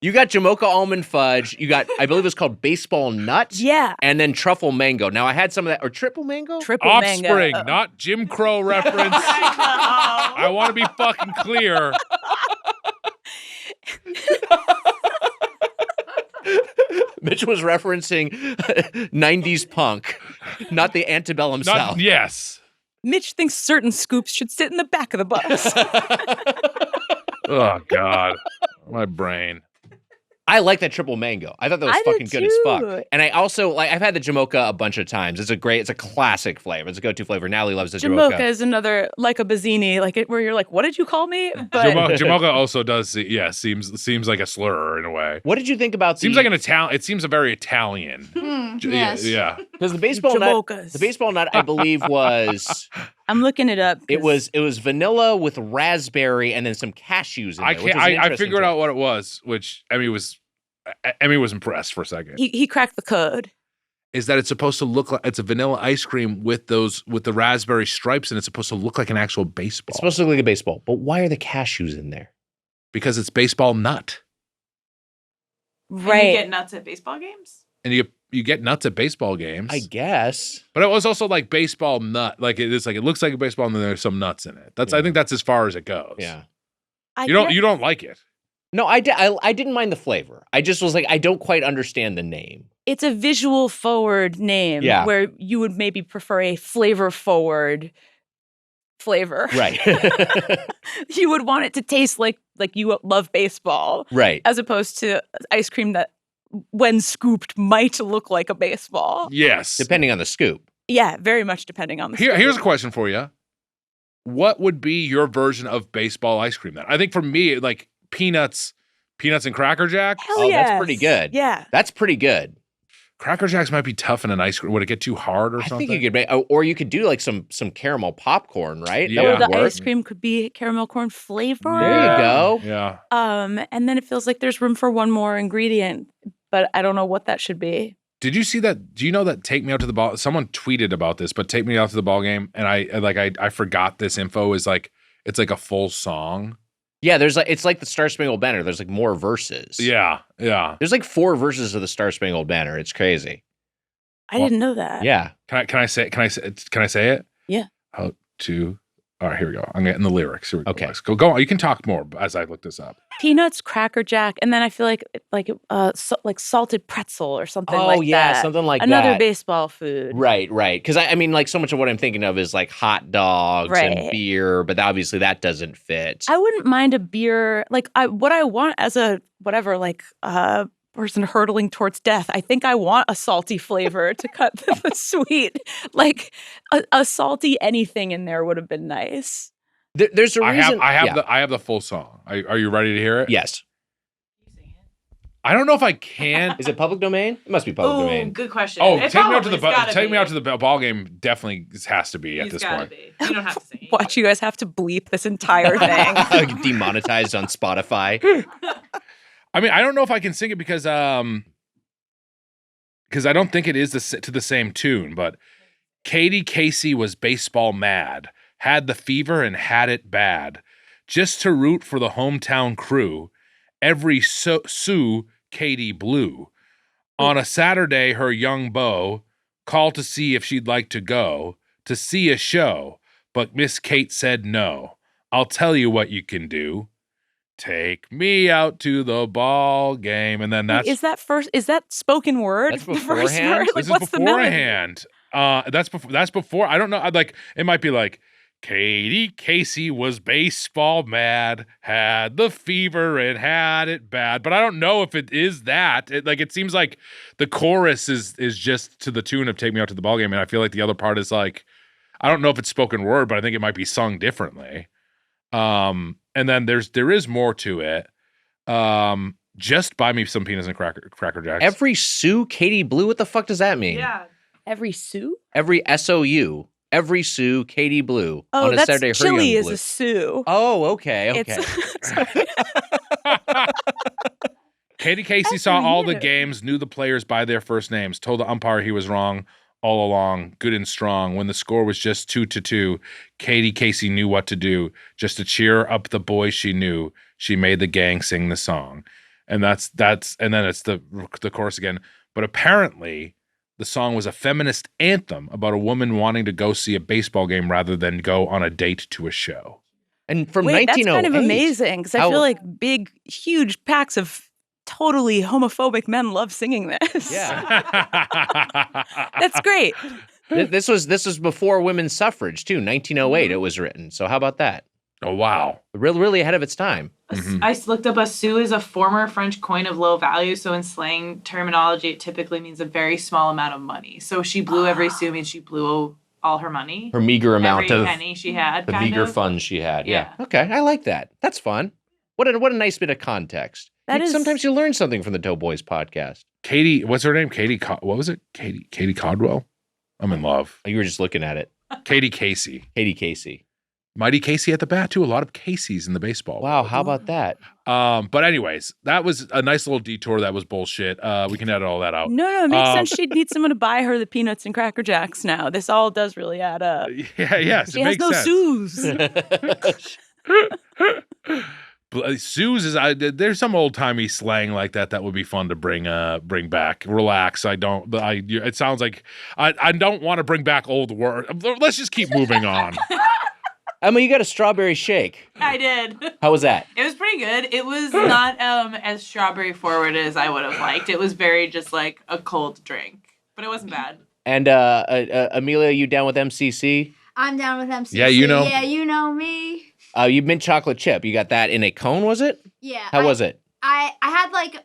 You got Jamocha almond fudge. You got, I believe it's called baseball nut. Yeah. And then truffle mango. Now I had some of that, or triple mango. Triple Offspring, mango. not Jim Crow reference. I want to be fucking clear. Mitch was referencing 90s punk, not the antebellum South. Yes. Mitch thinks certain scoops should sit in the back of the bus. Oh God, my brain. I like that triple mango. I thought that was I did fucking good as fuck. too. And I also like. I've had the Jamocha a bunch of times. It's a classic flavor. It's a go-to flavor. Natalie loves the Jamocha Jamocha. is another like a Bazzini, like it where you're like, what did you call me? But Jamocha also does, seems like a slur in a way. What did you think about? Seems like an Italian. It seems a very Italian. Yes. Yeah. Because the baseball nut, Jamochas. the baseball nut, I believe was I'm looking it up. it was vanilla with raspberry and then some cashews in there. which was an I interesting figured out twist. what it was, which Emmy was impressed for a second. He cracked the code. Is that it's supposed to look like it's a vanilla ice cream with the raspberry stripes, and it's supposed to look like an actual baseball. It's supposed to look like a baseball, but why are the cashews in there? Because it's baseball nut, And Right. you get nuts at baseball games? and you get nuts at baseball games. I guess. But it was also like baseball nut, like it looks like a baseball, and then there's some nuts in it. I think that's as far as it goes. Yeah. You don't like it. No, I didn't mind the flavor. I just was like, I don't quite understand the name. It's a visual forward name Yeah. where you would maybe prefer a flavor forward flavor. Right. You would want it to taste like you love baseball Right. as opposed to ice cream that when scooped might look like a baseball. Yes. Depending on the scoop. Yeah, very much depending on the Here's a scoop. question for you. What would be your version of baseball ice cream then? I think for me, like peanuts and Cracker Jacks. Hell Oh, that's yes. pretty good. Yeah. That's pretty good. Cracker Jacks might be tough in an ice cream. Would it get too hard or I something? think you could make, or you could do like some caramel popcorn, right? Yeah. That Or would the work. ice cream could be caramel corn flavor. There you go. Yeah. And then it feels like there's room for one more ingredient, but I don't know what that should be. Did you see that? Do you know that Take Me Out to the Ball? Someone tweeted about this, but Take Me Out to the Ball Game, and I forgot this info is like it's like a full song. Yeah, it's like the Star Spangled Banner. There's like more verses. Yeah. There's like 4 verses of the Star Spangled Banner. It's crazy. I didn't know that. Yeah. Can I say it? Yeah. All right, here we go. I'm getting the lyrics. Here we go. Okay. Let's go on. You can talk more as I look this up. Peanuts, Cracker Jack, and then I feel like like salted pretzel or something like that. something like Another that. baseball food. Right. Because I mean, like so much of what I'm thinking of is like hot dogs and Right. beer, but obviously that doesn't fit. I wouldn't mind a beer. Like what I want as a whatever, like person hurtling towards death. I think I want a salty flavor to cut the sweet. Like a salty anything in there would have been nice. There's a reason. I have the full song. Are you ready to hear it? Yes. I don't know if I can. Is it public domain? It must be public Oh, domain. good question. Oh, It take me out to probably the ball game. Definitely has to be at He's this gotta point. be. You don't have to sing it. Watch, you guys have to bleep this entire thing. Like demonetized on Spotify. I mean, I don't know if I can sing it because I don't think it is to the same tune. But Katie Casey was baseball mad, had the fever and had it bad. Just to root for the hometown crew, every Sue Katie blew. On a Saturday, her young beau called to see if she'd like to go to see a show, but Miss Kate said no. I'll tell you what you can do. Take me out to the ball game, and then that's Is that spoken word? That's The first beforehand? word? Like, this is what's the melody? beforehand. That's before. I don't know. It might be like Katie Casey was baseball mad, had the fever and had it bad. But I don't know if it is that. It seems like the chorus is just to the tune of "Take Me Out to the Ball Game," and I feel like the other part is like, I don't know if it's spoken word, but I think it might be sung differently. And then there is more to it. Just buy me some peanuts and cracker jacks. Every Sue Katie Blue. What the fuck does that mean? Yeah. Every Sue? Every SOU. Every Sue Katie Blue. Oh, on a that's Saturday, her chili young is blue. a Sue. Oh, okay. Sorry. Katie Casey That's saw all the weird. games, knew the players by their first names, told the umpire he was wrong all along, good and strong. When the score was just 2-2, Katie Casey knew what to do. Just to cheer up the boys she knew, she made the gang sing the song. And that's and then it's the chorus again. But apparently the song was a feminist anthem about a woman wanting to go see a baseball game rather than go on a date to a show. And from Wait, that's 1908. kind of amazing because I How- feel like big, huge packs of totally homophobic men love singing this. Yeah. That's great. This was before women's suffrage too. 1908 it was written. So how about that? Oh, wow. Really ahead of its time. I looked up a sou is a former French coin of low value. So in slang terminology, it typically means a very small amount of money. So she blew every sou means she blew all her money. Her meager amount every of penny she had. the kind meager of. funds she had. Yeah. Yeah. Okay, I like that. That's fun. What a nice bit of context. That is- Sometimes you learn something from the Doughboys podcast. Katie, what's her name? What was it? Katie Caldwell? I'm in love. You were just looking at it. Katie Casey. Katie Casey. Mighty Casey at the bat, too. A lot of Caseys in the baseball. Wow, how about that? But anyways, that was a nice little detour. That was bullshit. We can edit all that out. No, it makes sense. She'd need someone to buy her the peanuts and Cracker Jacks now. This all does really add up. Yes, She it has makes no sense. sous. Sue's is there's some old timey slang like that would be fun to bring back. Relax. It sounds like I don't want to bring back old words. Let's just keep moving on. Emma, you got a strawberry shake. I did. How was that? It was pretty good. It was not as strawberry forward as I would have liked. It was very just like a cold drink, but it wasn't bad. And Amelia, you down with MCC? I'm down with MCC. Yeah, you know. Yeah, you know me. You mint chocolate chip. You got that in a cone, was it? Yeah. How was it? I had like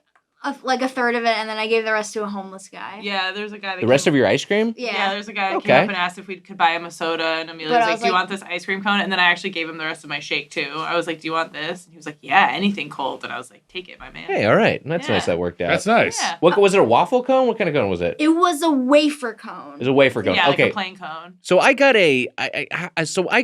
a third of it, and then I gave the rest to a homeless guy. Yeah, there's a guy that The rest of your ice cream? Yeah, there's a guy that Okay. came up and asked if we could buy him a soda, and Amelia But was I like, was do you like- want this ice cream cone? And then I actually gave him the rest of my shake, too. I was like, do you want this? And he was like, yeah, anything cold. And I was like, take it, my man. Hey, all right. That's Yeah. nice that worked out. That's nice. Yeah. What was it, a waffle cone? What kind of cone was it? It was a wafer cone. It was a wafer cone. Yeah, okay. like a plain cone. So I got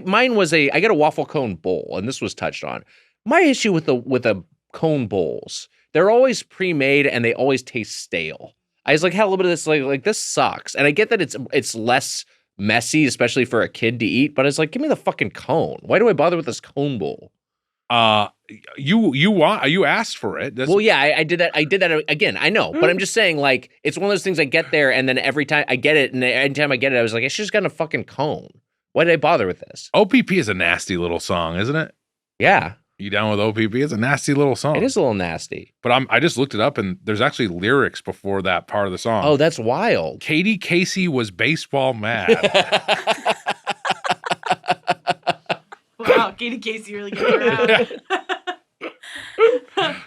mine was I got a waffle cone bowl, and this was touched on. My issue with the cone bowls, they're always pre-made and they always taste stale. I was like, had a little bit of this, like this sucks. And I get that it's less messy, especially for a kid to eat, but it's like, give me the fucking cone. Why do I bother with this cone bowl? You asked for it. Well, yeah, I did that. I did that again. I know, but I'm just saying, like, it's one of those things I get there, and then every time I get it, and every time I get it, I was like, I should just gotten a fucking cone. Why did I bother with this? OPP is a nasty little song, isn't it? Yeah, You down with OPP? It's a nasty little song. it is a little nasty. But I just looked it up, and there's actually lyrics before that part of the song. Oh, that's wild. Katie Casey was baseball mad. Wow, Katie Casey really gets around.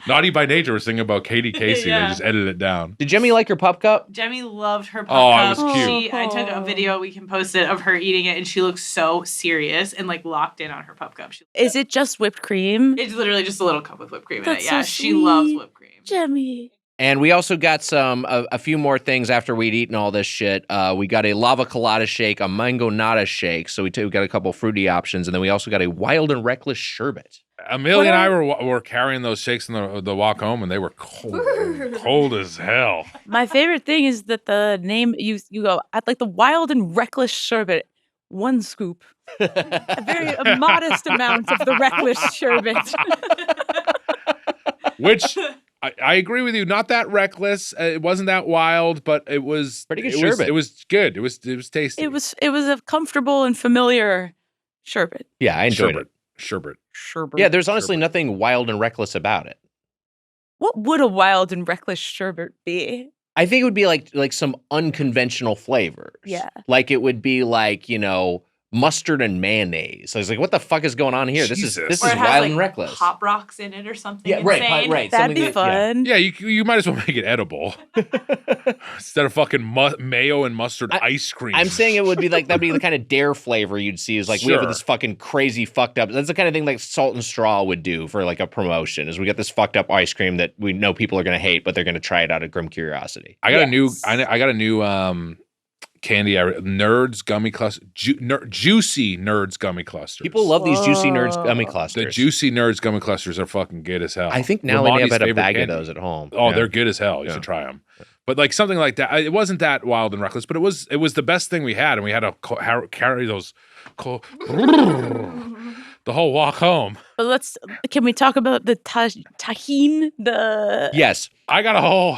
Naughty by Nature was singing about Katie Casey. Yeah. They just edited it down. Did Jemmy like your pup cup? Jemmy loved her pup Oh, it cup. was cute. I took a video, we can post it, of her eating it, and she looks so serious and like locked in on her pup cup. Is it just whipped cream? It's literally just a little cup with whipped cream in it. That's Yeah, so she loves sweet. whipped cream. Jemmy. And we also got a few more things after we'd eaten all this shit. We got a lava colada shake, a mango nata shake. So we got a couple fruity options, and then we also got a wild and reckless sherbet. Amelia and I were carrying those shakes in the walk home, and they were cold as hell. My favorite thing is that the name you go, I'd like the wild and reckless sherbet. 1 scoop. A modest amount of the reckless sherbet. Which I agree with you. Not that reckless. It wasn't that wild, but it was Pretty good it sherbet. it was good. It was tasty. It was a comfortable and familiar sherbet. Yeah, I enjoyed it. Sherbet. Sherbet. Yeah, there's honestly nothing wild and reckless about it. What would a wild and reckless sherbet be? I think it would be like some unconventional flavors. Yeah. Like it would be like, mustard and mayonnaise. I was like, what the fuck is going on here? Jesus. This Or is it has wild like and reckless. Pop rocks in it or something. Yeah, right, insane. right. That'd Something be that- fun. Yeah, you might as well make it edible instead of fucking mayo and mustard ice cream. I'm saying it would be like, that'd be the kind of dare flavor you'd see is like, we have Sure. this fucking crazy fucked up. That's the kind of thing like Salt and Straw would do for like a promotion is we got this fucked up ice cream that we know people are going to hate, but they're going to try it out of grim curiosity. I got Yes. I got a new candy. Nerds gummy cluster, juicy Nerds gummy clusters. People love these juicy nerds Whoa. gummy the clusters. juicy Nerds gummy clusters are fucking good as hell. I think now Ramani's they have a favorite bag candy. of those at home. Oh, Yeah. they're good as hell. You Yeah. should try them. But like something like that, it wasn't that wild and reckless, but it was the best thing we had, and we had to carry those the whole walk home. But can we talk about the tahine? Yes. I got a whole.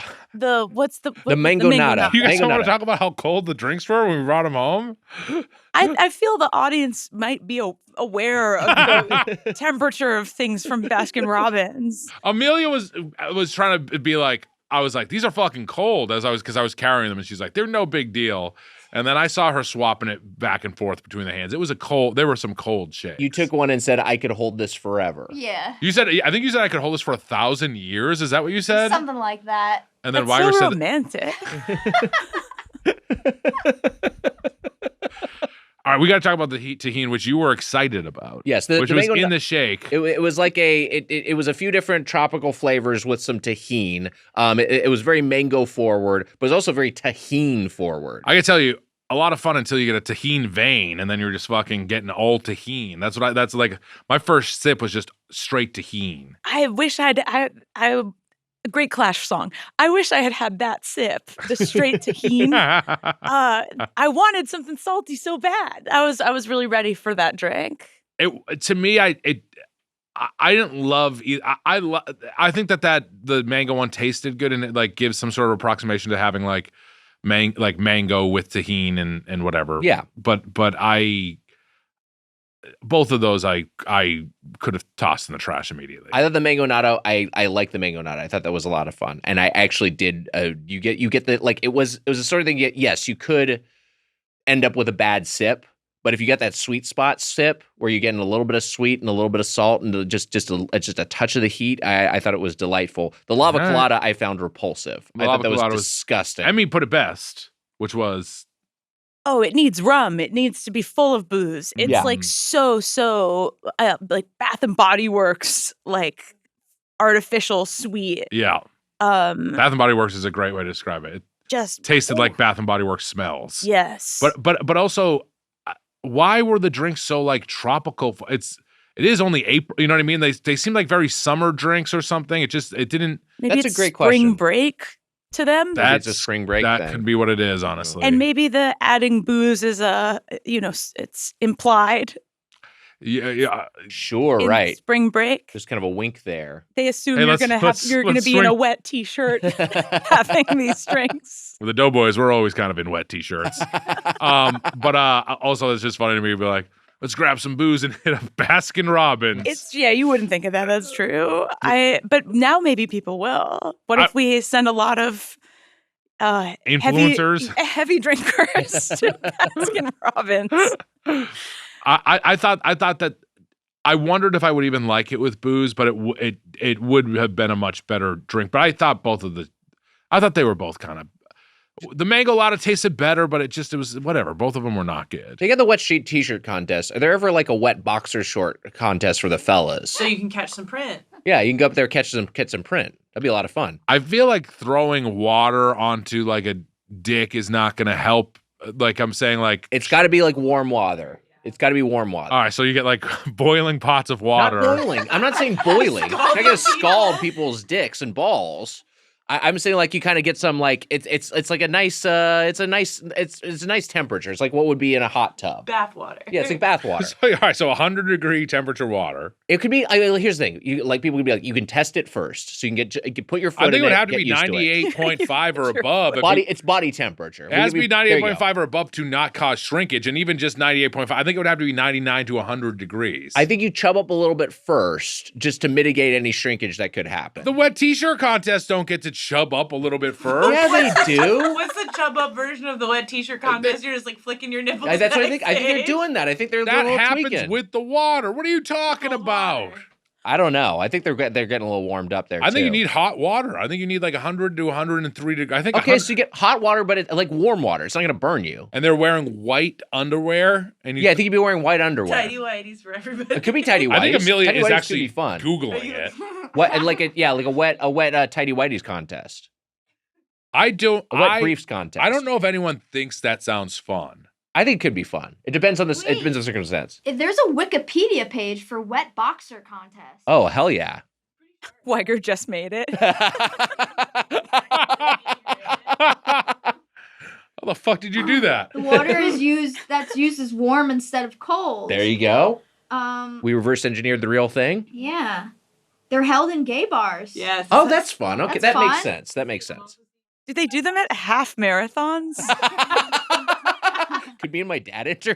What's the mango nata. You guys Mango don't want nata. to talk about how cold the drinks were when we brought them home? I feel the audience might be aware of the temperature of things from Baskin-Robbins. Amelia was trying to be like, I was like, these are fucking cold because I was carrying them, and she's like, they're no big deal. And then I saw her swapping it back and forth between the hands. There were some cold shakes. You took one and said, I could hold this forever. Yeah. I think you said I could hold this for 1,000 years. Is that what you said? Something like that. And then That's Weiger so said, romantic. all right, we got to talk about the tahini, which you were excited about. Yes, which was mango in the shake. It was like it was a few different tropical flavors with some tahini. It was very mango forward, but it was also very tahini forward. I can tell you, a lot of fun until you get a tahini vein, and then you're just fucking getting all tahini. That's like my first sip was just straight tahini. I wish a great Clash song. I wish I had that sip, the straight tahini. I wanted something salty so bad. I was really ready for that drink. To me, I didn't love. I think that the mango one tasted good, and it like gives some sort of approximation to having like mango with tahini and whatever. Yeah, but both of those I could have tossed in the trash immediately. I thought the mango natto. I like the mango natto. I thought that was a lot of fun, and I actually did. You get the like it was a sort of thing. Yes, you could end up with a bad sip, but if you get that sweet spot sip where you're getting a little bit of sweet and a little bit of salt and just a touch of the heat, I thought it was delightful. The lava colada I found repulsive. I thought that was disgusting. Emmy put it best, which was. Oh, it needs rum. It needs to be full of booze. It's like so like Bath and Body Works, like artificial sweet. Yeah. Bath and Body Works is a great way to describe it. It just tasted like Bath and Body Works smells. Yes. But also, why were the drinks so like tropical? It is only April. You know what I mean? They seem like very summer drinks or something. It didn't. Maybe That's it's a great spring question. break to them. That's a spring break That thing. could be what it is, honestly. And maybe the adding booze is it's implied. Yeah. Sure, in right. Spring break. There's kind of a wink there. They assume Hey, you're gonna be in a wet t-shirt having these drinks. With the Doughboys, we're always kind of in wet t-shirts. But also, it's just funny to me to be like, let's grab some booze and hit a Baskin-Robbins. You wouldn't think of that. That's true. But now maybe people will. What if we send a lot of influencers, heavy drinkers to Baskin-Robbins? I thought that I wondered if I would even like it with booze, but it would have been a much better drink. But I thought they were both kind of. The mango latte tasted better, but it was whatever. Both of them were not good. They got the wet sheet t-shirt contest. Are there ever like a wet boxer short contest for the fellas? So you can catch some print. Yeah, you can go up there, catch some print. That'd be a lot of fun. I feel like throwing water onto like a dick is not going to help. Like I'm saying, like It's got to be like warm water. It's got to be warm water. all right, so you get like boiling pots of water. Not boiling. I'm not saying boiling. You're not gonna scald people's dicks and balls. I'm saying like you kind of get some like it's like a nice it's a nice temperature. It's like what would be in a hot tub. Bath water. Yeah, it's like bath water. So, all right, so 100-degree temperature water. It could be. Here's the thing. People could be like, you can test it first, so you can put your foot. I think in it would have to get be used to it. 98.5 or above. It's body temperature. It has to be there you go. 98.5 or above to not cause shrinkage, and even just 98.5. I think it would have to be 99 to 100 degrees. I think you chub up a little bit first, just to mitigate any shrinkage that could happen. The wet t-shirt contests don't get to chub up a little bit first. Yeah, they do. What's the chub up version of the wet t-shirt contest? You're just like flicking your nipples. That's what I think. I think they're backstage. doing that. I think they're That a little happens tweaking. with the water. What are you talking The about? water. I don't know. I think they're getting a little warmed up there. I think too. you need hot water. I think you need like 100 to 103 degrees. I think Okay, 100 so you get hot water, but like warm water. It's not going to burn you. and they're wearing white underwear. And Yeah, I think you'd be wearing white underwear. Tidy whities for everybody. It could be tidy whities. I think Amelia tidy is whities could actually be fun. Googling it. What like a wet tidy whities contest. I don't. A wet briefs contest. I don't know if anyone thinks that sounds fun. I think it could be fun. It depends on Wait. it depends on the circumstance. If there's a Wikipedia page for wet boxer contest. Oh hell yeah! Weiger just made it. How the fuck did you do that? The water is used as warm instead of cold. There you go. Um, We reverse engineered the real thing. yeah. They're held in gay bars. Yes. Oh, that's fun. Okay, That's that makes fun. sense. That makes sense. Do they do them at half marathons? Could me and my dad enter.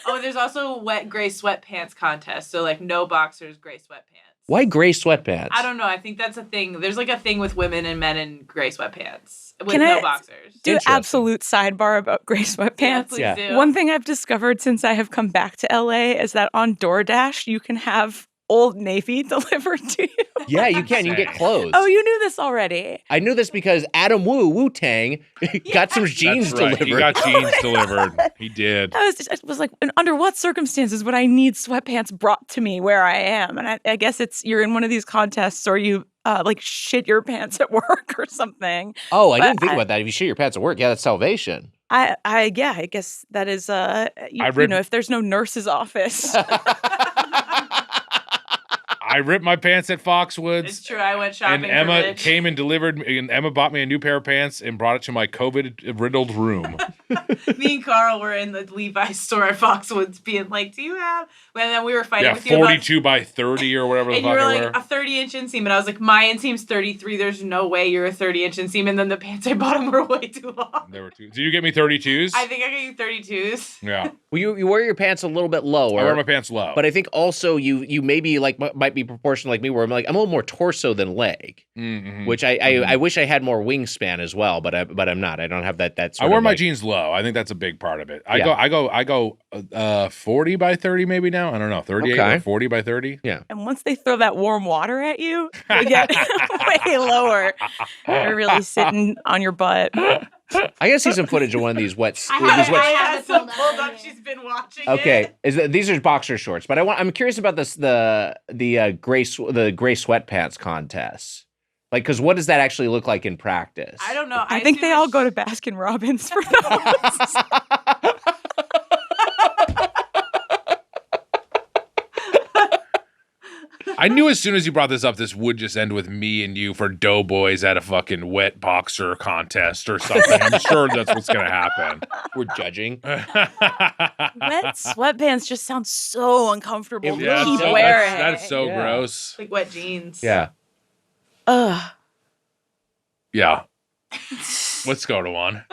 Oh, there's also wet gray sweatpants contest. So like no boxers, gray sweatpants. Why gray sweatpants? I don't know. I think that's a thing. There's like a thing with women and men in gray sweatpants with Can no I boxers. do an Interesting. absolute sidebar about gray sweatpants? Please Yeah. do. One thing I've discovered since I have come back to LA is that on DoorDash, you can have Old Navy delivered to you. Yeah, you can. You can get clothes. Oh, you knew this already. I knew this because Adam Wu-Tang got some jeans That's right. delivered. He got jeans delivered. He did. I was like, under what circumstances would I need sweatpants brought to me where I am? And I guess you're in one of these contests or you like shit your pants at work or something. Oh, I But didn't think about that. If you shit your pants at work, yeah, that's salvation. I guess that is you know, if there's no nurse's office. I ripped my pants at Foxwoods. It's true. I went shopping. And Emma for Rich. came and delivered, and Emma bought me a new pair of pants and brought it to my COVID-riddled room. Me and Carl were in the Levi's store at Foxwoods being like, do you have... And then we were fighting Yeah, with you about... 42 by 30 or whatever the And you fuck were I like, wear. a 30-inch inseam. And I was like, my inseam's 33. There's no way you're a 30-inch inseam. And then the pants I bought him were way too long. There were two. Did you get me 32s? I think I got you 32s. Yeah. Well, you wear your pants a little bit lower. I wear my pants low. But I think also you maybe like might be proportional like me, where I'm a little more torso than leg, Mm-hmm. which I wish I had more wingspan as well, but I'm not. I don't have that. I Sort wear of my like, jeans low. I think that's a big part of it. I Yeah. go 40 by 30 maybe now. I don't know, 38 Okay. or 40 by 30. Yeah. And once they throw that warm water at you, you get way lower. They're really sitting on your butt. I gotta see some footage of one of these wet. I these have- wet- I have Yeah, it so pulled up pulled up. here. She's been watching Okay, it. these are boxer shorts, but I'm curious about the gray sweatpants contest. Like, because what does that actually look like in practice? I don't know. I think they all go to Baskin-Robbins for those. I knew as soon as you brought this up, this would just end with me and you for Doughboys at a fucking wet boxer contest or something. I'm sure that's what's going to happen. We're judging. Wet sweatpants just sound so uncomfortable to Yeah, keep so- wearing. that's so Yeah. gross. Like wet jeans. Yeah. Ugh. Yeah. Let's go to one.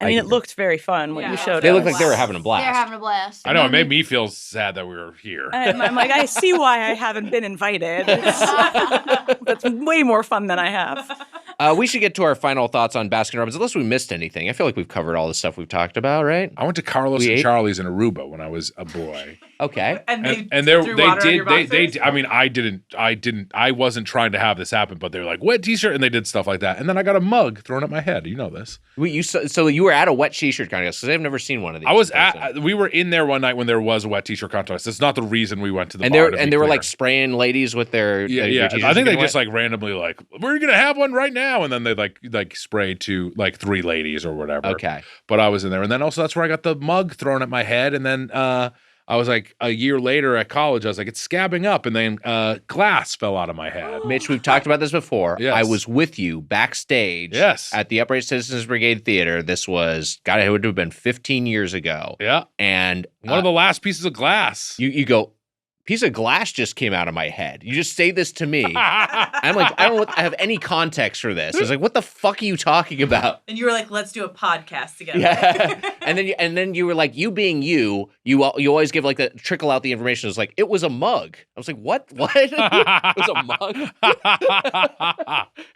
I mean, it looked very fun when Yeah. you showed They us. look like they were having a blast. They're having a blast. I know, it made me feel sad that we were here. And I'm like, I see why I haven't been invited. That's way more fun than I have. We should get to our final thoughts on Baskin-Robbins, unless we missed anything. I feel like we've covered all the stuff we've talked about, right? I went to Carlos We and ate? Charlie's in Aruba when I was a boy. Okay. And they And threw they water on did your they boxers? I mean I wasn't trying to have this happen, but they were like wet t-shirt and they did stuff like that. And then I got a mug thrown at my head. You know this. So you were at a wet t-shirt contest because I've never seen one of these. I was in person. we were in there one night when there was a wet t-shirt contest. That's not the reason we went to the and bar. they were like spraying ladies with their yeah, their yeah. t-shirts I think they getting just wet. like randomly like we're gonna have one right now, and then they like sprayed to like 3 ladies or whatever. Okay. But I was in there, and then also that's where I got the mug thrown at my head, and then I was like a year later at college, I was like it's scabbing up, and then glass fell out of my head. Mitch, we've talked about this before. Yes. I was with you backstage Yes. at the Upright Citizens Brigade Theater. This was, God, it would have been 15 years ago. Yeah, And one of the last pieces of glass. you go, piece of glass just came out of my head. You just say this to me. I'm like, I don't have any context for this. I was like, what the fuck are you talking about? And you were like, let's do a podcast together. Yeah. and then you were like, you being you always give like the trickle out the information. It was like, it was a mug. I was like, what? It was a mug?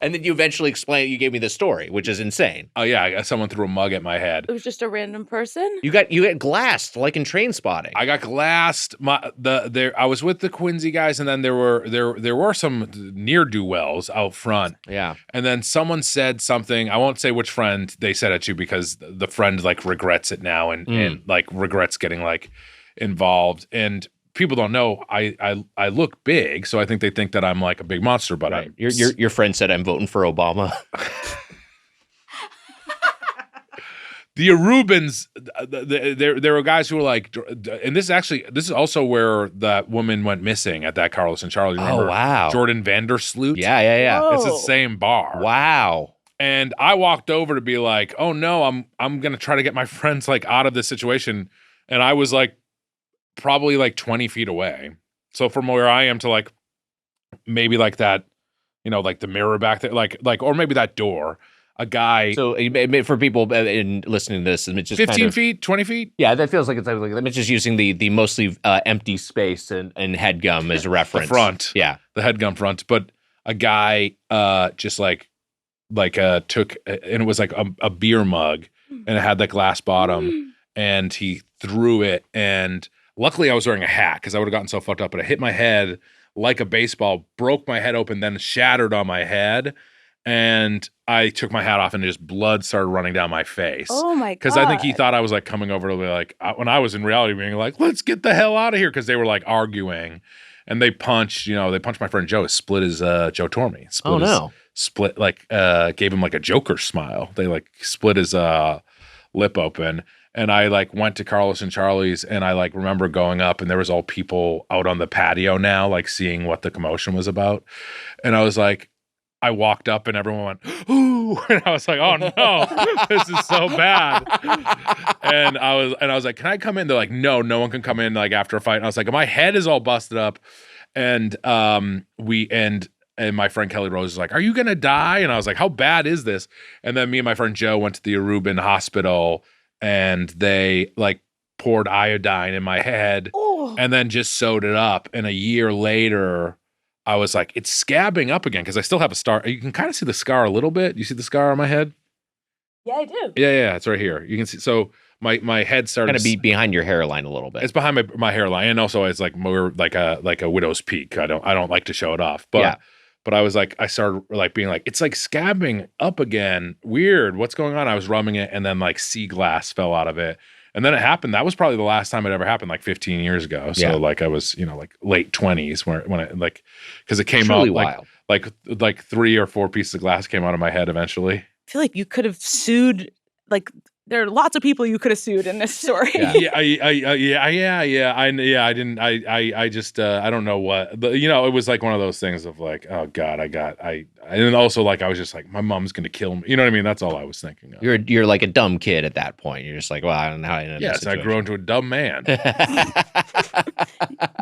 And then you eventually explained, you gave me the story, which is insane. Oh yeah, I got someone threw a mug at my head. It was just a random person. You got glassed like in Train Spotting. I got glassed. I was with the Quincy guys, and then there were some ne'er-do-wells out front. Yeah. And then someone said something. I won't say which friend they said it to because the friend like regrets it now and like regrets getting like involved. And people don't know I look big, so I think they think that I'm like a big monster. But Right. Your friend said I'm voting for Obama. The Arubans, there were guys who were like, and this is also where that woman went missing at that Carlos and Charlie. Remember? Oh, wow. Jordan Vandersloot. Yeah. Whoa. It's the same bar. Wow. And I walked over to be like, oh no, I'm gonna try to get my friends like out of this situation. And I was like probably like 20 feet away. So from where I am to like maybe like that, like the mirror back there, like or maybe that door. a guy. So for people in listening to this, it's just 15 kind of, feet, 20 feet. Yeah, that feels like it's like I'm just using the mostly empty space and headgum as a reference. The front. Yeah. The headgum front. But a guy just took, and it was like a beer mug, and it had the glass bottom, and he threw it. And luckily I was wearing a hat because I would have gotten so fucked up, but it hit my head like a baseball, broke my head open, then shattered on my head. And I took my hat off and just blood started running down my face. Oh my God. Because I think he thought I was like coming over to be like, when I was in reality being like, let's get the hell out of here. Because they were like arguing. And they punched my friend Joe. Split his, Joe Torme. Gave him like a Joker smile. They like split his lip open. And I like went to Carlos and Charlie's, and I like remember going up, and there was all people out on the patio now, like seeing what the commotion was about. And I was like, I walked up and everyone went, ooh, and I was like, oh no, this is so bad. And I was like, can I come in? They're like, no one can come in like after a fight. And I was like, my head is all busted up. And and my friend Kelly Rose is like, are you gonna die? And I was like, how bad is this? And then me and my friend Joe went to the Aruban hospital, and they like poured iodine in my head and then just sewed it up. And a year later, I was like, it's scabbing up again because I still have a scar. You can kind of see the scar a little bit. You see the scar on my head? Yeah, I do. Yeah, it's right here. You can see. So my head started kind of be behind your hairline a little bit. It's behind my hairline, and also it's like more like a widow's peak. I don't like to show it off, but. Yeah. But I was like, I started like being like, it's like scabbing up again. Weird. What's going on? I was rubbing it, and then like sea glass fell out of it. And then it happened. That was probably the last time it ever happened, like 15 years ago. So like I was, like late 20s when it like, because it came out like 3 or 4 pieces of glass came out of my head eventually. I feel like you could have sued, like, there are lots of people you could have sued in this story. I didn't. I just I don't know what. It was like one of those things of like, oh God, and also like I was just like, my mom's gonna kill me. You know what I mean? That's all I was thinking of. You're like a dumb kid at that point. You're just like, well, I don't know how I ended up in this I grew into a dumb man. You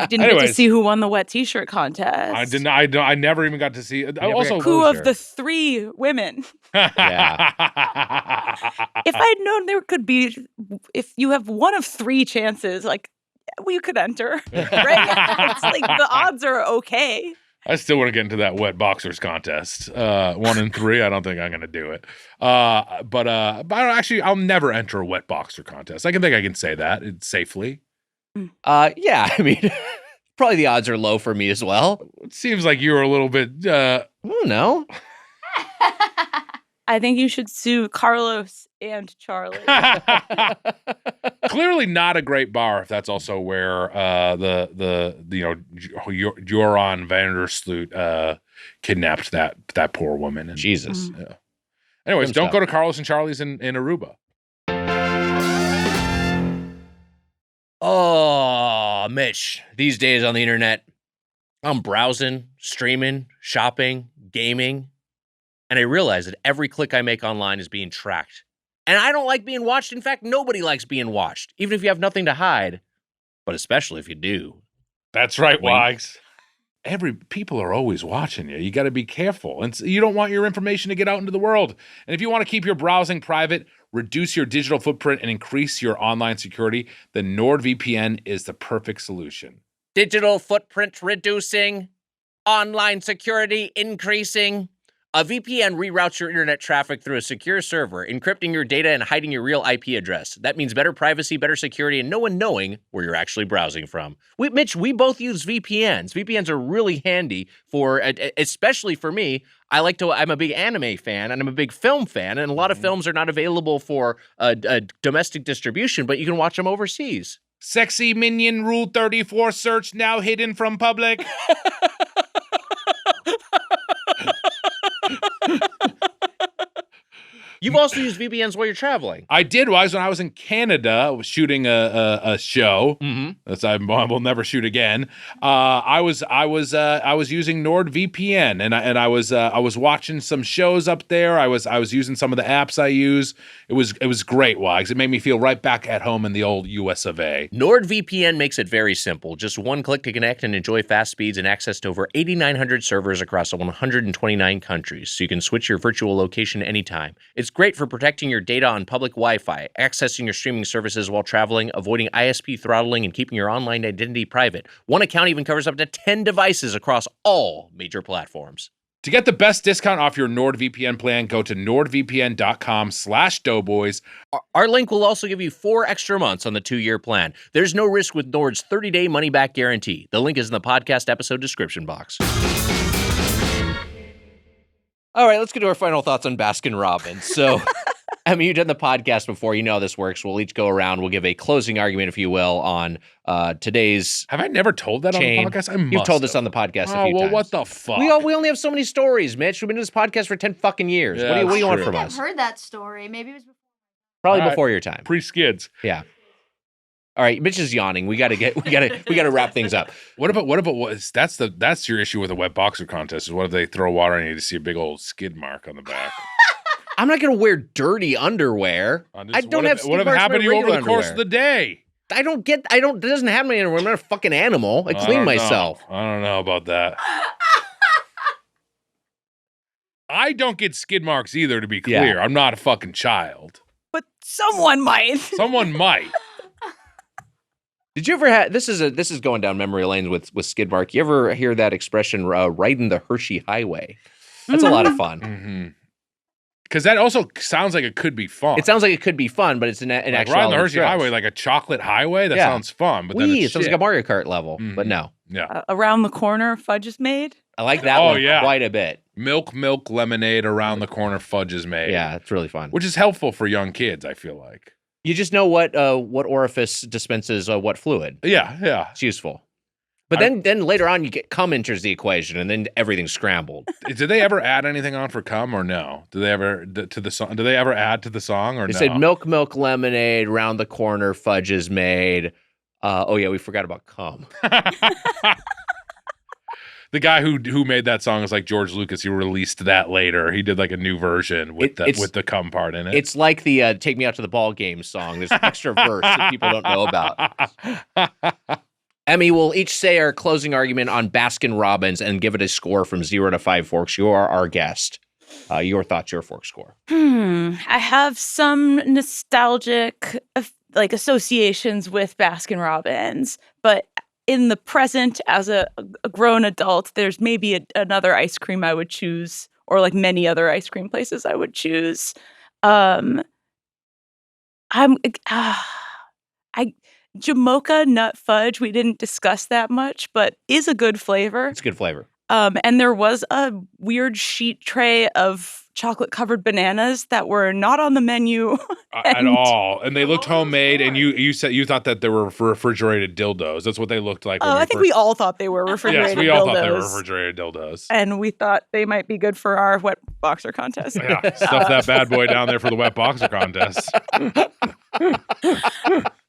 didn't get to see who won the wet T-shirt contest. I didn't. I never even got to see. Also, who of the 3 women? Yeah. If I'd known there could be, if you have one of 3 chances, like, well, you could enter, right? It's like the odds are okay. I still want to get into that wet boxers contest. 1 in 3, I don't think I'm going to do it. But I'll never enter a wet boxer contest. I can say that safely. Yeah, I mean, probably the odds are low for me as well. It seems like you were a little bit. I don't know. I think you should sue Carlos and Charlie. Clearly not a great bar if that's also where Joran Vandersloot kidnapped that poor woman. And, Jesus. Yeah. Anyways, don't go to Carlos and Charlie's in Aruba. Oh, Mitch, these days on the internet, I'm browsing, streaming, shopping, gaming, and I realize that every click I make online is being tracked. And I don't like being watched. In fact, nobody likes being watched, even if you have nothing to hide, but especially if you do. That's right, Wags. People are always watching you. You got to be careful. And you don't want your information to get out into the world. And if you want to keep your browsing private, reduce your digital footprint, and increase your online security, then NordVPN is the perfect solution. Digital footprint reducing, online security increasing. A VPN reroutes your internet traffic through a secure server, encrypting your data and hiding your real IP address. That means better privacy, better security, and no one knowing where you're actually browsing from. Mitch, we both use VPNs. VPNs are really handy for, especially for me. I'm a big anime fan and I'm a big film fan, and a lot of films are not available for domestic distribution, but you can watch them overseas. Sexy Minion Rule 34 search now hidden from public. You've also used VPNs while you're traveling. I did. When I was in Canada, I was shooting a show, I will never shoot again. I was using NordVPN, and I was watching some shows up there. I was using some of the apps I use. It was great, Wags. It made me feel right back at home in the old US of A. NordVPN makes it very simple. Just one click to connect and enjoy fast speeds and access to over 8,900 servers across 129 countries, so you can switch your virtual location anytime. It's great for protecting your data on public Wi-Fi, accessing your streaming services while traveling, avoiding ISP throttling, and keeping your online identity private. One account even covers up to 10 devices across all major platforms. To get the best discount off your NordVPN plan, go to nordvpn.com/doughboys. Our link will also give you 4 extra months on the 2-year plan. There's no risk with Nord's 30-day money-back guarantee. The link is in the podcast episode description box. All right, let's get to our final thoughts on Baskin-Robbins. So, Emmy, you've done the podcast before. You know how this works. We'll each go around. We'll give a closing argument, if you will, on today's Have I never told that chain. on the podcast? You've told this on the podcast a few times. What the fuck? We only have so many stories, Mitch. We've been doing this podcast for 10 fucking years. Yeah, what do you want true. from I've us? heard that story. Maybe it was before. Probably All right. before your time. Pre-skids. Yeah. All right, Mitch is yawning. We gotta wrap things up. What about that's your issue with a wet boxer contest? Is what if they throw water on you to see a big old skid mark on the back? I'm not gonna wear dirty underwear. I don't have skid What if it marks happened in to my you over the regular course of the day? It doesn't happen to me anymore. I'm not a fucking animal. I clean myself. I don't know about that. I don't get skid marks either, to be clear. Yeah. I'm not a fucking child. But someone might. Someone might. Did you ever have this is going down memory lanes with skid mark. You ever hear that expression, riding the Hershey Highway? That's a lot of fun. Mm-hmm. Because that also sounds like it could be fun. It sounds like it could be fun, but it's an actual riding the Hershey Highway, like a chocolate highway. That sounds fun, but then it it's sounds shit. like a Mario Kart level, but no. Yeah. Around the corner, fudge is made. I like that one quite a bit. Milk, lemonade, around the corner, fudge is made. Yeah, it's really fun. Which is helpful for young kids, I feel like. You just know what orifice dispenses what fluid. Yeah. It's useful. But then later on, you get cum enters the equation, and then everything's scrambled. Did they ever add anything on for cum or no? Did they ever to the song? Did they ever add to the song or no? They said milk, lemonade, round the corner, fudge is made. Oh yeah, we forgot about cum. The guy who made that song is like George Lucas. He released that later. He did like a new version with the cum part in it. It's like the "Take Me Out to the Ball Game" song. There's an extra verse that people don't know about. Emmy, we'll each say our closing argument on Baskin-Robbins and give it a score from 0 to 5 forks. You are our guest. Your thoughts, your fork score. I have some nostalgic associations with Baskin-Robbins, but in the present, as a grown adult, there's maybe another ice cream I would choose, or like many other ice cream places I would choose. Jamocha nut fudge, we didn't discuss that much, but is a good flavor. It's a good flavor. And there was a weird sheet tray of chocolate-covered bananas that were not on the menu at all, and they looked homemade. And you said you thought that they were refrigerated dildos. That's what they looked like. I think we all thought they were refrigerated dildos. Yes, we all thought they were refrigerated dildos, and we thought they might be good for our wet boxer contest. Yeah, stuff that bad boy down there for the wet boxer contest.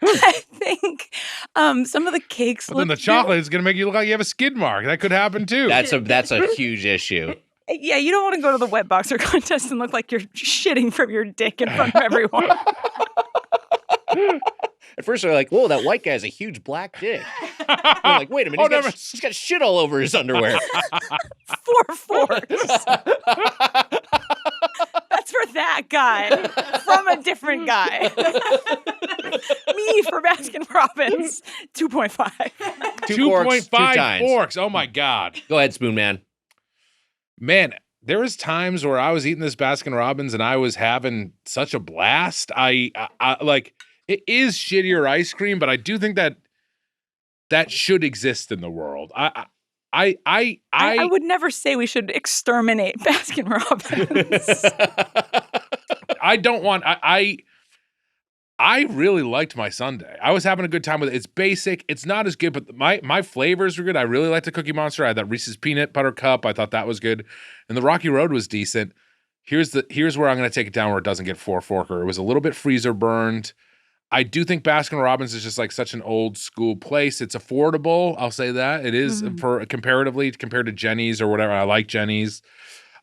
I think some of the cakes. But then the chocolate is going to make you look like you have a skid mark. That could happen too. That's a huge issue. Yeah, you don't want to go to the wet boxer contest and look like you're shitting from your dick in front of everyone. At first, they're like, "Whoa, that white guy has a huge black dick." You're like, "Wait a minute, he's got shit all over his underwear." 4 forks. That's for that guy from a different guy. Me for Baskin-Robbins, 2.5. 2.5 forks. Oh my God. Go ahead, Spoon Man. Man, there was times where I was eating this Baskin-Robbins and I was having such a blast. I like, it is shittier ice cream, but I do think that should exist in the world. I would never say we should exterminate Baskin-Robbins. I don't want. I really liked my sundae. I was having a good time with it. It's basic. It's not as good, but my flavors were good. I really liked the Cookie Monster. I had that Reese's Peanut Butter Cup. I thought that was good. And the Rocky Road was decent. Here's where I'm going to take it down where it doesn't get 4 forker. It was a little bit freezer burned. I do think Baskin-Robbins is just like such an old school place. It's affordable. I'll say that. It is for comparatively compared to Jenny's or whatever. I like Jenny's.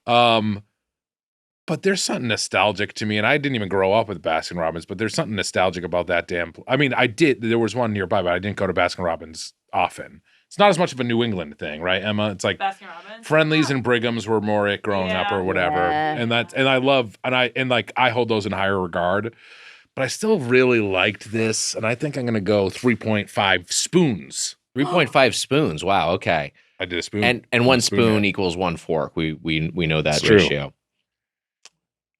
But there's something nostalgic to me, and I didn't even grow up with Baskin-Robbins, but there's something nostalgic about that damn. I mean, I did. There was one nearby, but I didn't go to Baskin-Robbins often. It's not as much of a New England thing, right, Emma? It's like Baskin-Robbins? Friendlies and Brigham's were more it growing up or whatever, and I hold those in higher regard. But I still really liked this, and I think I'm going to go 3.5 spoons. 3.5 spoons. Wow. Okay. I did a spoon, and one spoon equals one fork. We know that ratio.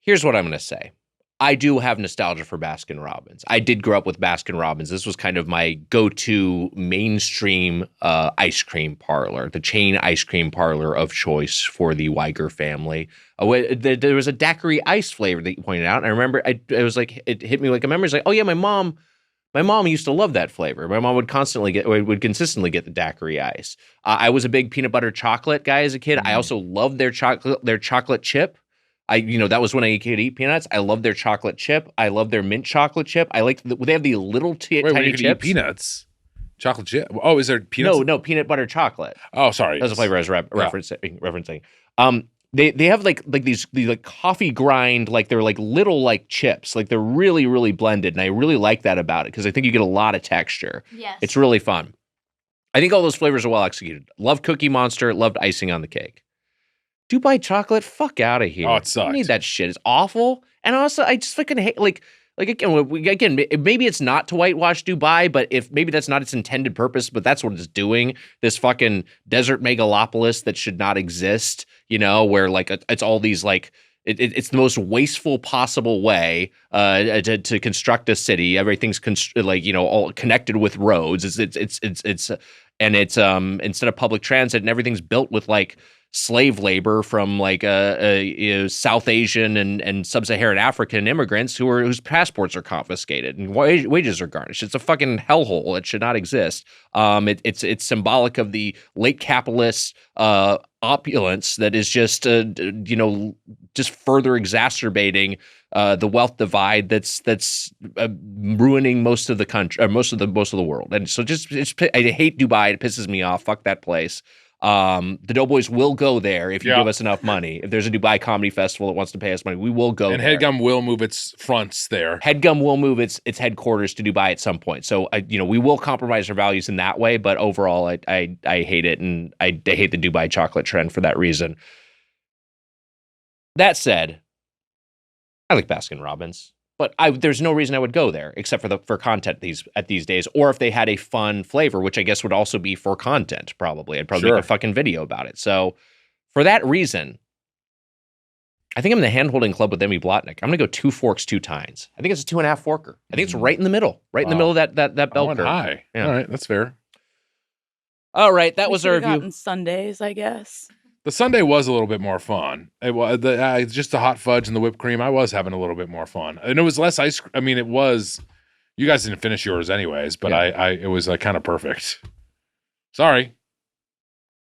Here's what I'm going to say. I do have nostalgia for Baskin-Robbins. I did grow up with Baskin-Robbins. This was kind of my go-to mainstream ice cream parlor, the chain ice cream parlor of choice for the Weiger family. There was a daiquiri ice flavor that you pointed out. And I remember it hit me like a memory. It's like, oh yeah, my mom used to love that flavor. My mom would consistently get the daiquiri ice. I was a big peanut butter chocolate guy as a kid. I also loved their chocolate chip. That was when I could eat peanuts. I love their chocolate chip. I love their mint chocolate chip. I like they have the little tiny you chips. Eat peanuts, chocolate chip. Oh, is there peanuts? No, peanut butter chocolate. Oh, sorry. That's the flavor I was referencing. They have like these like coffee grind, like they're like little like chips, like they're really really blended, and I really like that about it because I think you get a lot of texture. Yes, it's really fun. I think all those flavors are well executed. Loved Cookie Monster. Loved icing on the cake. Dubai chocolate, fuck out of here. Oh, it sucks. I need that shit. It's awful. And also, I just fucking hate, again, maybe it's not to whitewash Dubai, but maybe that's not its intended purpose, but that's what it's doing. This fucking desert megalopolis that should not exist, where like it's all these like, it's the most wasteful possible way to construct a city. Everything's all connected with roads. It's instead of public transit and everything's built with like slave labor from like South Asian and sub-Saharan African immigrants whose passports are confiscated and wages are garnished. It's a fucking hellhole. It should not exist. It's symbolic of the late capitalist opulence that is just just further exacerbating the wealth divide that's ruining most of the country, or most of the world. And so I hate Dubai. It pisses me off. Fuck that place. The Doughboys will go there if you give us enough money. If there's a Dubai Comedy Festival that wants to pay us money, we will go. And there. HeadGum will move its fronts there. HeadGum will move its headquarters to Dubai at some point. So we will compromise our values in that way. But overall, I hate it, and I hate the Dubai chocolate trend for that reason. That said, I like Baskin-Robbins. But there's no reason I would go there except for content these days, or if they had a fun flavor, which I guess would also be for content. Probably, I'd probably make a fucking video about it. So, for that reason, I think I'm in the hand-holding club with Emmy Blotnick. I'm gonna go 2 forks, 2 tines. I think it's a 2.5 forker. I think it's right in the middle, in the middle of that bell curve. High. Yeah. All right, that's fair. All right, that was our review. Sundays, I guess. The sundae was a little bit more fun. It was just the hot fudge and the whipped cream. I was having a little bit more fun, and it was less ice. I mean, it was. You guys didn't finish yours anyways, but it was kind of perfect. Sorry,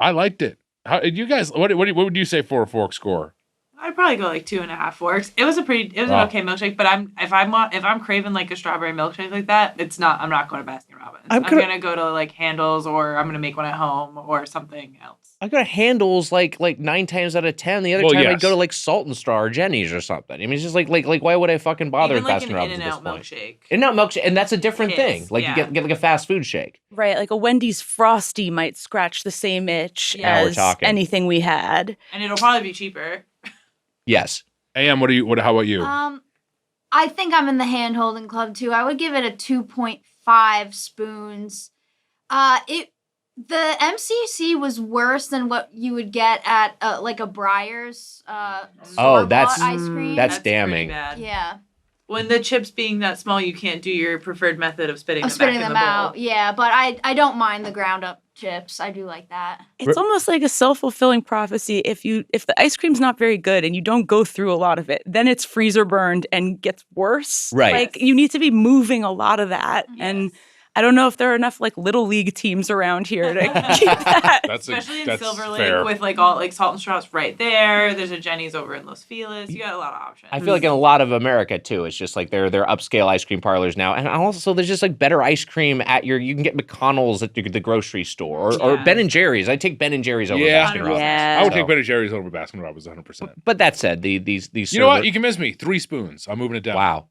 I liked it. How you guys? What would you say for a fork score? I'd probably go like 2.5 forks. It was an okay milkshake, but if I'm craving like a strawberry milkshake like that, I'm not going to Baskin-Robbins. I'm gonna go to like Handles, or I'm gonna make one at home or something else. I go to Handles like 9 times out of 10. The other time I'd go to like Salt and Straw or Jenny's or something. I mean, it's just like why would I fucking bother with Baskin-Robbins at this point? Milkshake. In-N-Out milkshake, and that's a different thing. Like you get like a fast food shake. Right, like a Wendy's Frosty might scratch the same itch as anything we had. And it'll probably be cheaper. Yes. AM, how about you? I think I'm in the hand-holding club too. I would give it a 2.5 spoons. The MCC was worse than what you would get at like a Breyer's that's ice cream. That's damning. Bad. Yeah. When the chips being that small, you can't do your preferred method of spitting them back in the bowl. Out. Yeah, but I don't mind the ground up chips. I do like that. It's almost like a self-fulfilling prophecy. If the ice cream's not very good and you don't go through a lot of it, then it's freezer burned and gets worse. Right. Like you need to be moving a lot of that. Yes. And I don't know if there are enough like little league teams around here to keep that. Especially in that's Silver Lake fair. with like all like Salt and Straw's right there. There's a Jenny's over in Los Feliz. You got a lot of options. I feel like in a lot of America too, it's just like they're upscale ice cream parlors now, and also there's just like better ice cream at you can get McConnell's at the grocery store or Ben and Jerry's. I take Ben and Jerry's over Yeah. Baskin-Robbins. Yeah. I would take Ben & Jerry's over Baskin-Robbins 100%. But that said, these You know what? You convinced me. 3 spoons. I'm moving it down. wow.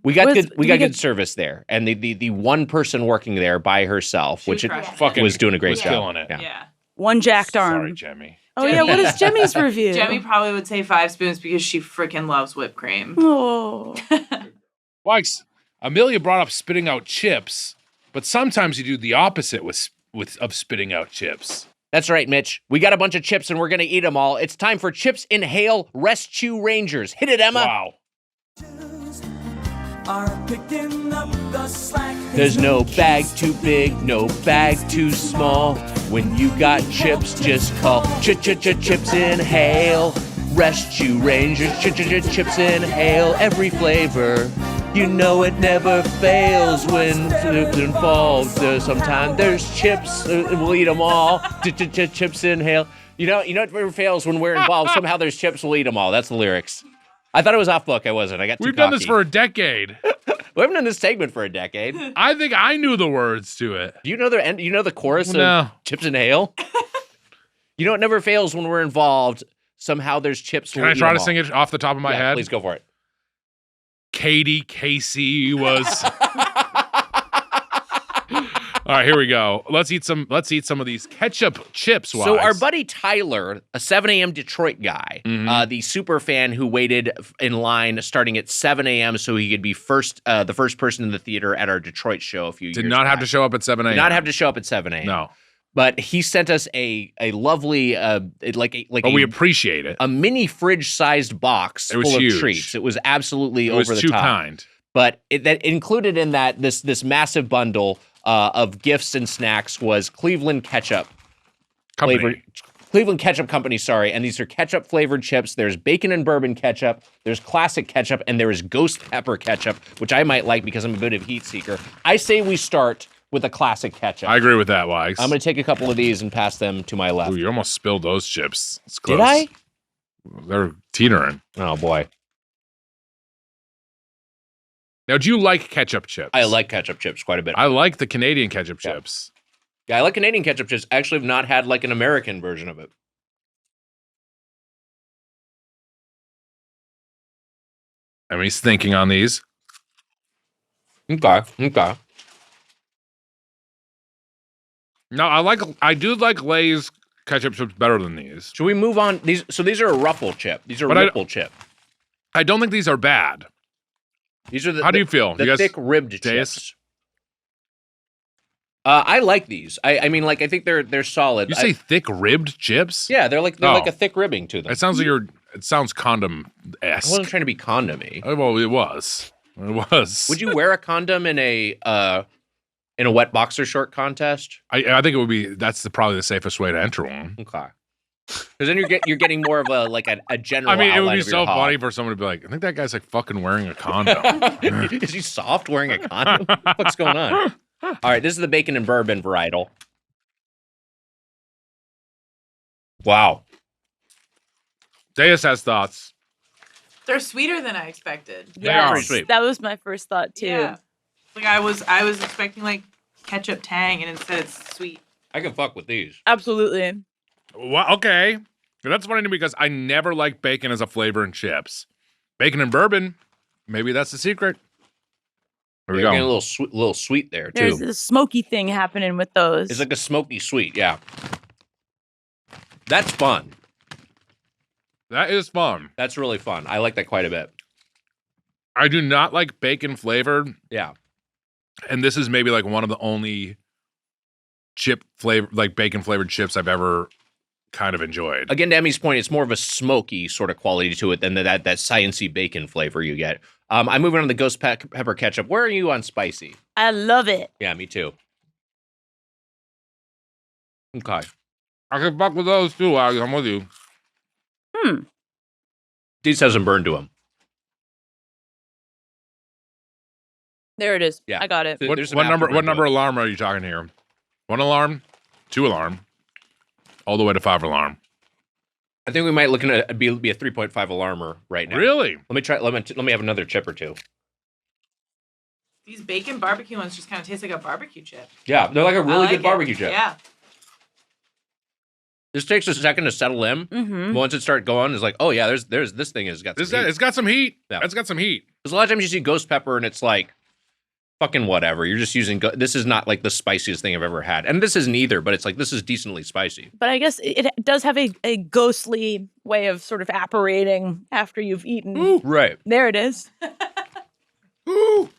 We got good service there, and the one person working there by herself, She which was it crushing Fucking was doing a great was job. killing it. Yeah. One jacked arm. Sorry, Jemmy. Oh yeah, what is Jemmy's review? Jemmy probably would say 5 spoons because she freaking loves whipped cream. Oh. Wags, Amelia brought up spitting out chips, but sometimes you do the opposite of spitting out chips. That's right, Mitch. We got a bunch of chips, and we're gonna eat them all. It's time for Chips Inhale Rest Chew Rangers. Hit it, Emma. Wow. There's no bag too big, no bag too small. When you got chips, just call Chips Inhale. Rest Chew Rangers, Chips Inhale. Every flavor, you know it never fails when it's involved. Sometimes there's chips, we'll eat them all. Chips Inhale. You know it never fails when we're involved. Somehow there's chips, we'll eat them all. That's the lyrics. I thought it was off book. I wasn't. I got too We've done this cocky. for a decade. We haven't done this segment for a decade. I think I knew the words to it. Do you know the end? You know the chorus No. of Chips Inhale? You know it never fails when we're involved. Somehow there's chips. Can I try to sing it off the top of my head? Please go for it. Katie Casey was. All right, here we go. Let's eat some of these ketchup chips. Wags. So our buddy Tyler, a 7 a.m. Detroit guy, the super fan who waited in line starting at 7 a.m. so he could be the first person in the theater at our Detroit show a few years did not have to show up at 7 a.m. Did not have to show up at 7 a.m. No. But he sent us a lovely we appreciate it. a mini fridge-sized box It was full huge. of treats. It was absolutely It was over the too top. kind. But that included in that this massive bundle of gifts and snacks was Cleveland ketchup flavored. Cleveland Ketchup Company, sorry. And these are ketchup flavored chips. There's bacon and bourbon ketchup. There's classic ketchup, and there is ghost pepper ketchup, which I might like because I'm a bit of a heat seeker. I say we start with a classic ketchup. I agree with that, Wags. I'm going to take a couple of these and pass them to my left. Ooh, you almost spilled those chips. It's close. Did I? They're teetering. Oh boy, Now, do you like ketchup chips? I like ketchup chips quite a bit. I like the Canadian ketchup chips. Yeah, I like Canadian ketchup chips. I actually have not had like an American version of it. Emmy's thinking on these. Okay. No, I do like Lay's ketchup chips better than these. Should we move on? These are a ruffle chip. These are ripple chip. I don't think these are bad. These are the. How do you feel? The You guys thick ribbed taste? chips. I like these. I mean, like I think they're solid. You say thick ribbed chips? Yeah, they're like a thick ribbing to them. It sounds like it sounds condom-esque. I wasn't trying to be condomy. Well, it was. It was. Would you wear a condom in a wet boxer short contest? I think it would be. That's probably the safest way to enter one. Okay. Because then you're getting more of a general. I mean, it would outline be of your so hog. funny for someone to be like, I think that guy's like fucking wearing a condom. Is he soft wearing a condom? What's going on? All right, this is the bacon and bourbon varietal. Wow. Deus has thoughts. They're sweeter than I expected. They are. Pretty sweet. That was my first thought too. Yeah. Like I was expecting like ketchup tang, and instead it's sweet. I can fuck with these. Absolutely. Well, okay. That's funny to me because I never liked bacon as a flavor in chips. Bacon and bourbon, maybe that's the secret. There we You're go. getting a little sweet there too. There's a smoky thing happening with those. It's like a smoky sweet, yeah. That's fun. That is fun. That's really fun. I like that quite a bit. I do not like bacon flavored, Yeah. and this is maybe like one of the only chip flavor, like bacon flavored chips I've ever kind of enjoyed. Again, to Emmy's point, it's more of a smoky sort of quality to it than that sciencey bacon flavor you get. I'm moving on to the ghost pepper ketchup. Where are you on spicy? I love it. Yeah, me too. Okay. I can fuck with those too, Alex. I'm with you. These hasn't burned to him. There it is. Yeah. I got it. There's some What number afterburn to it. alarm are you talking here? 1 alarm, 2 alarm, all the way to 5 alarm. I think we might looking at be a 3.5 alarmer right now. Really? Let me try. Let me have another chip or two. These bacon barbecue ones just kind of taste like a barbecue chip. Yeah, they're like a really good it. barbecue chip. Yeah. This takes a second to settle in. Mm-hmm. Once it starts going, it's like, oh yeah, there's this thing has got some heat. It's got some heat. Yeah. It's got some heat. There's a lot of times you see ghost pepper and it's like, fucking whatever. You're just using. This is not like the spiciest thing I've ever had, and this isn't either. But it's like this is decently spicy. But I guess it does have a ghostly way of sort of apparating after you've eaten. Ooh. Right. There it is. Ooh.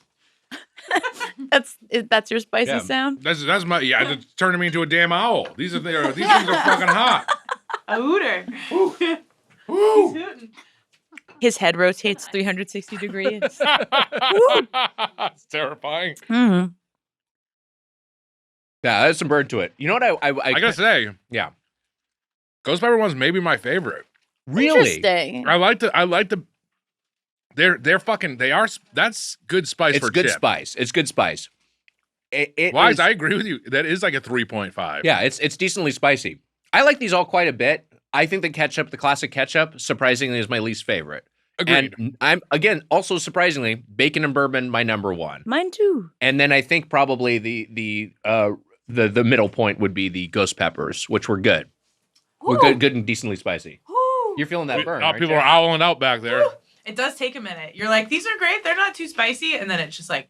That's your spicy Yeah. sound. That's my it's turning me into a damn owl. These things are fucking hot. A hooter. Ooh. He's Ooh. hooting. His head rotates 360 degrees. It's terrifying. Mm-hmm. Yeah, there's some burn to it. You know what? I gotta say, yeah. Ghost pepper one's maybe my favorite. Really? Interesting. I like the. They're fucking. They are. That's good spice It's for good chip. spice. It's good spice. Wise, I agree with you. That is like a 3.5. Yeah, it's decently spicy. I like these all quite a bit. I think the classic ketchup, surprisingly, is my least favorite. Agreed. And I'm again also surprisingly, bacon and bourbon my number one. Mine too. And then I think probably the middle point would be the ghost peppers, which were good. Were good and decently spicy. You're feeling that burn. People are owling out back there. It does take a minute. You're like, these are great. They're not too spicy. And then it's just like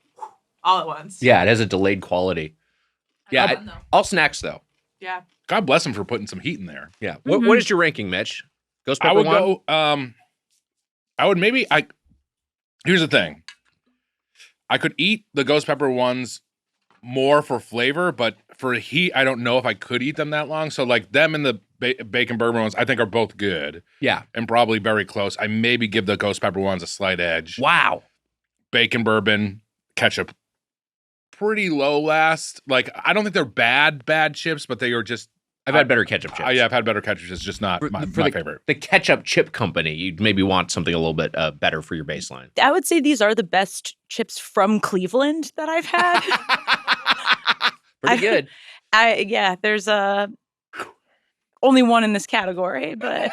all at once. Yeah, it has a delayed quality. Yeah, Though. all snacks though. Yeah. God bless them for putting some heat in there. Yeah. What is your ranking, Mitch? Ghost pepper I would one? go. I would maybe. Here's the thing. I could eat the ghost pepper ones more for flavor, but for heat, I don't know if I could eat them that long. So like them and the bacon bourbon ones, I think are both good. Yeah. And probably very close. I maybe give the ghost pepper ones a slight edge. Wow. Bacon bourbon, ketchup, pretty low last. Like I don't think they're bad chips, but they are just. I've had better ketchup chips. Yeah, I've had better ketchup. It's just not my favorite. The ketchup chip company, you'd maybe want something a little bit better for your baseline. I would say these are the best chips from Cleveland that I've had. Pretty good. There's only one in this category, but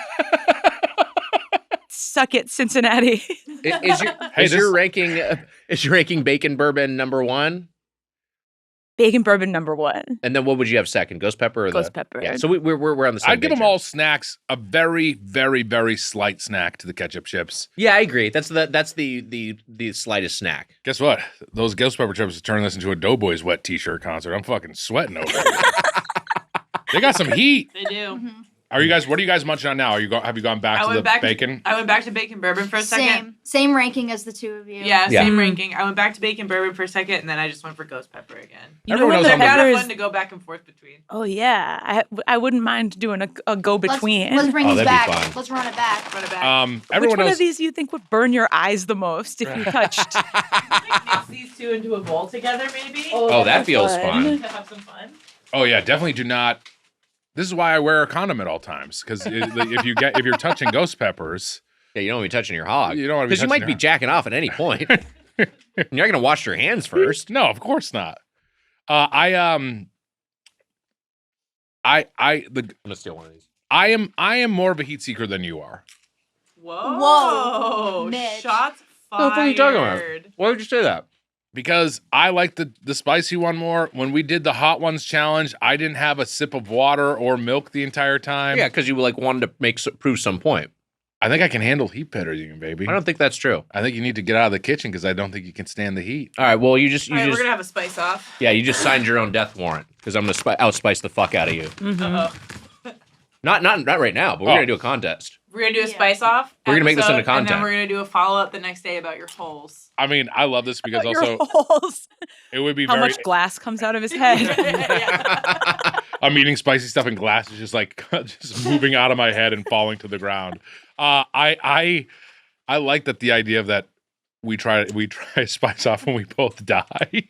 suck it, Cincinnati. Is your ranking bacon bourbon number one? Bacon bourbon number one. And then what would you have second? Ghost pepper or Ghost pepper. Yeah, so we're on the same I'd give page them here. all snacks, a very, very, very slight snack to the ketchup chips. Yeah, I agree. That's the slightest snack. Guess what? Those ghost pepper chips turn this into a Doughboys wet t-shirt concert. I'm fucking sweating over it. They got some heat. They do. Mm-hmm. What are you guys munching on now? Have you gone back to the bacon? I went back to bacon bourbon for a second. Same ranking as the two of you. Yeah, same ranking. I went back to bacon bourbon for a second, and then I just went for ghost pepper again. Everyone knows They're I'm kind of the- fun to go back and forth between. Oh yeah, I wouldn't mind doing a go between. Let's bring these that'd be back. fun. Let's run it back. Run it back. Everyone Which one knows. of these you think would burn your eyes the most if you touched? Mix these two into a bowl together, maybe. Oh, that feels fun. To have some fun. Oh yeah, definitely do not. This is why I wear a condom at all times, because if you're touching ghost peppers, Yeah, you don't want to be touching your hog. You don't want to be because you touching might your be jacking off at any point. You're not going to wash your hands first. No, of course not. I'm gonna steal one of these. I am more of a heat seeker than you are. Whoa. Mitch. Shots What the fuck are you fired. talking about? Why would you say that? Because I like the spicy one more. When we did the hot ones challenge, I didn't have a sip of water or milk the entire time. Yeah, because you wanted to prove some point. I think I can handle heat better than you, baby. I don't think that's true. I think you need to get out of the kitchen because I don't think you can stand the heat. All right, well, you All right, we're gonna have a spice off. yeah, you just signed your own death warrant because I'm gonna outspice the fuck out of you. Uh-oh. Not right now, but we're gonna do a contest. We're gonna do a spice off. We're gonna make this into episode, and then content. we're gonna do a follow up the next day about your holes. I mean, I love this because Your also holes. it would be How very. much glass comes out of his head? Yeah. I'm eating spicy stuff in glass is just like just moving out of my head and falling to the ground. I like that the idea of that we try to spice off when we both die.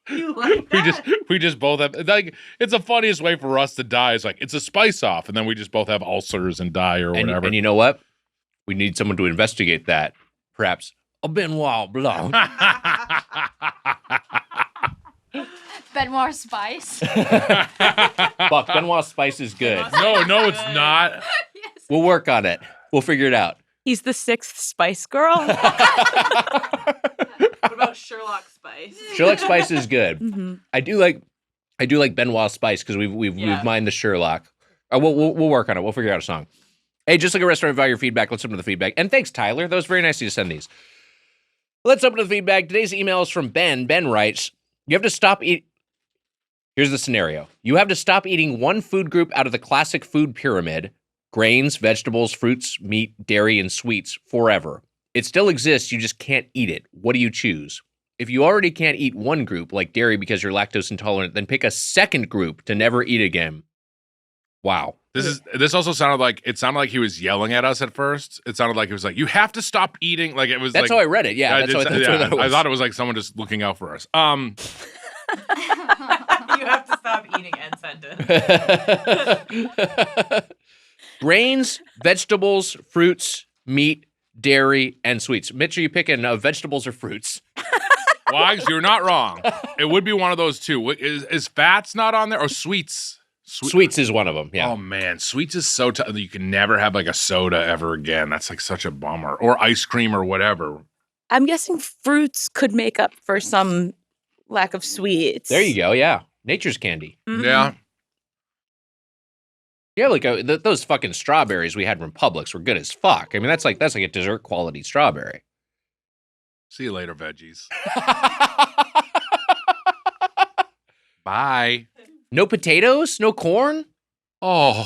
You like that? we just both have like it's the funniest way for us to die. It's like it's a spice off, and then we just both have ulcers and die or whatever. And you know what? We need someone to investigate that. Perhaps a Benoit Blanc. Benoit Spice. Fuck, Benoit Spice is good. No, it's not. Yes. We'll work on it. We'll figure it out. He's the sixth Spice Girl. What about Sherlock Spice? Sherlock Spice is good. Mm-hmm. I do like Benoit Spice because we've mined the Sherlock. We'll work on it. We'll figure out a song. Hey, just like a restaurant value your feedback. Let's open to the feedback. And thanks, Tyler. That was very nice of you to send these. Let's open to the feedback. Today's email is from Ben. Ben writes, you have to stop eating. Here's the scenario. You have to stop eating one food group out of the classic food pyramid, grains, vegetables, fruits, meat, dairy, and sweets, forever. It still exists. You just can't eat it. What do you choose? If you already can't eat one group, like dairy because you're lactose intolerant, then pick a second group to never eat again. Wow. This also sounded like he was yelling at us at first. It sounded like it was like, you have to stop eating. Like it was. That's how I read it. Yeah, that's what that was. I thought it was like someone just looking out for us. You have to stop eating end sentence. Grains, vegetables, fruits, meat, dairy, and sweets. Mitch, are you picking vegetables or fruits? Wags, you're not wrong. It would be one of those two. Is fats not on there or sweets? Sweets is one of them, yeah. Oh, man. Sweets is so tough. You can never have like a soda ever again. That's like such a bummer. Or ice cream or whatever. I'm guessing fruits could make up for some lack of sweets. There you go, yeah. Nature's candy. Mm-hmm. Yeah. Yeah, like those fucking strawberries we had from Publix were good as fuck. I mean, that's like a dessert quality strawberry. See you later, veggies. Bye. No potatoes? No corn? Oh,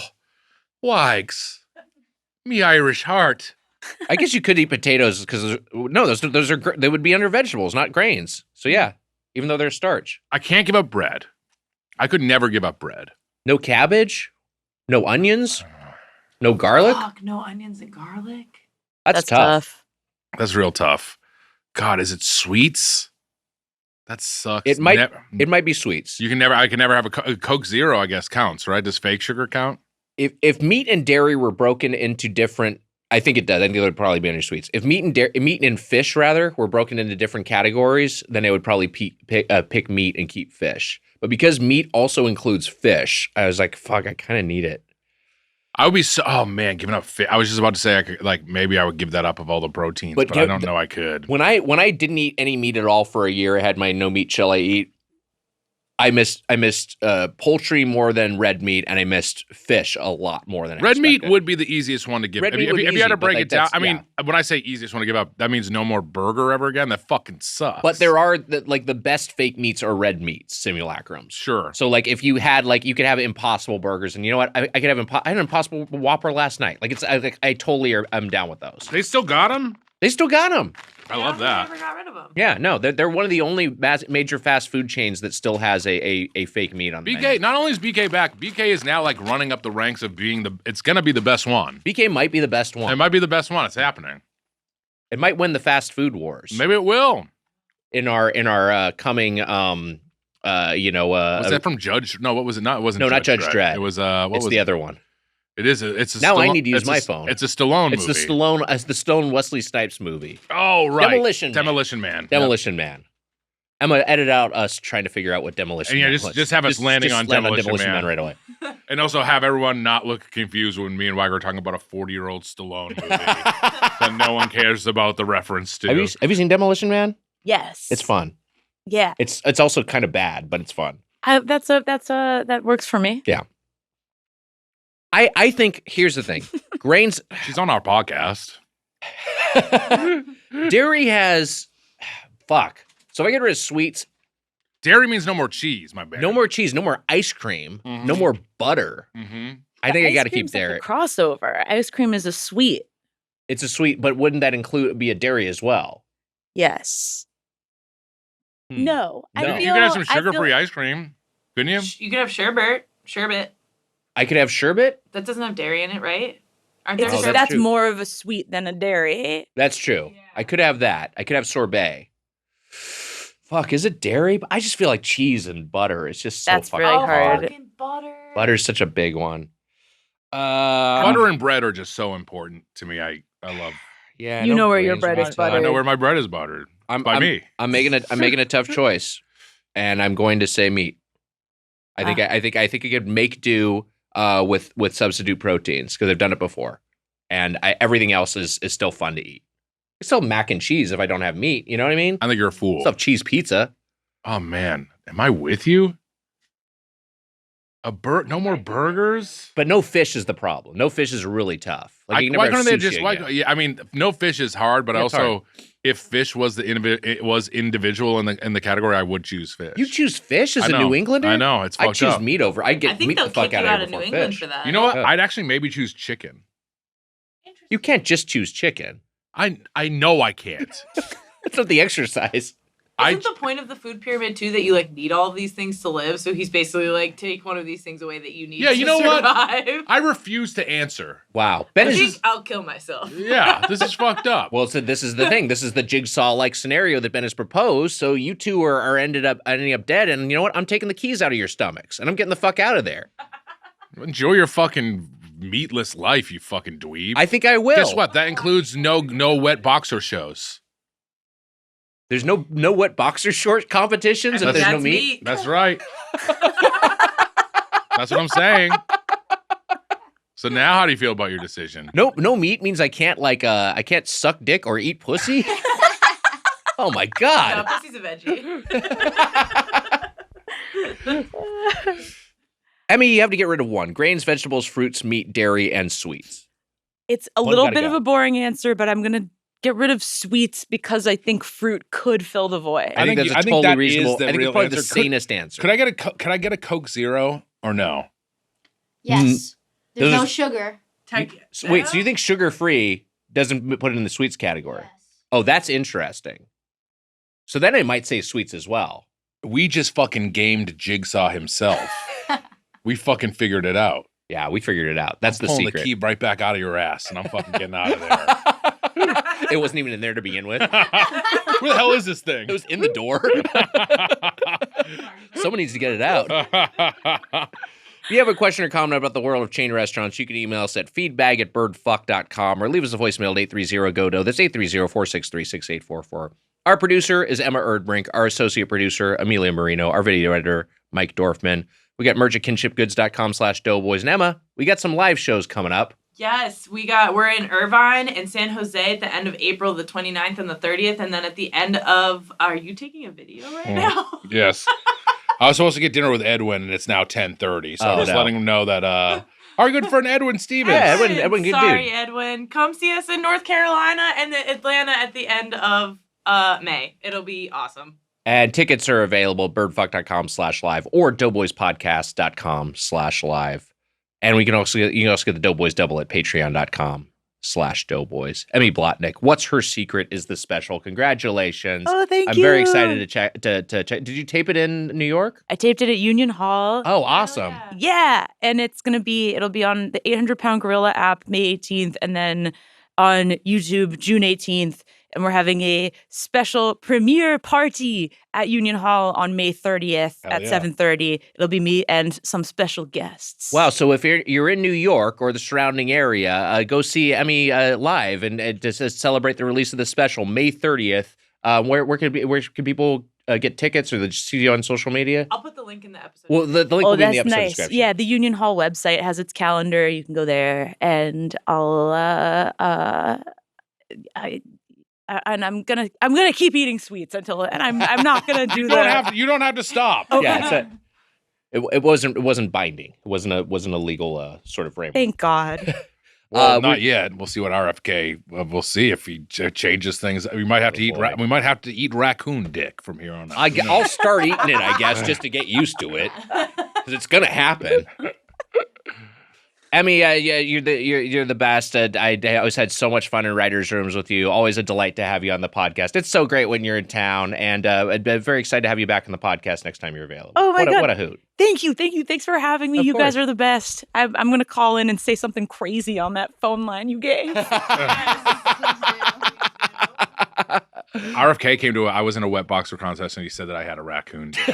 Wags. Me Irish heart. I guess you could eat potatoes because those are they would be under vegetables, not grains. So yeah, even though they're starch. I can't give up bread. I could never give up bread. No cabbage? No onions? No garlic? Fuck, no onions and garlic. That's tough. That's real tough. God, is it sweets? That sucks. It might be sweets. I can never have a Coke Zero, I guess, counts, right? Does fake sugar count? If meat and dairy were broken into different, I think it does. I think it would probably be under sweets. If meat and fish rather were broken into different categories, then I would probably pick meat and keep fish. But because meat also includes fish, I was like, fuck, I kind of need it. I would be giving up fish. I was just about to say I could, maybe I would give that up of all the proteins, but I don't know I could. When I didn't eat any meat at all for a year, I had my no meat chill I eat. I missed poultry more than red meat, and I missed fish a lot more than red meat would be the easiest one to give. If you had to break it down, I mean, yeah. When I say easiest one to give up, that means no more burger ever again. That fucking sucks. But there are the best fake meats are red meats, simulacrums. Sure. So like if you had you could have Impossible burgers, and you know what? I could have I had an Impossible Whopper last night. I totally I'm down with those. They still got them. They still got them. I love that. Never got rid of them. Yeah, no, they're one of the only major fast food chains that still has a fake meat on the BK, menu. not only is BK back, BK is now running up the ranks of being it's going to be the best one. BK might be the best one. It might be the best one. It's happening. It might win the fast food wars. Maybe it will. In our coming was that from Judge? No, what was it? It wasn't. No, not Judge Dredd. It was it's the other one. It is. It's a now Stallone, I need to use my phone. It's a Stallone movie. It's the Stallone Wesley Snipes movie. Oh, right. Demolition Man. Demolition Man. I'm going to edit out us trying to figure out what Demolition Man was. Just have us landing on Demolition Man right away. And also have everyone not look confused when me and Wagner are talking about a 40-year-old Stallone movie that no one cares about the reference to. Have you seen Demolition Man? Yes. It's fun. Yeah. It's also kind of bad, but it's fun. That works for me. Yeah. I think here's the thing. Grains. She's on our podcast. Dairy has fuck. So if I get rid of sweets. Dairy means no more cheese, my bad. No more cheese, no more ice cream, no more butter. Mm-hmm. I think I got to keep dairy. Like a crossover. Ice cream is a sweet. It's a sweet, but wouldn't that be a dairy as well? Yes. No. You could have some sugar-free ice cream, couldn't you? You could have sherbet. I could have sherbet? That doesn't have dairy in it, right? Aren't there that's more of a sweet than a dairy. That's true. Yeah. I could have that. I could have sorbet. Fuck, is it dairy? I just feel like cheese and butter. It's just so fucking really hard. Fucking butter. Butter's such a big one. Butter and bread are just so important to me. I love. Yeah, You know where your grains bread would be is tough. buttered. I know where my bread is buttered. By me. I'm making a tough choice, and I'm going to say meat. I think I could make do with substitute proteins because I've done it before, and everything else is still fun to eat. It's still mac and cheese if I don't have meat. You know what I mean? I think you're a fool. Still have cheese pizza. Oh man, am I with you? No more burgers. But no fish is the problem. No fish is really tough. Like, you can Why never have couldn't they sushi just? again. Yeah, I mean, no fish is hard, but Yeah, it's also if fish was individual in the category, I would choose fish. You choose fish as I a know. New Englander? I know, it's I fucked choose up. meat over. I I get think meat they'll the fuck kick you out out of of here New before England fish. for that. You know what? Yeah. I'd actually maybe choose chicken. You can't just choose chicken. I know I can't. That's not the exercise. Isn't the point of the food pyramid too that you like need all of these things to live? So he's basically like, take one of these things away that you need. Yeah, you to know what? survive. I refuse to answer. Wow. Ben I is think I'll kill myself. Yeah, this is fucked up. Well, so this is the thing. This is the jigsaw-like scenario that Ben has proposed. So you two are ending up dead, and you know what? I'm taking the keys out of your stomachs, and I'm getting the fuck out of there. Enjoy your fucking meatless life, you fucking dweeb. I think I will. Guess what? That includes no wet boxer shows. There's no wet boxer short competitions if there's no That's meat. That's right. That's what I'm saying. So now, how do you feel about your decision? No meat means I can't I can't suck dick or eat pussy. Oh my No, god. pussy's a veggie. Emmy, you have to get rid of one: grains, vegetables, fruits, meat, dairy, and sweets. It's a One little gotta bit go. of a boring answer, but I'm gonna get rid of sweets because I think fruit could fill the void. I think that's a I think totally that is reasonable. the I think real it's probably the answer. sanest answer. Could I get a Coke Zero or no? Yes. There's Those no are- sugar. Wait, so you think sugar-free doesn't put it in the sweets category? Yes. Oh, that's interesting. So then I might say sweets as well. We just fucking gamed Jigsaw himself. We fucking figured it out. Yeah, we figured it out. That's I'm the pulling secret. the key right back out of your ass, and I'm fucking getting out of there. It wasn't even in there to begin with. Where the hell is this thing? It was in the door. Someone needs to get it out. If you have a question or comment about the world of chain restaurants, you can email us at feedbag@birdfuck.com or leave us a voicemail at 830-GODO. That's 830-463-6844. Our producer is Emma Erdbrink. Our associate producer, Amelia Marino. Our video editor, Mike Dorfman. We got merch at kinshipgoods.com/doughboys. And Emma, we got some live shows coming up. Yes, we're in Irvine and San Jose at the end of April, the 29th and the 30th. And then at the end of, are you taking a video right now? Yes. I was supposed to get dinner with Edwin, and it's now 10:30. So Oh, I'm just no. letting him know that our good friend Edwin Stevens. Yeah, Edwin, good Sorry, dude. Edwin. Come see us in North Carolina and then Atlanta at the end of May. It'll be awesome. And tickets are available at birdfuck.com/live or doughboyspodcast.com/live. And you can also get the Doughboys double at patreon.com/doughboys. Emmy Blotnick, What's Her Secret is the special. Congratulations. Oh, thank I'm you. very excited to check. Did you tape it in New York? I taped it at Union Hall. Oh, awesome. Yeah, and it'll be on the 800-Pound Gorilla app May 18th, and then on YouTube June 18th. And we're having a special premiere party at Union Hall on May 30th at 7:30. It'll be me and some special guests. Wow. So if you're in New York or the surrounding area, go see Emmy live and just celebrate the release of the special May 30th. Where can people get tickets, or just see you on social media? I'll put the link in the episode. Well, the link will be in the that's episode nice. description. Yeah, the Union Hall website has its calendar. You can go there, and and I'm gonna keep eating sweets and I'm not gonna do that. You don't have to stop. Okay. Yeah, it wasn't binding. It wasn't a legal sort of framework. Thank God. Well, not yet. We'll see what RFK. We'll see if he changes things. We might have to eat. We might have to eat raccoon dick from here on out. I'll start eating it, I guess, just to get used to it, because it's gonna happen. Emmy, you're the best. I always had so much fun in writers' rooms with you. Always a delight to have you on the podcast. It's so great when you're in town, and I'm very excited to have you back on the podcast next time you're available. Oh my God. What a hoot! Thank you. Thanks for having me. Of You guys course. are the best. I'm gonna call in and say something crazy on that phone line you gave. RFK came to. I was in a wet boxer contest, and he said that I had a raccoon dick.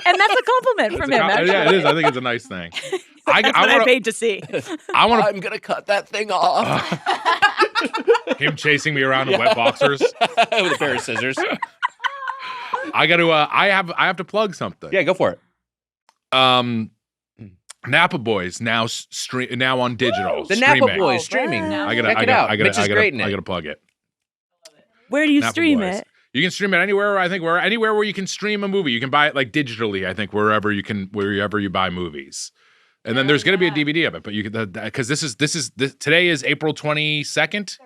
And that's a compliment from him. Actually. Yeah, it is. I think it's a nice thing. That's what I paid to see. I'm gonna cut that thing off. Him chasing me around in wet boxers with a pair of scissors. I got to. I have to plug something. Yeah, go for it. Napa Boys now on digital. The streaming. Napa Boys streaming. I gotta plug it. Where do you Napa stream Boys. it? You can stream it anywhere. I think anywhere where you can stream a movie. You can buy it like digitally. I think wherever you buy movies. And then there's going to be a DVD of it, but you can because today is April 22nd,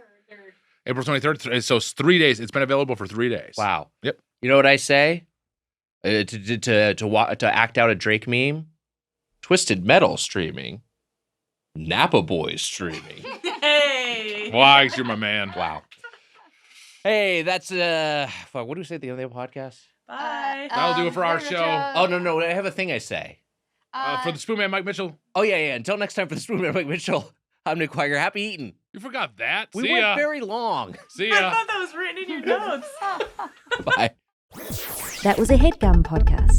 April 23rd. So it's 3 days. It's been available for 3 days. Wow. Yep. You know what I say? To act out a Drake meme, Twisted Metal streaming, Napa Boys streaming. Hey. Wags, you're my man. Wow. Hey, that's what do we say at the end of the podcast? Bye. That'll do it for our show. Oh no, I have a thing I say. For the Spoon Man, Mike Mitchell. Oh yeah. Until next time for the Spoon Man, Mike Mitchell. I'm Nick Quager. Happy eating. You forgot that. We See went ya. very long. See I ya. thought that was written in your notes. Bye. That was a HeadGum podcast.